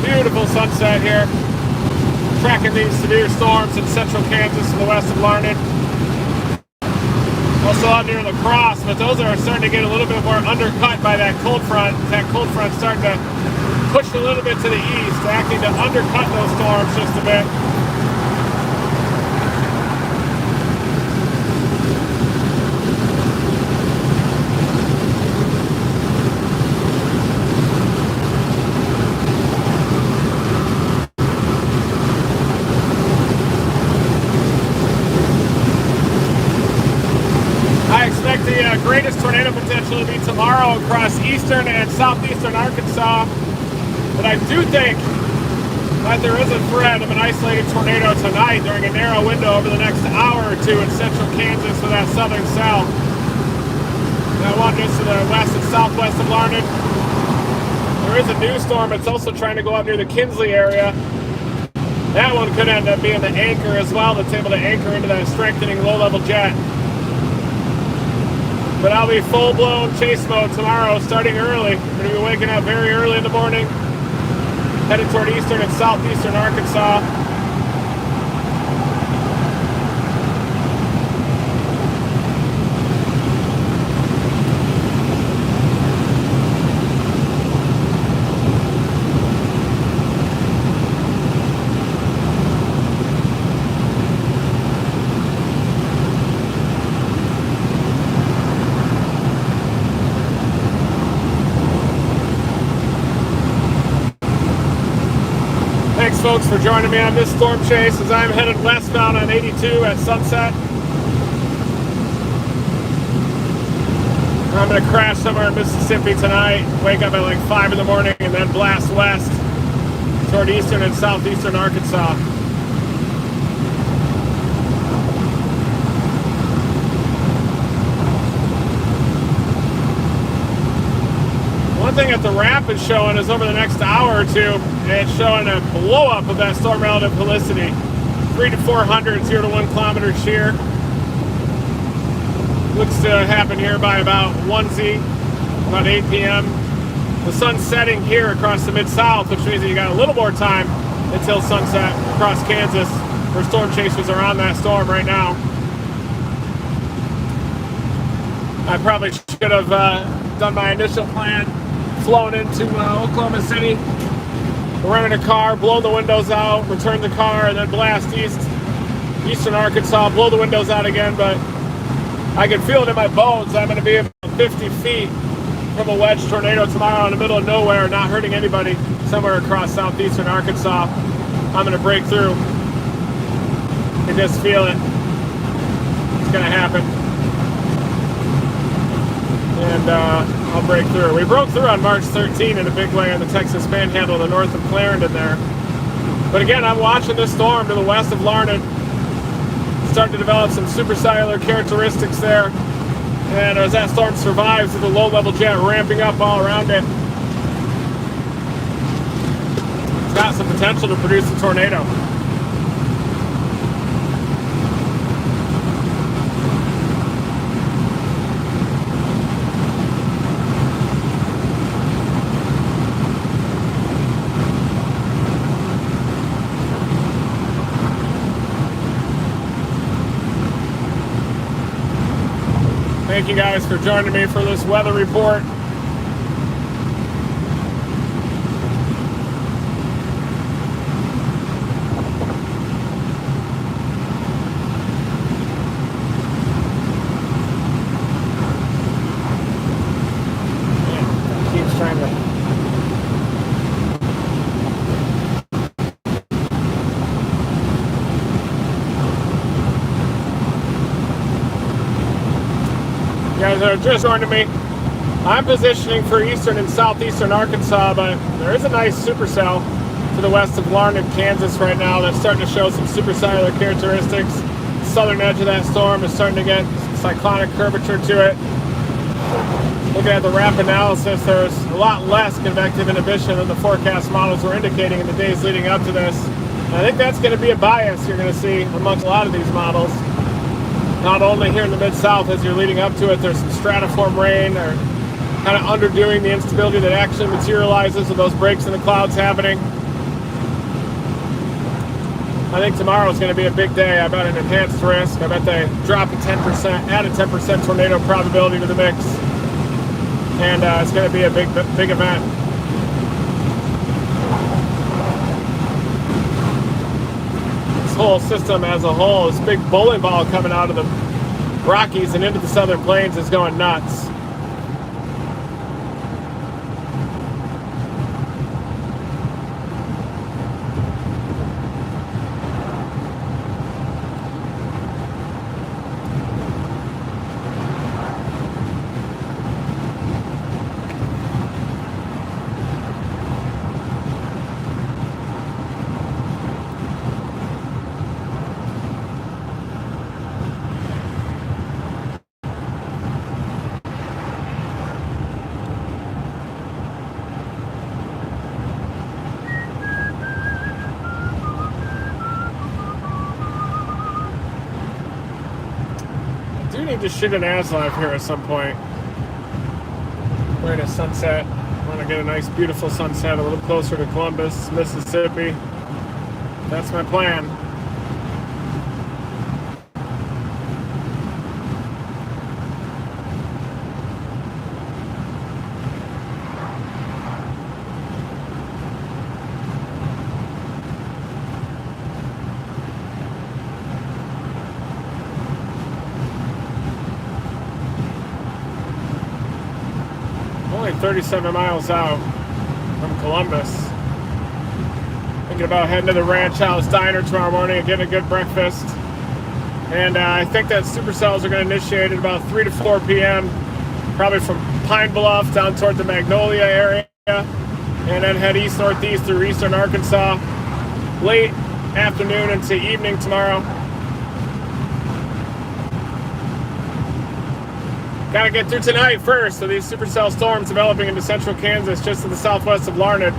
A: Beautiful sunset here. Tracking these severe storms in central Kansas to the west of Larned. Also out near La Crosse, but those are starting to get a little bit more undercut by that cold front. That cold front starting to pushed a little bit to the east, acting to undercut those storms just a bit. The greatest tornado potential to be tomorrow across eastern and southeastern Arkansas. But I do think that there is a threat of an isolated tornado tonight during a narrow window over the next hour or two in central Kansas with that southern cell. That one just to the west and southwest of Larned. There is a new storm. It's also trying to go up near the Kinsley area. That one could end up being the anchor as well, that's able to anchor into that strengthening low-level jet. But I'll be full-blown chase mode tomorrow, starting early. I'm going to be waking up very early in the morning, headed toward eastern and southeastern Arkansas. Thanks, folks, for joining me on this storm chase as I'm headed westbound on 82 at sunset. I'm going to crash somewhere in Mississippi tonight, wake up at like 5 in the morning, and then blast west toward eastern and southeastern Arkansas. One thing that the ramp is showing is over the next hour or two, it's showing a blow up of that storm relative helicity. 3 to 400, 0 to 1 kilometer shear. Looks to happen here by about 1Z, about 8 p.m. The sun's setting here across the Mid-South, which means that you got a little more time until sunset across Kansas, where storm chasers are on that storm right now. I probably should have done my initial plan, flown into Oklahoma City, rented a car, blow the windows out, return the car, and then blast eastern Arkansas, blow the windows out again. But I can feel it in my bones. I'm going to be about 50 feet from a wedge tornado tomorrow in the middle of nowhere, not hurting anybody, somewhere across southeastern Arkansas. I'm going to break through. I can just feel it. It's going to happen. And I'll break through. We broke through on March 13 in a big way on the Texas Panhandle, the north of Clarendon there. But again, I'm watching this storm to the west of Larned, starting to develop some supercellular characteristics there. And as that storm survives with the low-level jet ramping up all around it, it's got some potential to produce a tornado. Thank you guys for joining me for this weather report. Man, keeps trying to. Guys that are just joining me, I'm positioning for eastern and southeastern Arkansas, but there is a nice supercell to the west of Larned, Kansas right now that's starting to show some supercellular characteristics. The southern edge of that storm is starting to get cyclonic curvature to it. Looking at the RAP analysis, there's a lot less convective inhibition than the forecast models were indicating in the days leading up to this. And I think that's going to be a bias you're going to see amongst a lot of these models. Not only here in the Mid-South as you're leading up to it, there's some stratiform rain or kind of underdoing the instability that actually materializes with those breaks in the clouds happening. I think tomorrow is going to be a big day. I bet an enhanced risk. I bet they drop a 10%, add a 10% tornado probability to the mix. And it's going to be a big event. this whole system as a whole. This big bowling ball coming out of the Rockies and into the Southern Plains is going nuts. I do need to shoot an ASLive here at some point. Right at sunset. I want to get a nice, beautiful sunset a little closer to Columbus, Mississippi. That's my plan. Only 37 miles out from Columbus. Thinking about heading to the Ranch House Diner tomorrow morning and getting a good breakfast. And I think that supercells are going to initiate at about 3 to 4 p.m. Probably from Pine Bluff down toward the Magnolia area. And then head east-northeast through eastern Arkansas. Late afternoon into evening tomorrow. Gotta get through tonight first. So these supercell storms developing into central Kansas just to the southwest of Larned.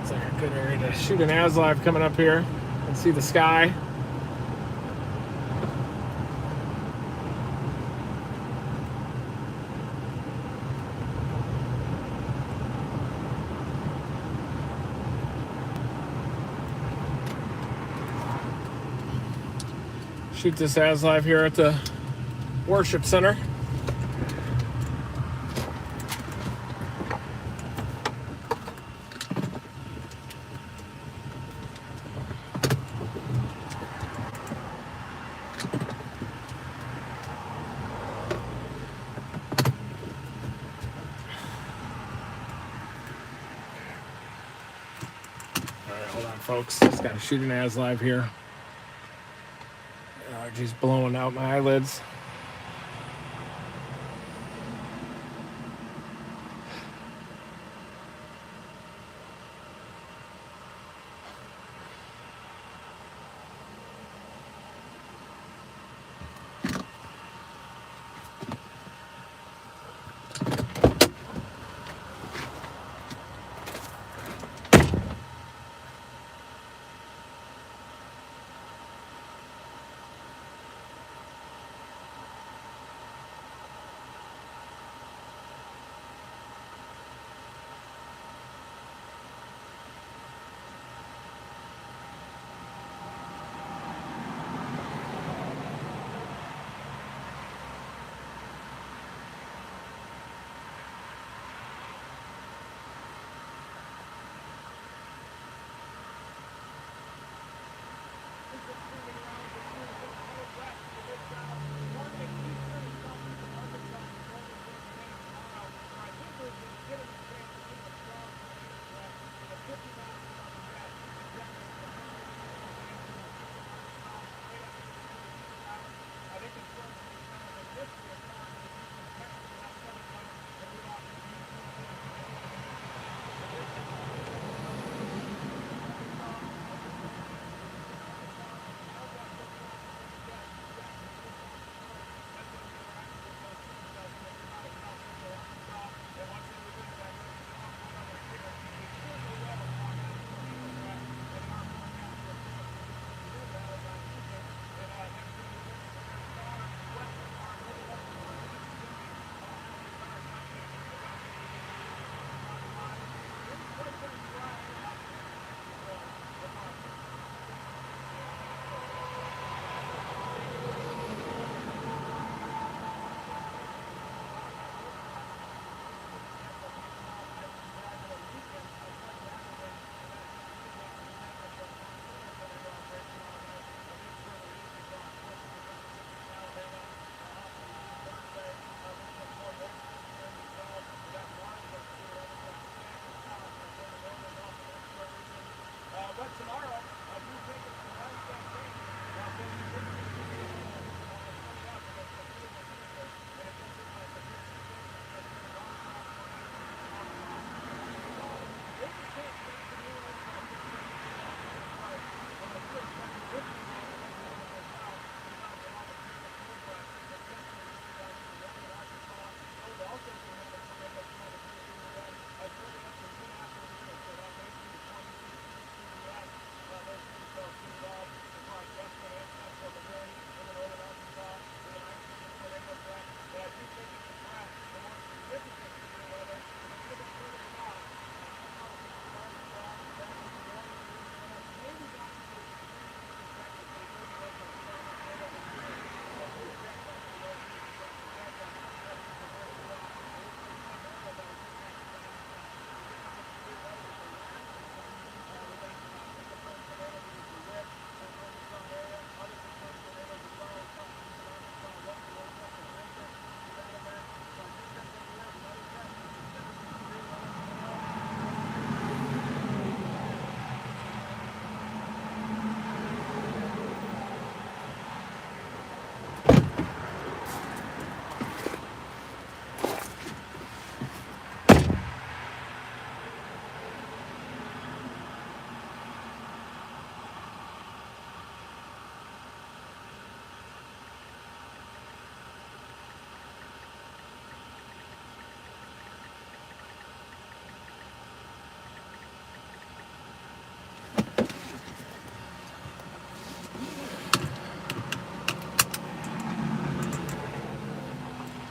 A: It's like a good area to shoot an ASLive coming up here and see the sky. Shoot this ASLive here at the Worship Center. Alright, hold on folks. Just gotta shoot an ASLive here. Allergies blowing out my eyelids.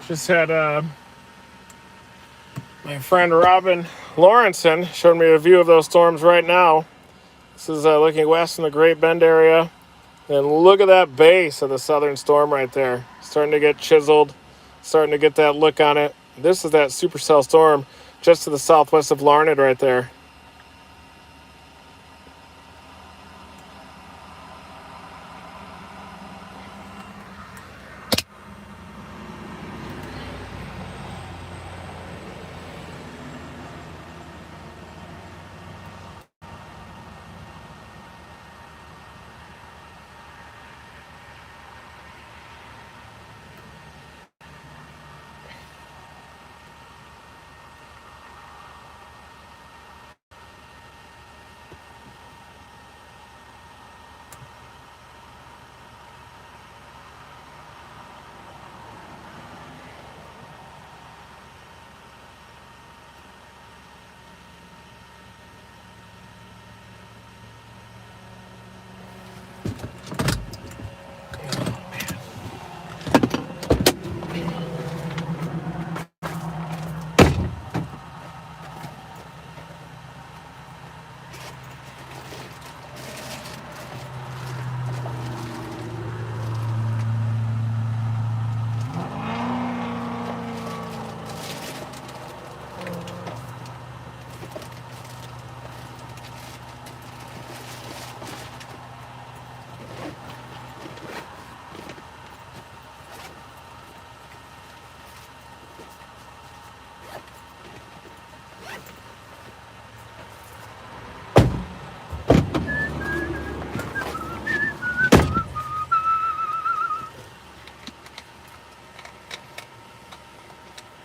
A: Just had my friend Robin Lawrenson showed me a view of those storms right now. This is looking west in the Great Bend area. And look at that base of the southern storm right there. Starting to get chiseled, starting to get that look on it. This is that supercell storm just to the southwest of Larned right there.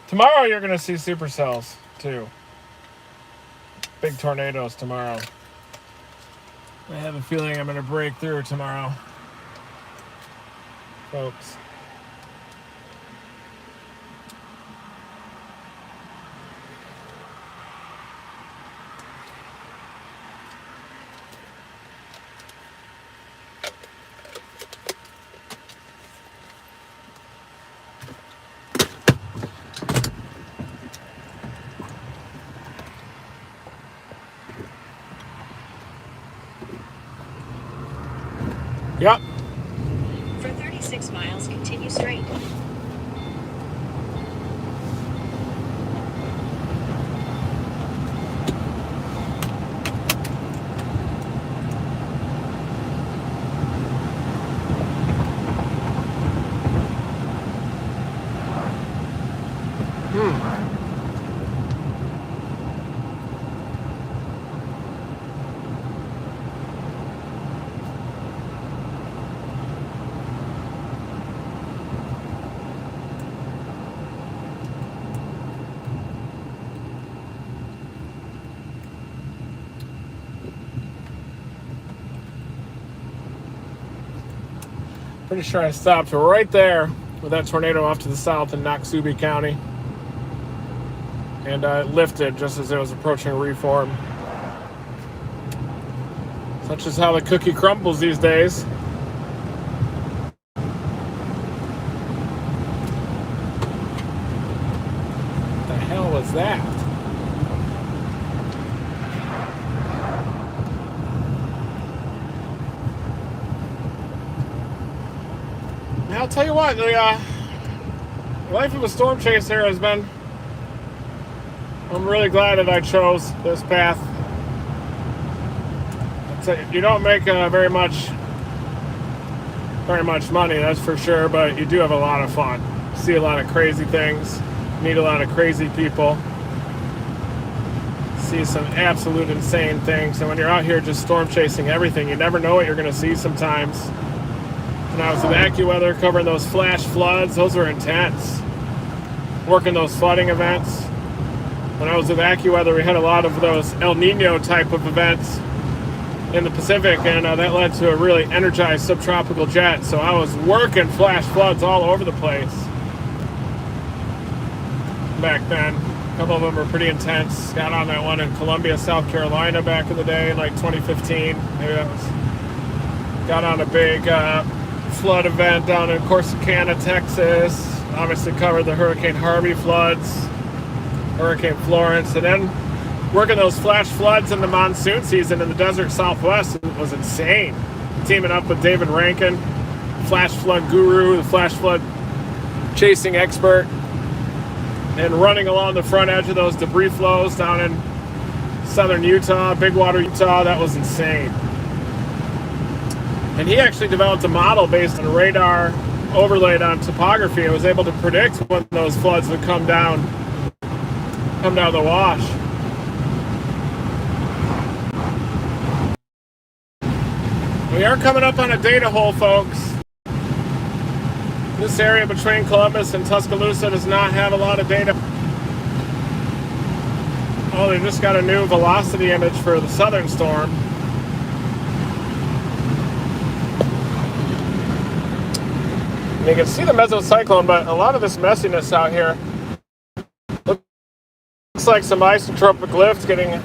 A: Tomorrow you're going to see supercells too. Big tornadoes tomorrow. I have a feeling I'm going to break through tomorrow, folks. Yep.
B: For 36 miles, continue straight.
A: Pretty sure I stopped right there with that tornado off to the south in Noxubee County. And it lifted just as it was approaching reform. Such is how the cookie crumbles these days. What the hell was that? I'll tell you what, the life of a storm chaser has been. I'm really glad that I chose this path. You don't make very much money, that's for sure, but you do have a lot of fun. See a lot of crazy things, meet a lot of crazy people, see some absolute insane things. And when you're out here just storm chasing everything, you never know what you're going to see sometimes. When I was with AccuWeather covering those flash floods, those were intense. Working those flooding events. When I was with AccuWeather, we had a lot of those El Nino type of events in the Pacific, and that led to a really energized subtropical jet. So I was working flash floods all over the place back then. A couple of them were pretty intense. Got on that one in Columbia, South Carolina back in the day in like 2015. Maybe that was. Got on a big flood event down in Corsicana, Texas. Obviously covered the Hurricane Harvey floods, Hurricane Florence, and then working those flash floods in the monsoon season in the desert Southwest was insane. Teaming up with David Rankin, flash flood guru, the flash flood chasing expert, and running along the front edge of those debris flows down in southern Utah, Big Water, Utah. That was insane. And he actually developed a model based on radar overlaid on topography and was able to predict when those floods would come down the wash. We are coming up on a data hole, folks. This area between Columbus and Tuscaloosa does not have a lot of data. Oh, they just got a new velocity image for the southern storm. And you can see the mesocyclone, but a lot of this messiness out here looks like some isotropic lift getting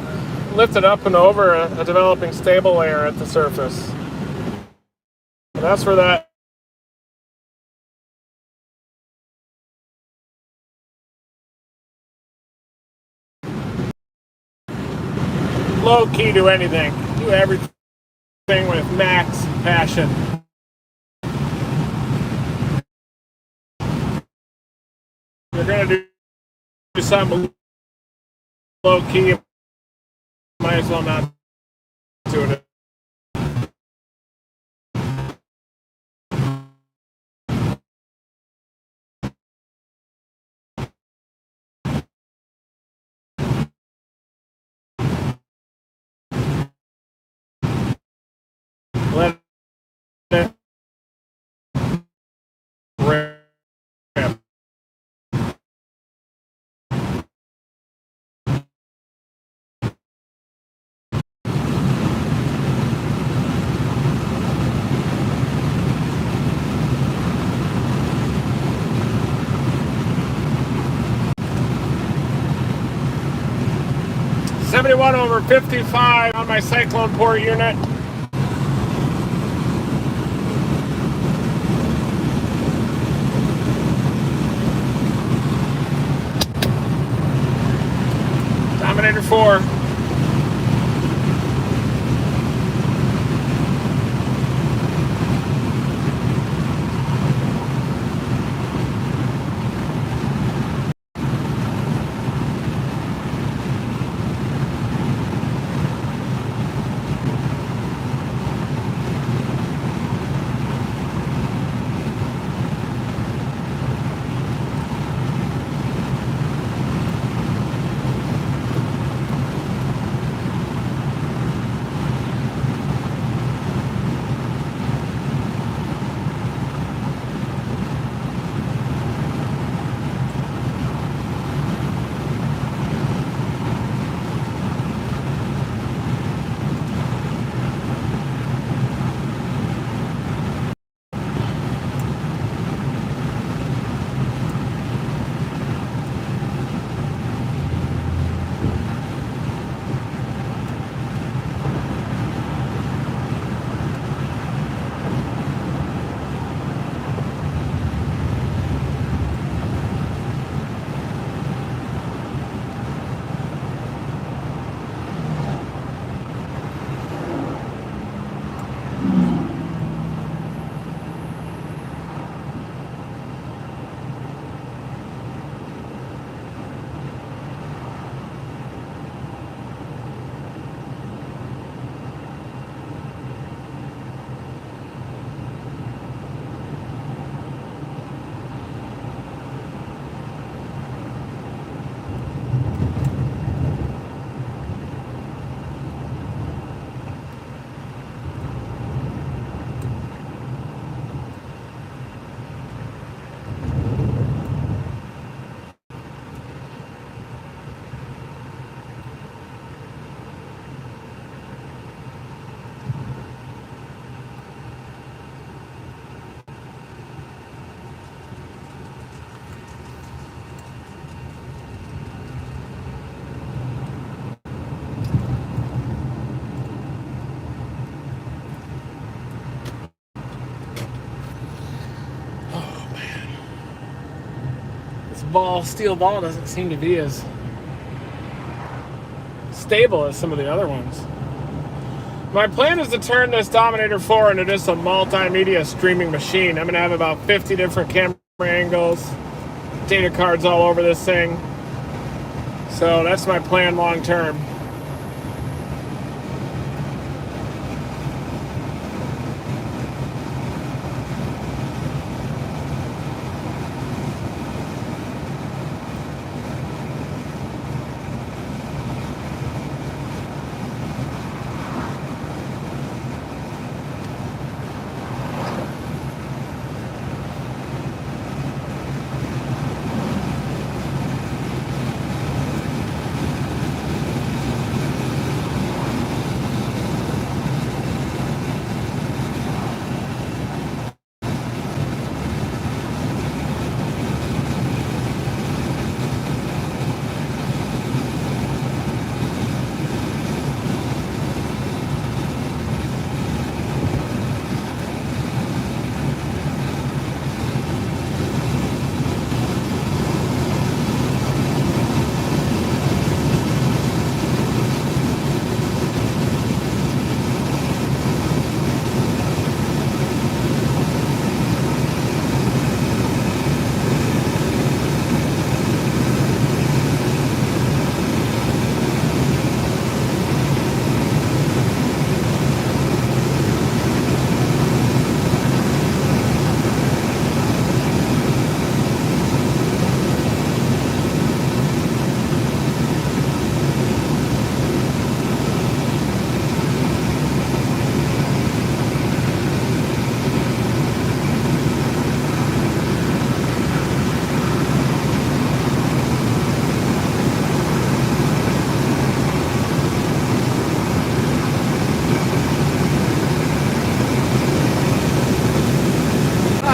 A: lifted up and over a developing stable layer at the surface. And that's where that low key to anything. Do everything with max passion. You're gonna do something low key. Might as well not do it. Let it rip. 71 over 55 on my cyclone port unit. Dominator 4. steel ball doesn't seem to be as stable as some of the other ones. My plan is to turn this Dominator 4 into just a multimedia streaming machine. I'm going to have about 50 different camera angles, data cards all over this thing. So that's my plan long term.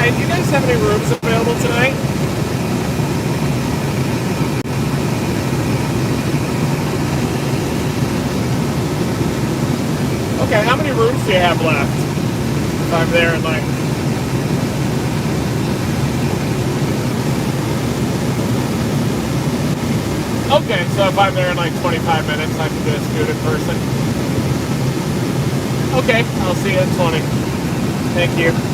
A: Hi, do you guys have any rooms available tonight? Okay, how many rooms do you have left? If I'm there in like... Okay, so if I'm there in like 25 minutes, I can just do it in person. Okay, I'll see you at 20. Thank you.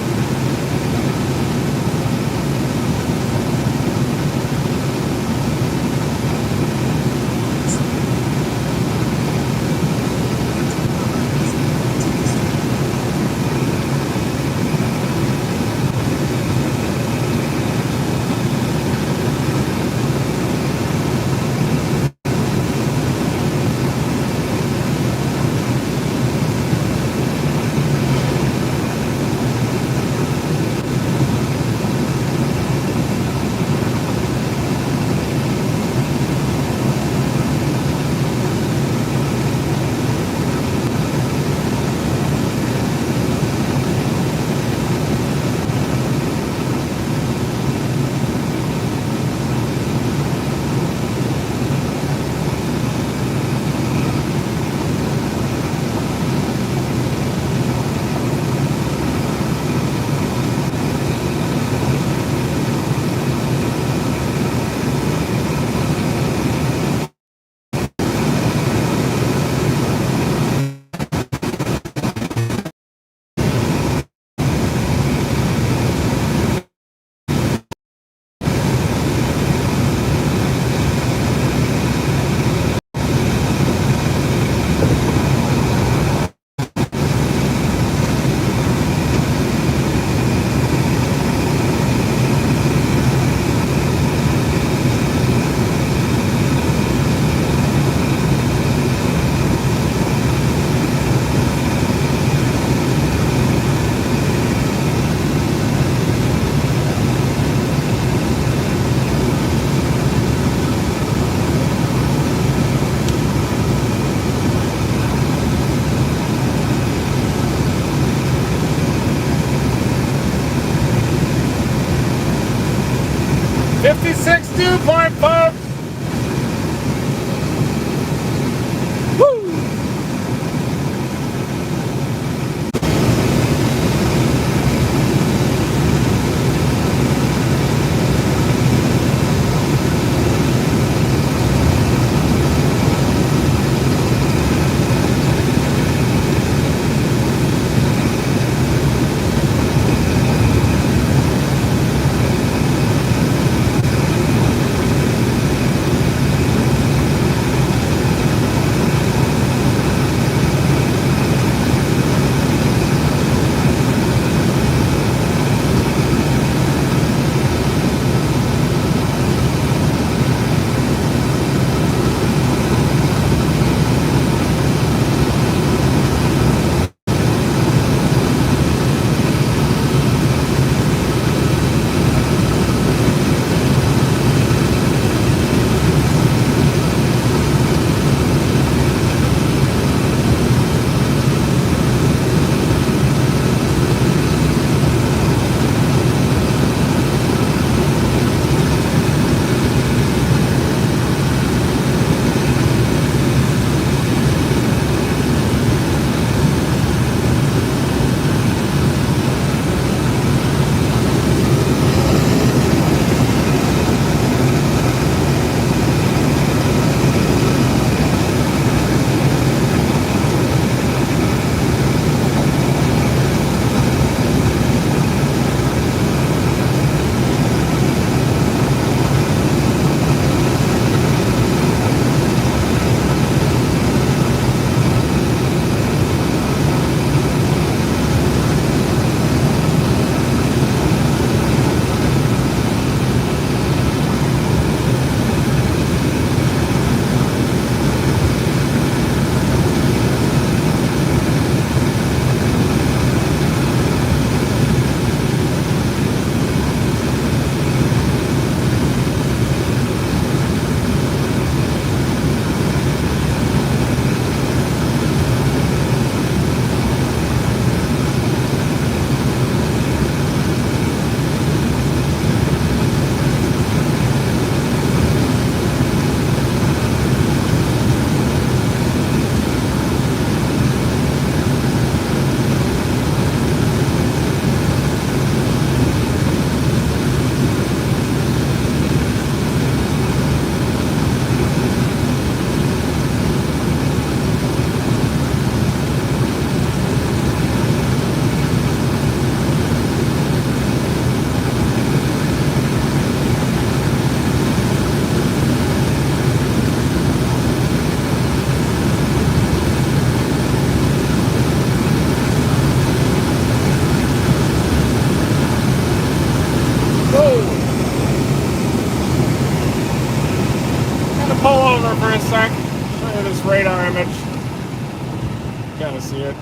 A: radar image. Kind of see it.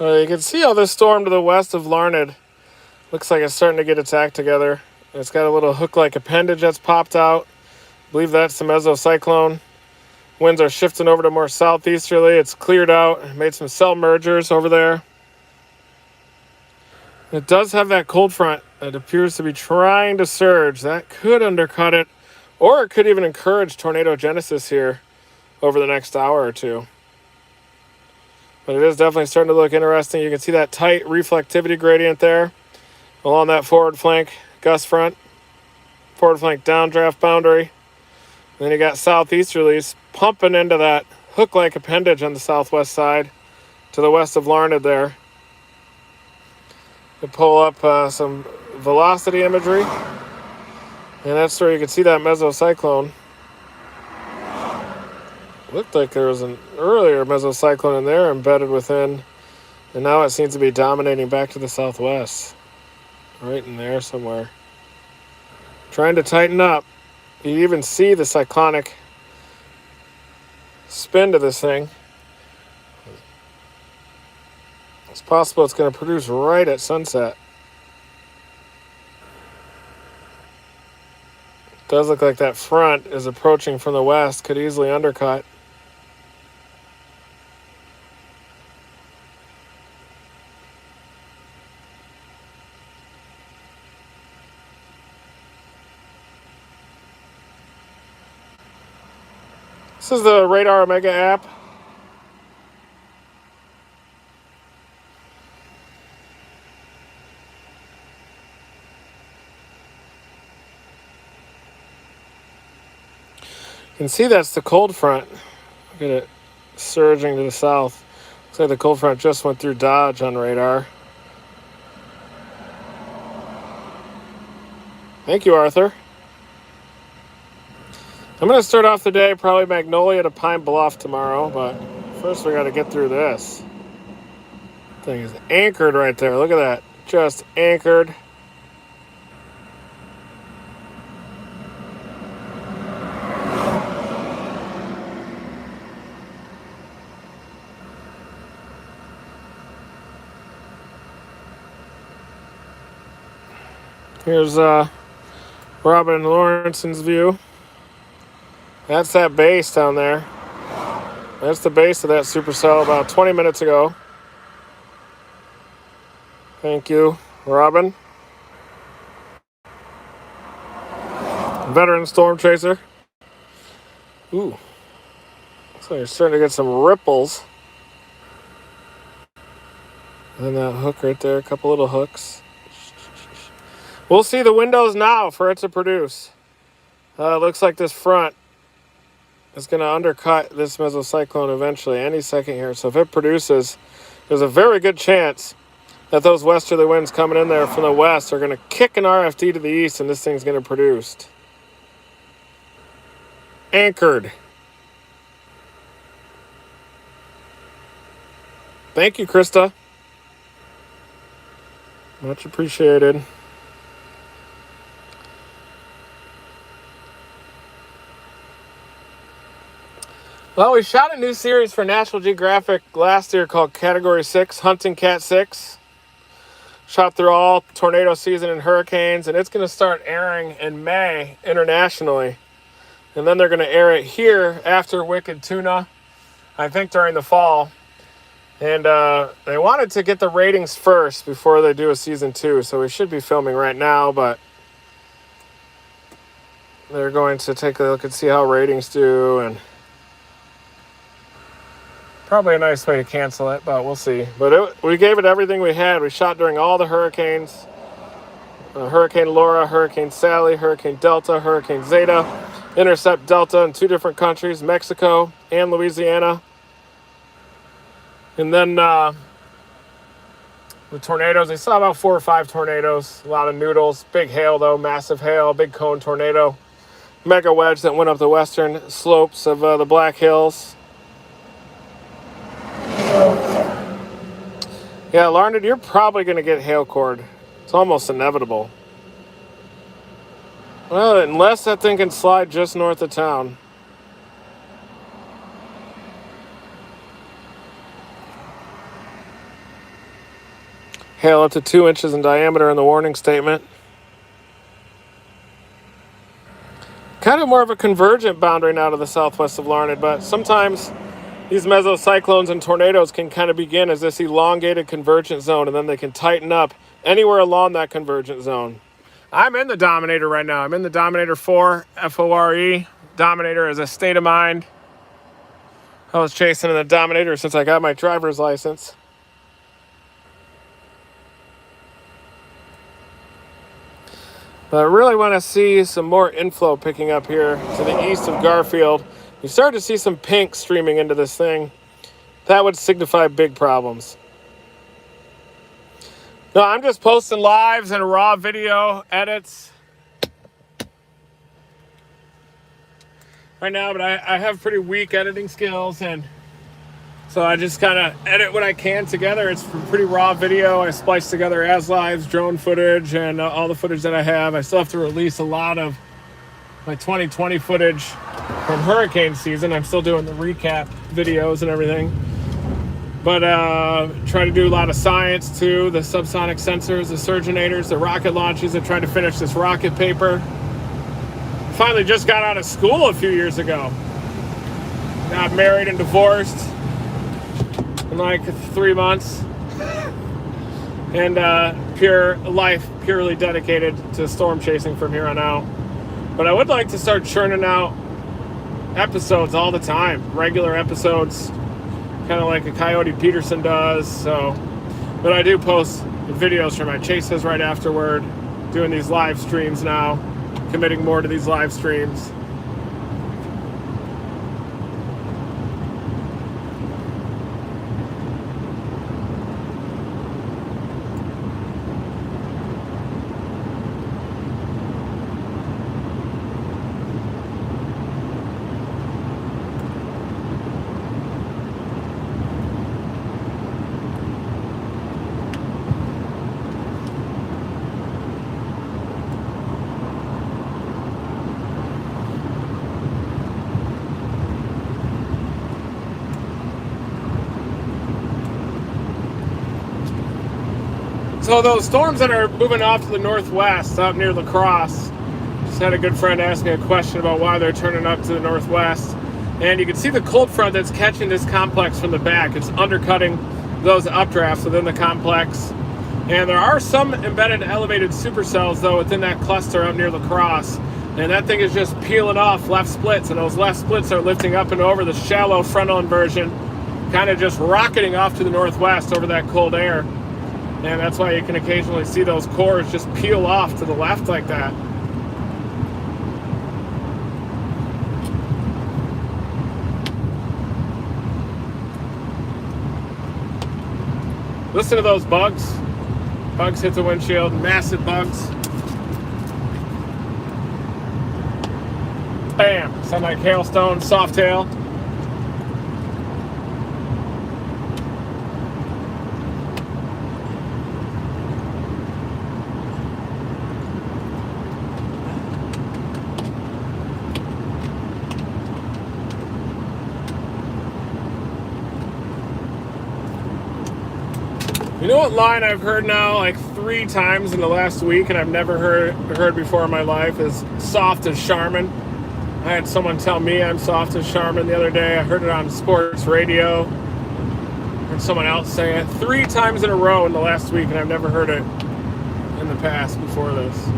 A: You can see how this storm to the west of Larned looks like it's starting to get its act together. It's got a little hook-like appendage that's popped out. I believe that's the mesocyclone. Winds are shifting over to more southeasterly. It's cleared out, made some cell mergers over there. It does have that cold front that appears to be trying to surge. That could undercut it, or it could even encourage tornado genesis here over the next hour or two. But it is definitely starting to look interesting. You can see that tight reflectivity gradient there along that forward flank gust front, forward flank downdraft boundary. And then you got southeasterlies pumping into that hook-like appendage on the southwest side to the west of Larned there. You pull up some velocity imagery, and that's where you can see that mesocyclone. Looked like there was an earlier mesocyclone in there embedded within, and now it seems to be dominating back to the southwest. Right in there somewhere. Trying to tighten up. You even see the cyclonic spin to this thing. It's possible it's going to produce right at sunset. It does look like that front is approaching from the west, could easily undercut. This is the Radar Omega app. You can see that's the cold front. Look at it surging to the south. Looks like the cold front just went through Dodge on radar. Thank you, Arthur. I'm going to start off the day probably Magnolia to Pine Bluff tomorrow, but first we got to get through this. Thing is anchored right there. Look at that. Just anchored. Here's Robin Lawrence's view. That's that base down there. That's the base of that supercell about 20 minutes ago. Thank you, Robin. Veteran storm chaser. Ooh. So you're starting to get some ripples. And then that hook right there, a couple little hooks. We'll see the windows now for it to produce. Looks like this front is going to undercut this mesocyclone eventually, any second here. So if it produces, there's a very good chance that those westerly winds coming in there from the west are going to kick an RFD to the east, and this thing's going to produce. Anchored. Thank you, Krista. Much appreciated. Well, we shot a new series for National Geographic last year called Category 6, Hunting Cat 6. Shot through all tornado season and hurricanes, and it's going to start airing in May internationally. And then they're going to air it here after Wicked Tuna, I think during the fall. And they wanted to get the ratings first before they do a season 2, so we should be filming right now, but they're going to take a look and see how ratings do, and probably a nice way to cancel it, but we'll see. But we gave it everything we had. We shot during all the hurricanes. Hurricane Laura, Hurricane Sally, Hurricane Delta, Hurricane Zeta. Intercept Delta in 2 different countries, Mexico and Louisiana. And then the tornadoes. They saw about 4 or 5 tornadoes. A lot of noodles. Big hail, though. Massive hail. Big cone tornado. mega wedge that went up the western slopes of the Black Hills. Yeah, Larned, you're probably going to get hail cord. It's almost inevitable. Well, unless that thing can slide just north of town. Hail up to 2 inches in diameter in the warning statement. Kind of more of a convergent boundary now to the southwest of Larned, but sometimes these mesocyclones and tornadoes can kind of begin as this elongated convergent zone, and then they can tighten up anywhere along that convergent zone. I'm in the Dominator right now. I'm in the Dominator 4, FORE. Dominator is a state of mind. I was chasing in the Dominator since I got my driver's license. But I really want to see some more inflow picking up here to the east of Garfield. You start to see some pink streaming into this thing. That would signify big problems. No, I'm just posting lives and raw video edits right now, but I have pretty weak editing skills, and so I just kind of edit what I can together. It's pretty raw video. I splice together as lives, drone footage, and all the footage that I have. I still have to release a lot of my 2020 footage from hurricane season. I'm still doing the recap videos and everything. But try to do a lot of science too, the subsonic sensors, the surgenators, the rocket launches. I'm trying to finish this rocket paper. Finally just got out of school a few years ago. Got married and divorced in like 3 months. And pure life, purely dedicated to storm chasing from here on out. But I would like to start churning out episodes all the time, regular episodes, kind of like a Coyote Peterson does. So, but I do post videos for my chases right afterward, doing these live streams now, committing more to these live streams. So those storms that are moving off to the northwest, up near La Crosse, just had a good friend ask me a question about why they're turning up to the northwest. And you can see the cold front that's catching this complex from the back. It's undercutting those updrafts within the complex. And there are some embedded elevated supercells, though, within that cluster up near La Crosse. And that thing is just peeling off left splits. And those left splits are lifting up and over the shallow frontal inversion, kind of just rocketing off to the northwest over that cold air. And that's why you can occasionally see those cores just peel off to the left like that. Listen to those bugs. Bugs hit the windshield, massive bugs. Bam! Sound like hailstone, soft hail. You know what line I've heard now like 3 times in the last week and I've never heard before in my life is soft as Charmin. I had someone tell me I'm soft as Charmin the other day. I heard it on sports radio. Heard someone else say it 3 times in a row in the last week and I've never heard it in the past before this.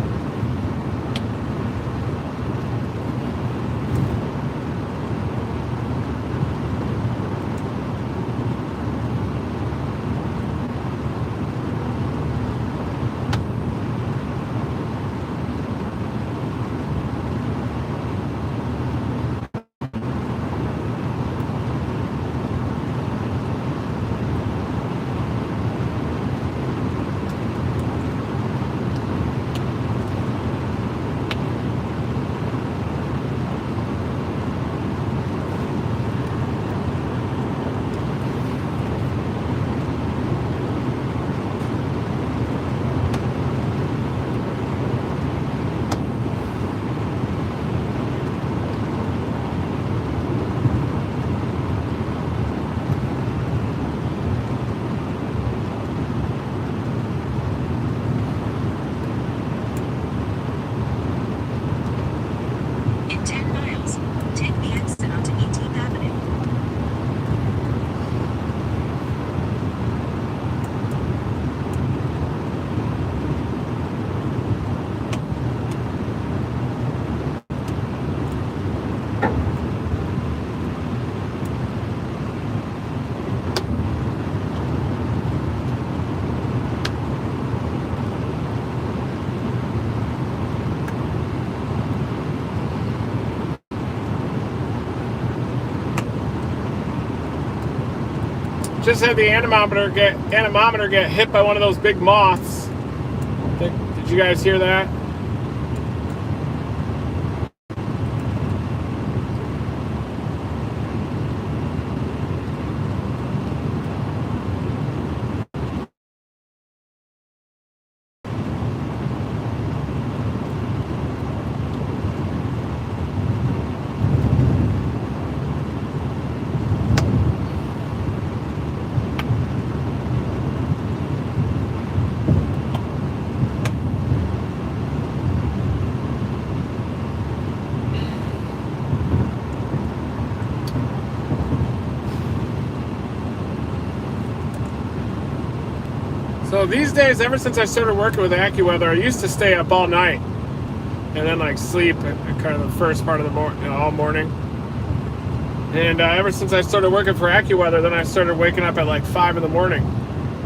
A: just had the anemometer get hit by one of those big moths. Did you guys hear that? So these days, ever since I started working with AccuWeather, I used to stay up all night and then like sleep at kind of the first part of the morning, all morning. And ever since I started working for AccuWeather, then I started waking up at like 5 in the morning,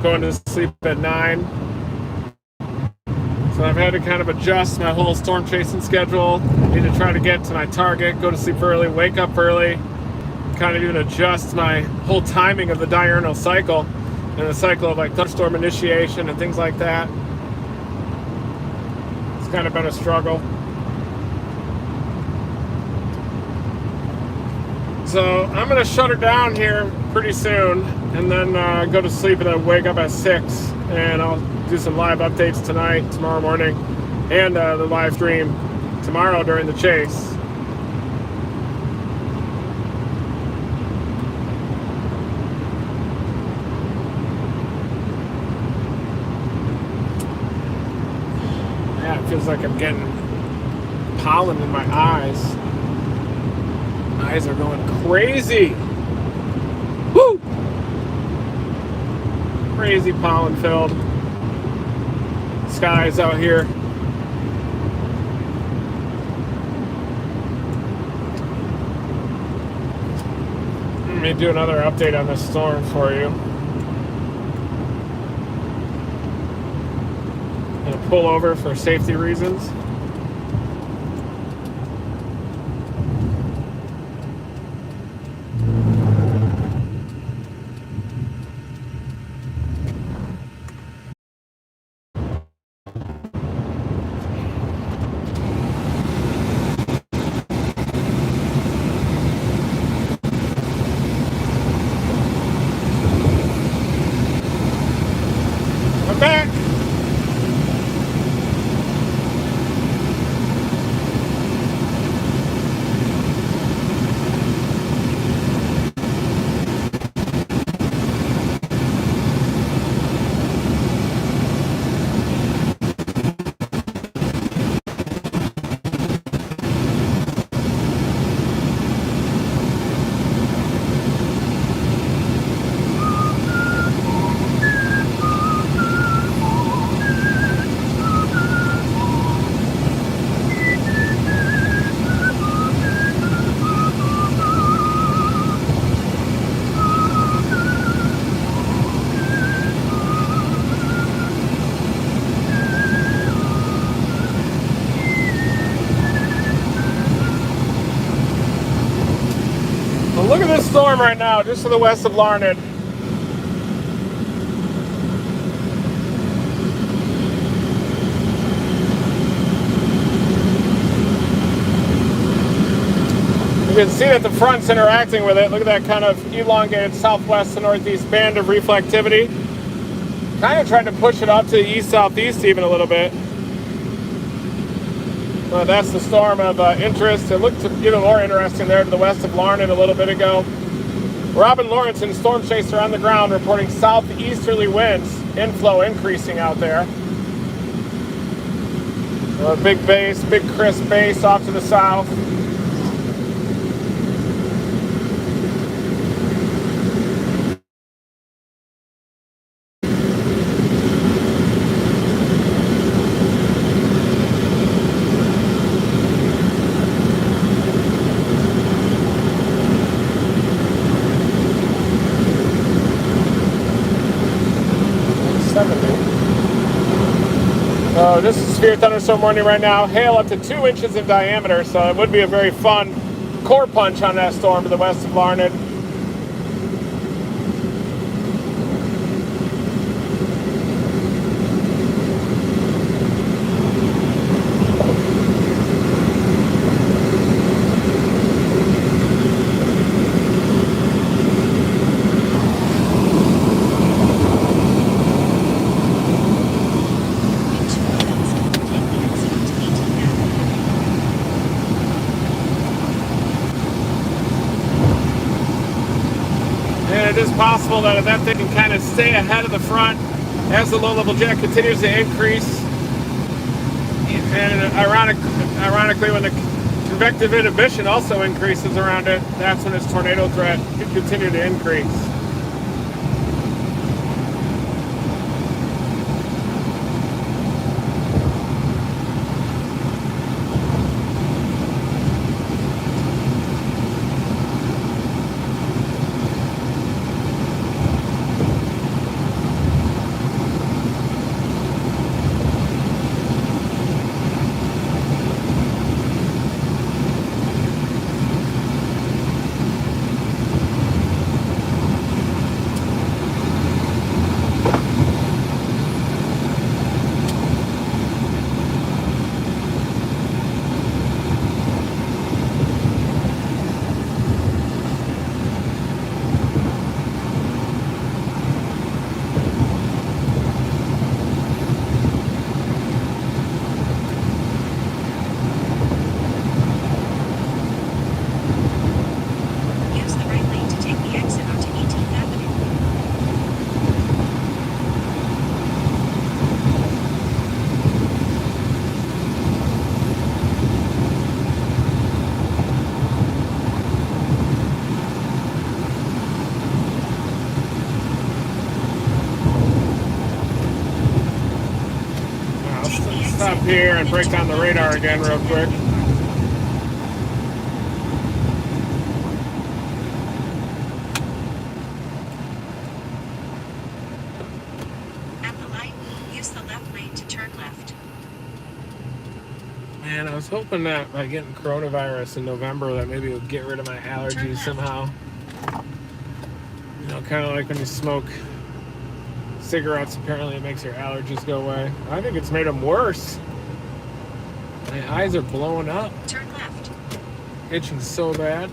A: going to sleep at 9. So I've had to kind of adjust my whole storm chasing schedule. Need to try to get to my target, go to sleep early, wake up early, kind of even adjust my whole timing of the diurnal cycle and the cycle of like thunderstorm initiation and things like that. It's kind of been a struggle. So I'm going to shut her down here pretty soon and then go to sleep and then wake up at 6. And I'll do some live updates tonight, tomorrow morning, and the live stream tomorrow during the chase. Yeah, it feels like I'm getting pollen in my eyes. My eyes are going crazy. Woo! Crazy pollen filled skies out here. Let me do another update on this storm for you. I'm gonna pull over for safety reasons. I'm back. Look at this storm right now, just to the west of Larned. You can see that the front's interacting with it. Look at that kind of elongated southwest to northeast band of reflectivity. Kind of trying to push it up to the east-southeast even a little bit. Well, that's the storm of interest. It looked even more interesting there to the west of Larned a little bit ago. Robin Lawrenson, storm chaser on the ground, reporting southeasterly winds, inflow increasing out there. A big base, big crisp base off to the south. This is severe thunderstorm warning right now. Hail up to 2 inches in diameter, so it would be a very fun core punch on that storm to the west of Larned. it is possible that that thing can kind of stay ahead of the front as the low-level jet continues to increase. And ironically, when the convective inhibition also increases around it, that's when its tornado threat can continue to increase.
B: Use the right lane to take the exit onto 18th Avenue.
A: I'll stop here and break down the radar again real quick.
B: At the light, use the left lane to turn left.
A: Man, I was hoping that by getting coronavirus in November that maybe it would get rid of my allergies somehow. You know, kind of like when you smoke cigarettes, apparently it makes your allergies go away. I think it's made them worse. My eyes are blowing up,
B: Turn left.
A: itching so bad.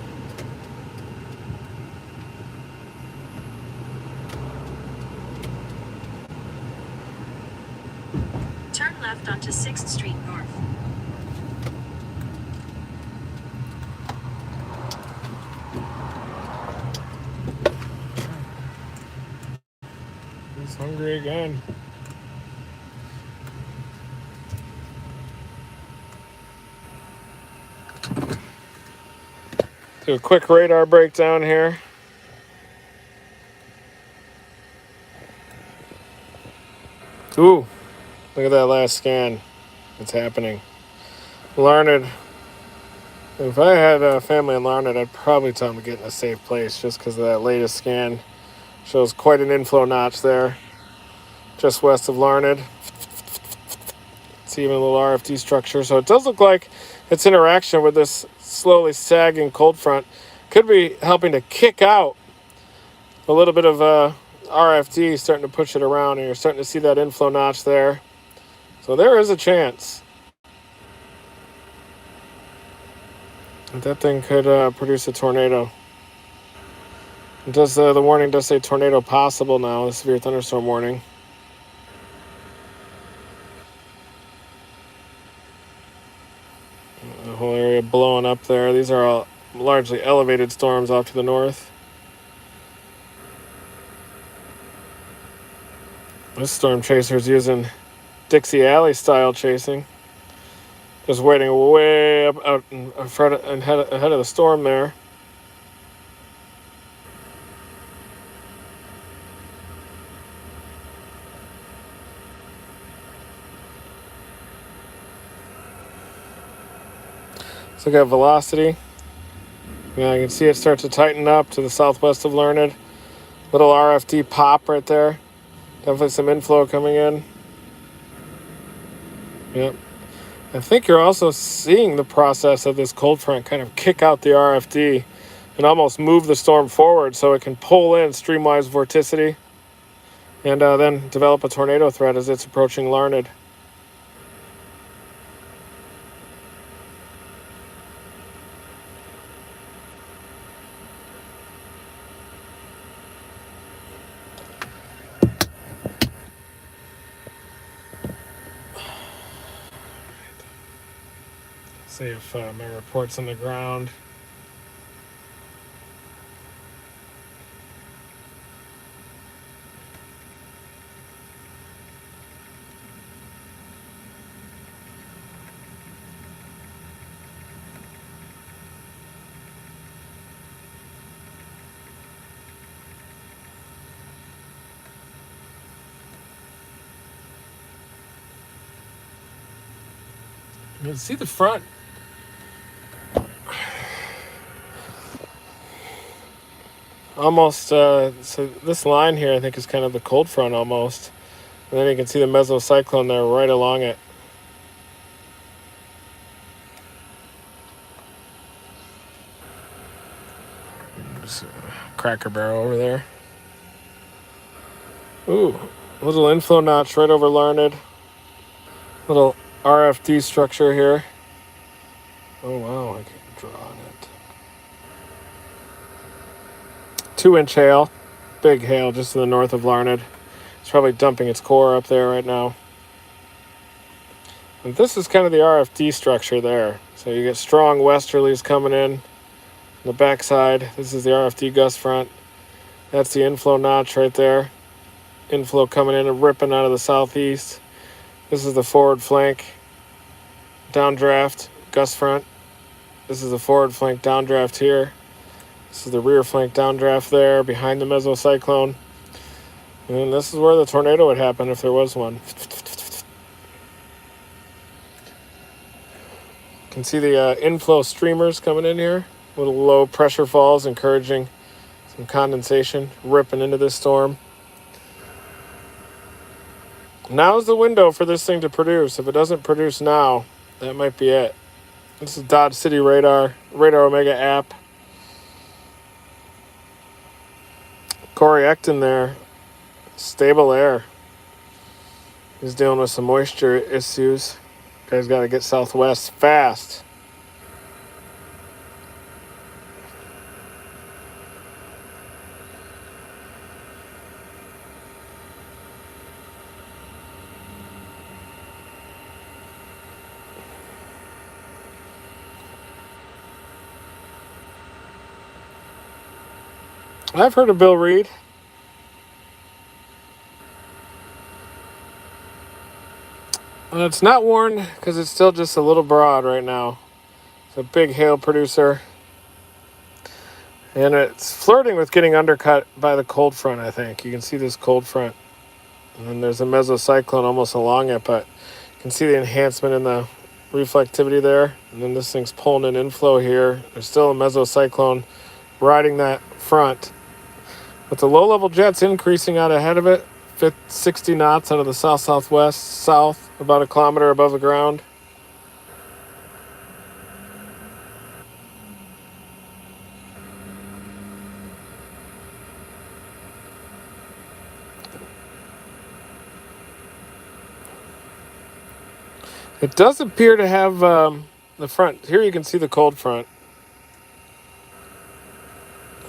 B: Turn left onto 6th Street North.
A: Just hungry again. Do a quick radar breakdown here. Ooh, look at that last scan. It's happening. Larned. If I had a family in Larned, I'd probably tell them to get in a safe place just because of that latest scan. Shows quite an inflow notch there. Just west of Larned. It's even a little RFD structure. So it does look like its interaction with this slowly sagging cold front could be helping to kick out a little bit of RFD, starting to push it around, and you're starting to see that inflow notch there. So there is a chance that thing could produce a tornado. It does the warning does say tornado possible now, the severe thunderstorm warning. The whole area blowing up there. These are all largely elevated storms off to the north. This storm chaser is using Dixie Alley style chasing. Just waiting way up out in front ahead of the storm there. So look at velocity. Yeah, you can see it start to tighten up to the southwest of Larned. Little RFD pop right there. Definitely some inflow coming in. Yep. I think you're also seeing the process of this cold front kind of kick out the RFD and almost move the storm forward so it can pull in streamwise vorticity and then develop a tornado threat as it's approaching Larned. See if my report's on the ground. You can see the front. Almost, so this line here I think is kind of the cold front almost. And then you can see the mesocyclone there right along it. There's a Cracker Barrel over there. Ooh, little inflow notch right over Larned. Little RFD structure here. Oh wow, I can draw on it. 2-inch hail. Big hail just to the north of Larned. It's probably dumping its core up there right now. And this is kind of the RFD structure there. So you get strong westerlies coming in the backside. This is the RFD gust front. That's the inflow notch right there. Inflow coming in and ripping out of the southeast. This is the forward flank downdraft gust front. This is the forward flank downdraft here. This is the rear flank downdraft there behind the mesocyclone. And this is where the tornado would happen if there was one. You can see the inflow streamers coming in here. Little low pressure falls encouraging some condensation ripping into this storm. Now's the window for this thing to produce. If it doesn't produce now, that might be it. This is Dodge City Radar Omega app. Corey Ecton there. Stable air. He's dealing with some moisture issues. Guy's got to get southwest fast. I've heard of Bill Reed. It's not warned because it's still just a little broad right now. It's a big hail producer. And it's flirting with getting undercut by the cold front, I think. You can see this cold front. And then there's a mesocyclone almost along it, but you can see the enhancement in the reflectivity there. And then this thing's pulling an inflow here. There's still a mesocyclone riding that front. But the low-level jet's increasing out ahead of it. 60 knots out of the south-southwest, south, about a kilometer above the ground. It does appear to have the front. Here you can see the cold front.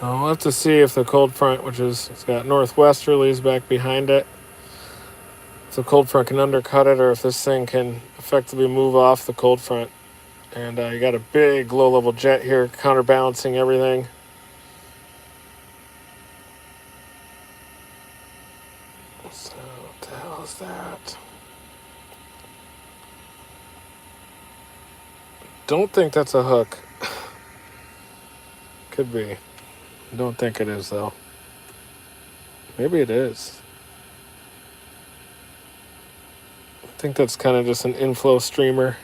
A: We'll have to see if the cold front, which is, it's got northwesterlies back behind it, if the cold front can undercut it or if this thing can effectively move off the cold front. And you got a big low-level jet here counterbalancing everything. So what the hell is that? Don't think that's a hook. Could be. Don't think it is, though. Maybe it is. I think that's kind of just an inflow streamer.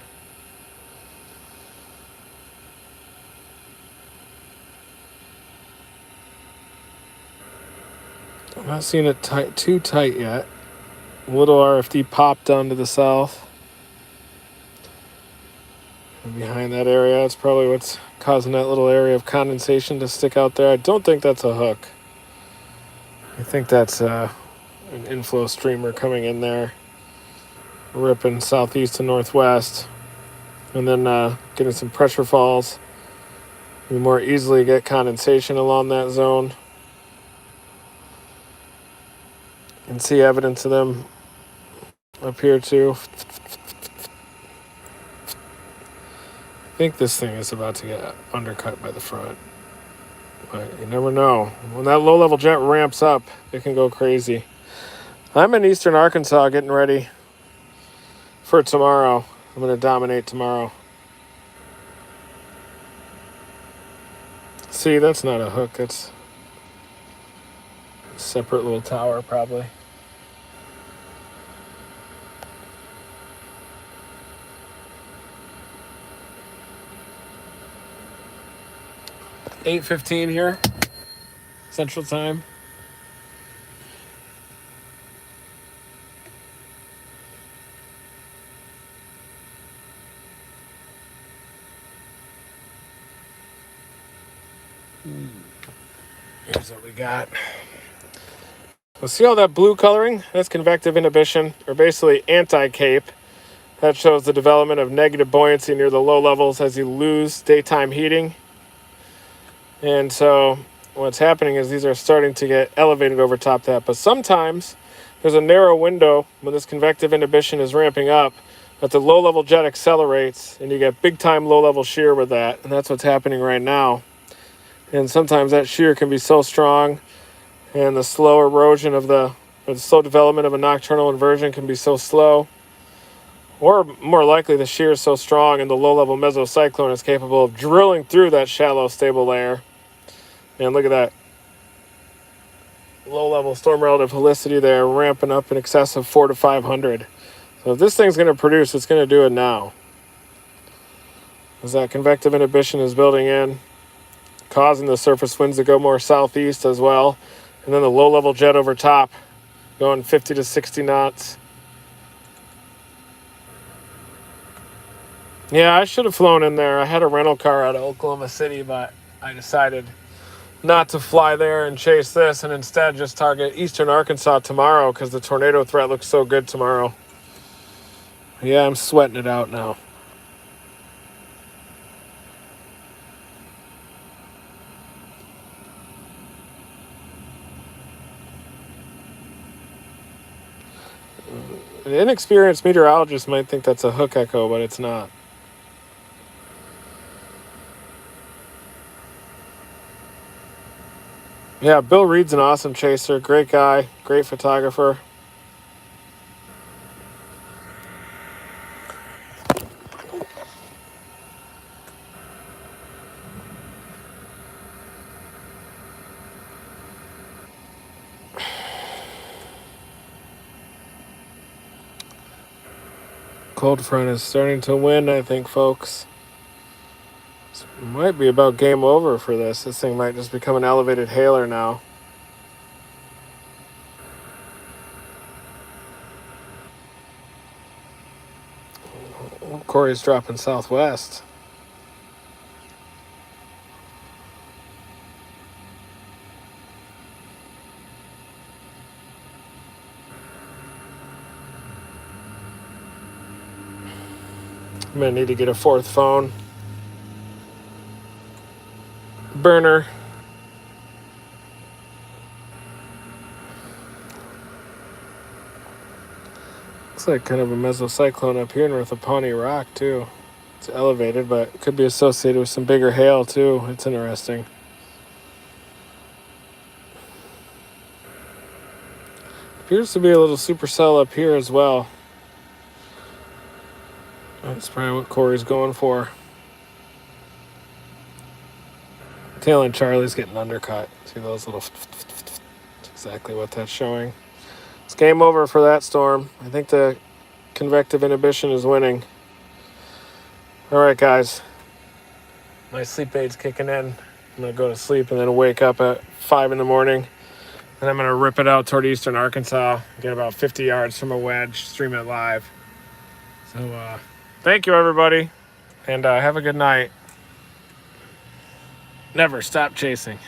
A: I'm not seeing it too tight yet. A little RFD popped down to the south. And behind that area, it's probably what's causing that little area of condensation to stick out there. I don't think that's a hook. I think that's an inflow streamer coming in there, ripping southeast to northwest, and then getting some pressure falls. You more easily get condensation along that zone. You can see evidence of them up here too. I think this thing is about to get undercut by the front. But you never know. When that low-level jet ramps up, it can go crazy. I'm in eastern Arkansas getting ready for tomorrow. I'm going to dominate tomorrow. See, that's not a hook. That's a separate little tower, probably. 8:15 here, Central Time. Here's what we got. Well, see all that blue coloring? That's convective inhibition, or basically anti-CAPE. That shows the development of negative buoyancy near the low levels as you lose daytime heating. And so what's happening is these are starting to get elevated over top that. But sometimes there's a narrow window when this convective inhibition is ramping up that the low-level jet accelerates, and you get big-time low-level shear with that. And that's what's happening right now. And sometimes that shear can be so strong, and the slow erosion of the slow development of a nocturnal inversion can be so slow. Or more likely, the shear is so strong and the low-level mesocyclone is capable of drilling through that shallow, stable layer. And look at that low-level storm relative helicity there, ramping up in excess of 400 to 500. So if this thing's going to produce, it's going to do it now. As that convective inhibition is building in, causing the surface winds to go more southeast as well. And then the low-level jet over top going 50 to 60 knots. Yeah, I should have flown in there. I had a rental car out of Oklahoma City, but I decided not to fly there and chase this and instead just target eastern Arkansas tomorrow because the tornado threat looks so good tomorrow. Yeah, I'm sweating it out now. An inexperienced meteorologist might think that's a hook echo, but it's not. Yeah, Bill Reed's an awesome chaser. Great guy. Great photographer. Cold front is starting to win, I think, folks. It might be about game over for this. This thing might just become an elevated hailer now. Corey's dropping southwest. I'm going to need to get a fourth phone. Burner. Looks like kind of a mesocyclone up here north of Pawnee Rock, too. It's elevated, but it could be associated with some bigger hail, too. It's interesting. Appears to be a little supercell up here as well. That's probably what Corey's going for. Tail end Charlie's getting undercut. See those little... That's exactly what that's showing. It's game over for that storm. I think the convective inhibition is winning. All right, guys. My sleep aid's kicking in. I'm going to go to sleep and then wake up at 5 in the morning. And I'm going to rip it out toward eastern Arkansas. Get about 50 yards from a wedge. Stream it live. So, thank you, everybody. And have a good night. Never stop chasing.